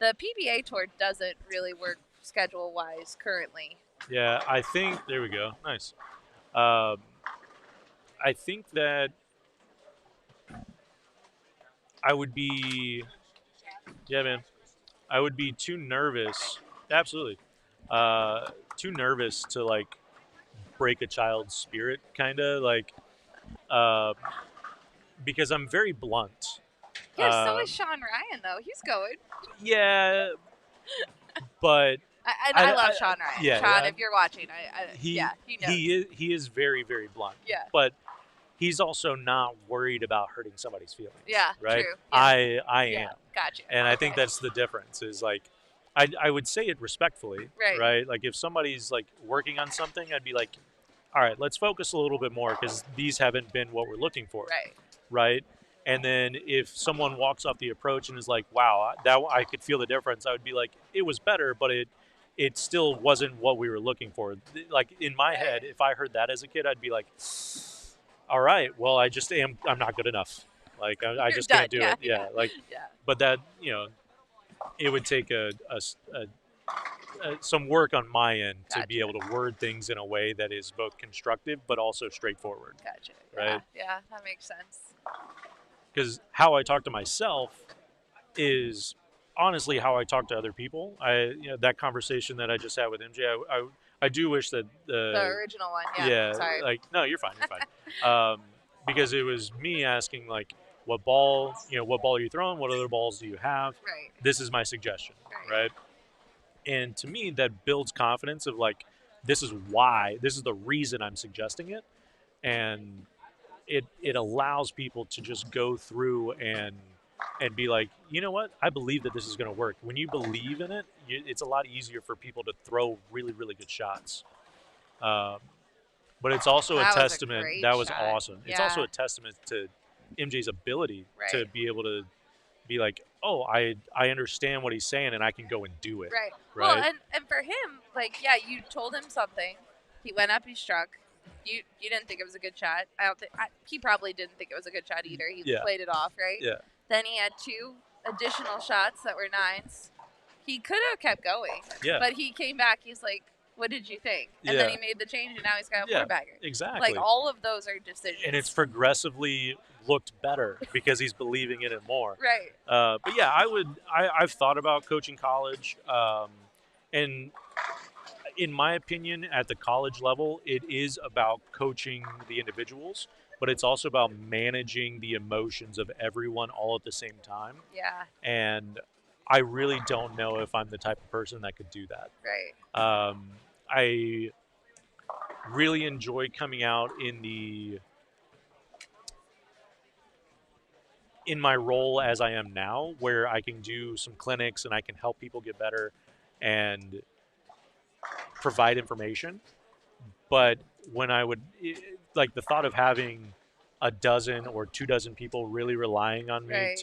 Speaker 2: PBA tour doesn't really work schedule wise currently.
Speaker 3: Yeah, I think there we go. Nice. I think that I would be. Yeah, man. I would be too nervous. Absolutely. Too nervous to like break a child's spirit, kind of like, because I'm very blunt.
Speaker 2: Yeah, so is Sean Ryan, though. He's going.
Speaker 3: Yeah, but
Speaker 2: I love Sean Ryan.
Speaker 3: yeah,
Speaker 2: Sean, if you're watching, he knows.
Speaker 3: He is very, very blunt.
Speaker 2: Yeah.
Speaker 3: But he's also not worried about hurting somebody's feelings.
Speaker 2: Yeah,
Speaker 3: right?
Speaker 2: true. Yeah.
Speaker 3: I
Speaker 2: Yeah,
Speaker 3: am.
Speaker 2: gotcha.
Speaker 3: And I think that's the difference is like, I would say it respectfully, right? Like if somebody's like working on something, I'd be like, all right, let's focus a little bit more because these haven't been what we're looking for. Right. And then if someone walks off the approach and is like, wow, that I could feel the difference, I would be like, it was better, but it still wasn't what we were looking for. Like in my head, if I heard that as a kid, I'd be like, all right, well, I'm not good enough. Like I just can't do it. Yeah. Like, but that, it would take some work on my end to be able to word things in a way that is both constructive but also straightforward.
Speaker 2: Gotcha.
Speaker 3: Right?
Speaker 2: Yeah, that makes sense.
Speaker 3: Because how I talk to myself is honestly how I talk to other people. That conversation that I just had with MJ, I do wish that
Speaker 2: the original one. Yeah. Sorry.
Speaker 3: Like no, you're fine. You're fine. Because it was me asking like, what ball are you throwing? What other balls do you have?
Speaker 2: Right.
Speaker 3: This is my suggestion. Right. And to me, that builds confidence of like, this is the reason I'm suggesting it. And it allows people to just go through and be like, you know what? I believe that this is going to work. When you believe in it, it's a lot easier for people to throw really, really good shots. But it's also a testament. That was awesome. Yeah. It's also a testament to MJ's ability to be able to be like, oh, I understand what he's saying and I can go and do it.
Speaker 2: Right. Well, and for him, like, yeah, you told him something. He went up, he struck. You didn't think it was a good shot. I don't think he probably didn't think it was a good shot either. He played it off, right?
Speaker 3: Yeah.
Speaker 2: Then he had 2 additional shots that were 9s. He could have kept going.
Speaker 3: Yeah.
Speaker 2: But he came back. He's like, what did you think? And then he made the change, and now he's got a 4-bagger.
Speaker 3: Exactly.
Speaker 2: Like, all of those are decisions.
Speaker 3: And it's progressively looked better because he's believing in it more.
Speaker 2: Right.
Speaker 3: But yeah, I've thought about coaching college. And in my opinion, at the college level, it is about coaching the individuals, but it's also about managing the emotions of everyone all at the same time.
Speaker 2: Yeah.
Speaker 3: And I really don't know if I'm the type of person that could do that.
Speaker 2: Right.
Speaker 3: I really enjoy coming out in my role as I am now, where I can do some clinics and I can help people get better and provide information. But when I would, like the thought of having a dozen or 24 people really relying on me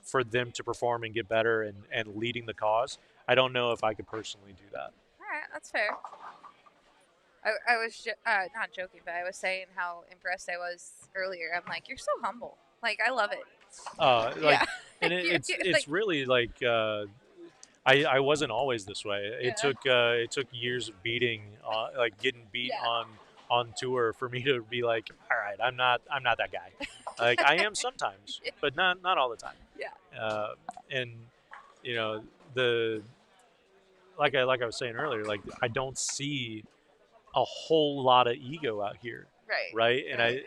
Speaker 3: for them to perform and get better and leading the cause, I don't know if I could personally do that.
Speaker 2: All right, that's fair. I was not joking, but I was saying how impressed I was earlier. I'm like, you're so humble. Like, I love it.
Speaker 3: And it's like, really like I wasn't always this way. It took years of beating, like getting beat on tour for me to be like, all right, I'm not that guy. Like I am sometimes, but not all the time.
Speaker 2: Yeah.
Speaker 3: And like I was saying earlier, like I don't see a whole lot of ego out here. Right. And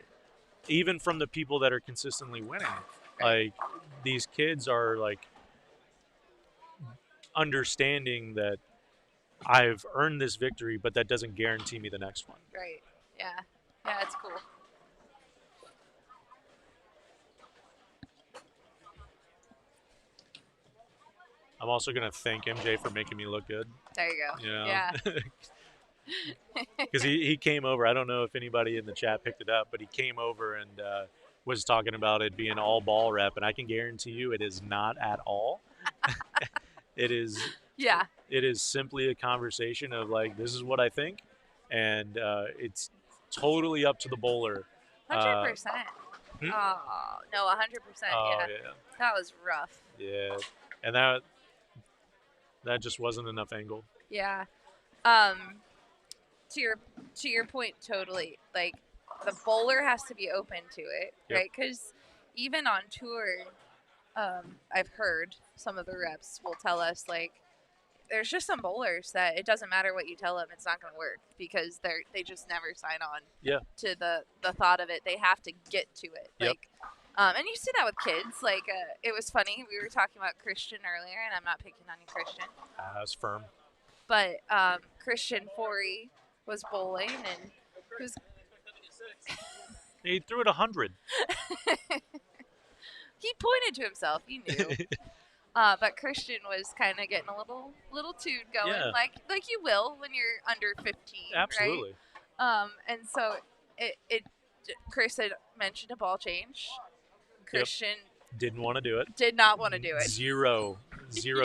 Speaker 3: even from the people that are consistently winning, like these kids are like understanding that I've earned this victory, but that doesn't guarantee me the next one.
Speaker 2: Right. Yeah. Yeah, it's cool.
Speaker 3: I'm also going to thank MJ for making me look good.
Speaker 2: There you go.
Speaker 3: Yeah. Because he came over. I don't know if anybody in the chat picked it up, but he came over and was talking about it being all ball rep, and I can guarantee you it is not at all. It is.
Speaker 2: Yeah.
Speaker 3: It is simply a conversation of like, this is what I think, and it's totally up to the bowler.
Speaker 2: 100%. Oh no, 100%.
Speaker 3: Oh,
Speaker 2: yeah. That was rough.
Speaker 3: Yeah, and that just wasn't enough angle.
Speaker 2: Yeah. To your point, totally. Like the bowler has to be open to it, right? Because even on tour, I've heard some of the reps will tell us like, there's just some bowlers that it doesn't matter what you tell them, it's not going to work because they just never sign on to the thought of it. They have to get to it. Like, And you see that with kids. Like, it was funny. We were talking about Christian earlier, and I'm not picking on you, Christian.
Speaker 3: That's firm.
Speaker 2: But Christian Forey was bowling, and he was
Speaker 3: He threw it 100.
Speaker 2: he pointed to himself. He knew. But Christian was kind of getting a little toot going,
Speaker 3: Yeah.
Speaker 2: like you will when you're under 15,
Speaker 3: Absolutely.
Speaker 2: right? And so Chris had mentioned a ball change. Christian
Speaker 3: Didn't want to do it.
Speaker 2: did not want to do it.
Speaker 3: Zero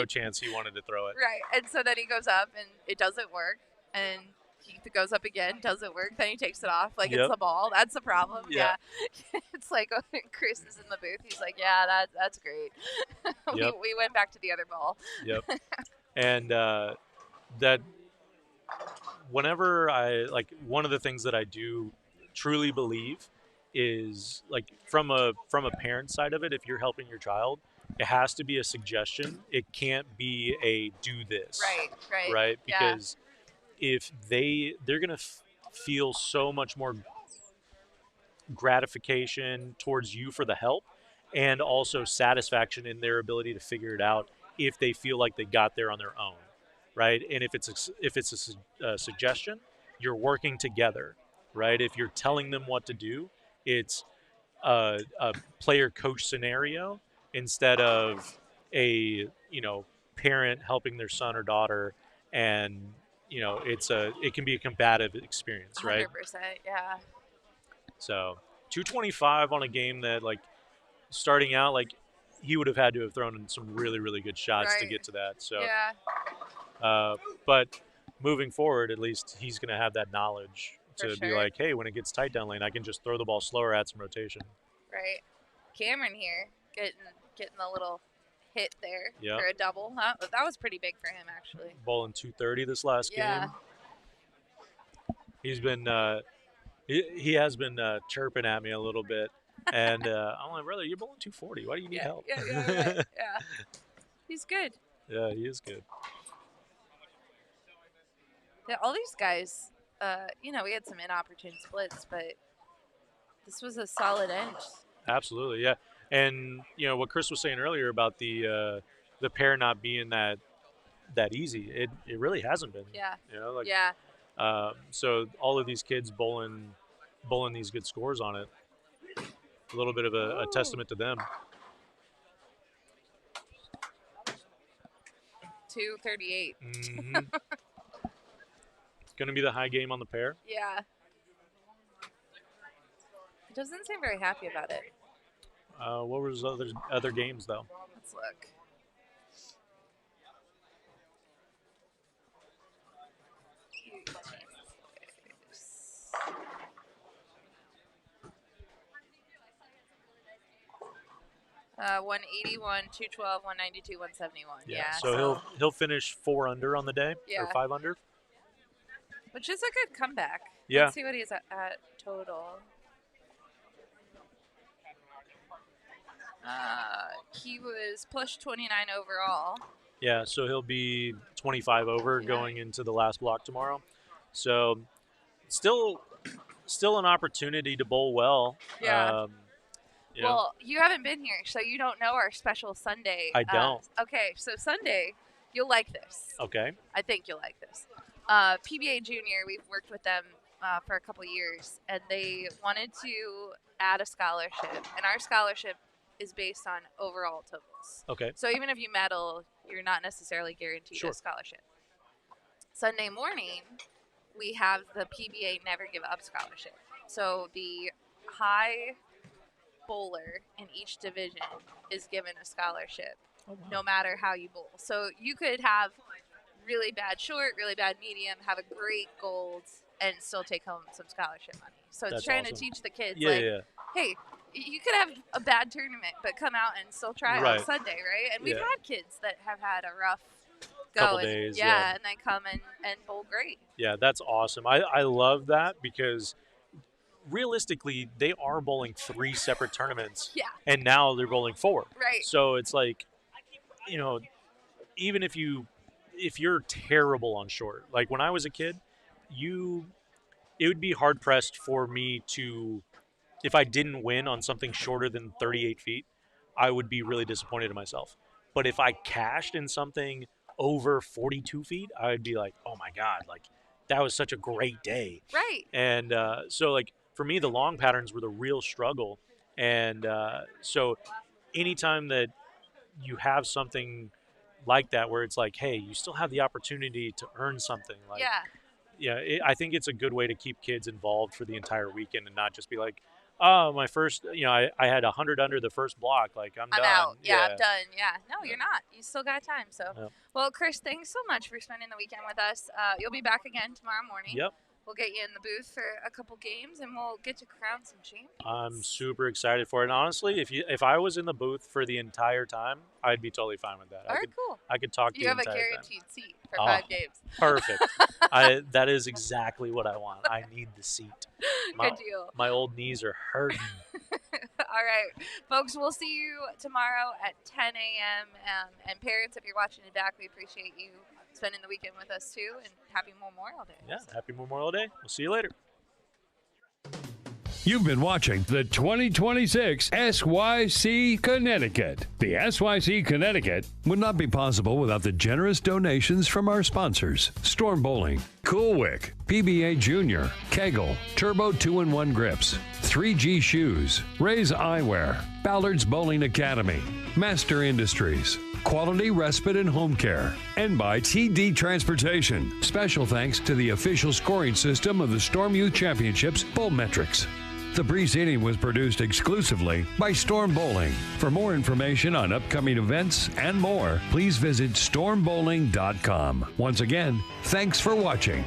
Speaker 3: chance he wanted to throw it.
Speaker 2: Right. And so then he goes up and it doesn't work. And he goes up again, doesn't work. Then he takes it off like it's a ball. That's the problem.
Speaker 3: Yeah.
Speaker 2: It's like when Chris is in the booth, he's like, yeah, that's great. we went back to the other ball.
Speaker 3: Yep. And that whenever one of the things that I do truly believe is, like, from a parent side of it, if you're helping your child, it has to be a suggestion. It can't be a do this. Right? Because if they're going to feel so much more gratification towards you for the help, and also satisfaction in their ability to figure it out if they feel like they got there on their own, right? And if it's a suggestion, you're working together, right? If you're telling them what to do, it's a player coach scenario instead of a parent helping their son or daughter, and it can be a combative experience, right?
Speaker 2: 100%, yeah.
Speaker 3: So 225 on a game that, like, starting out, like, he would have had to have thrown in some really, really good shots to get to that. So but moving forward, at least he's going to have that knowledge to be like, hey, when it gets tight down lane, I can just throw the ball slower, add some rotation.
Speaker 2: Right. Cameron here getting a little hit there for a double. That was pretty big for him, actually.
Speaker 3: Bowling 230 this last game. He's been he has been chirping at me a little bit, and I'm like, brother, you're bowling 240. Why do you need help?
Speaker 2: Yeah. He's good.
Speaker 3: Yeah, he is good.
Speaker 2: Yeah, all these guys, we had some inopportune splits, but this was a solid end.
Speaker 3: Absolutely, yeah. And what Chris was saying earlier about the pair not being that easy, it really hasn't been.
Speaker 2: Yeah.
Speaker 3: So all of these kids bowling these good scores on it, a little bit of a testament to them.
Speaker 2: 238.
Speaker 3: Mm-hmm. Going to be the high game on the pair.
Speaker 2: Yeah. He doesn't seem very happy about it.
Speaker 3: What was other games, though?
Speaker 2: Let's look. Uh, 181, 212, 192, 171. Yeah.
Speaker 3: So he'll finish 4 under on the day, or 5 under,
Speaker 2: which is a good comeback.
Speaker 3: Yeah.
Speaker 2: Let's see what he's at total. He was plus 29 overall.
Speaker 3: Yeah, so he'll be 25 over going into the last block tomorrow. So still an opportunity to bowl well.
Speaker 2: Yeah. Well, you haven't been here, so you don't know our special Sunday.
Speaker 3: I don't.
Speaker 2: Okay, so Sunday, you'll like this.
Speaker 3: Okay.
Speaker 2: I think you'll like this. PBA Junior, we've worked with them for a couple years, and they wanted to add a scholarship, and our scholarship is based on overall totals.
Speaker 3: Okay.
Speaker 2: So even if you medal, you're not necessarily guaranteed a scholarship. Sunday morning, we have the PBA Never Give Up scholarship. So the high bowler in each division is given a scholarship, no matter how you bowl. So you could have really bad short, really bad medium, have a great gold, and still take home some scholarship money. So it's trying to teach the kids, hey, you could have a bad tournament, but come out and still try on Sunday, right? And we've had kids that have had a rough
Speaker 3: couple days,
Speaker 2: and they come and bowl great.
Speaker 3: Yeah, that's awesome. I love that, because realistically, they are bowling 3 separate tournaments.
Speaker 2: Yeah.
Speaker 3: And now they're bowling 4.
Speaker 2: Right.
Speaker 3: So it's like, even if you're terrible on short, like when I was a kid, it would be hard pressed for me to if I didn't win on something shorter than 38 feet, I would be really disappointed in myself. But if I cashed in something over 42 feet, I would be like, oh my God, like that was such a great day.
Speaker 2: Right.
Speaker 3: And so like for me, the long patterns were the real struggle. And so anytime that you have something like that where it's like, hey, you still have the opportunity to earn something. Like, I think it's a good way to keep kids involved for the entire weekend and not just be like, oh, my first, I had 100 under the first block. Like, I'm done.
Speaker 2: Out. Yeah, I'm done. Yeah. No, you're not. You still got time. So, well, Chris, thanks so much for spending the weekend with us. You'll be back again tomorrow morning.
Speaker 3: Yep.
Speaker 2: We'll get you in the booth for a couple games, and we'll get to crown some champions.
Speaker 3: I'm super excited for it. And honestly, if I was in the booth for the entire time, I'd be totally fine with that.
Speaker 2: All right, cool.
Speaker 3: I could talk to you the entire time.
Speaker 2: You have a guaranteed seat for 5 games.
Speaker 3: Perfect. That is exactly what I want. I need the seat.
Speaker 2: Good deal.
Speaker 3: My old knees are hurting.
Speaker 2: All right, folks, we'll see you tomorrow at 10 a.m. And parents, if you're watching it back, we appreciate you spending the weekend with us too, and happy Memorial Day.
Speaker 3: Yeah, happy Memorial Day. We'll see you later.
Speaker 1: You've been watching the 2026 SYC Connecticut. The SYC Connecticut would not be possible without the generous donations from our sponsors: Storm Bowling, Cool Wick, PBA Junior, KEGEL, Turbo 2-in-1 Grips, 3G Shoes, Ray's Eyewear, Ballard's Bowling Academy, Master Industries, Quality Respite and Home Care, and by TD Transportation. Special thanks to the official scoring system of the Storm Youth Championships, Bowlmetrics. The preceding was produced exclusively by Storm Bowling. For more information on upcoming events and more, please visit stormbowling.com. Once again, thanks for watching.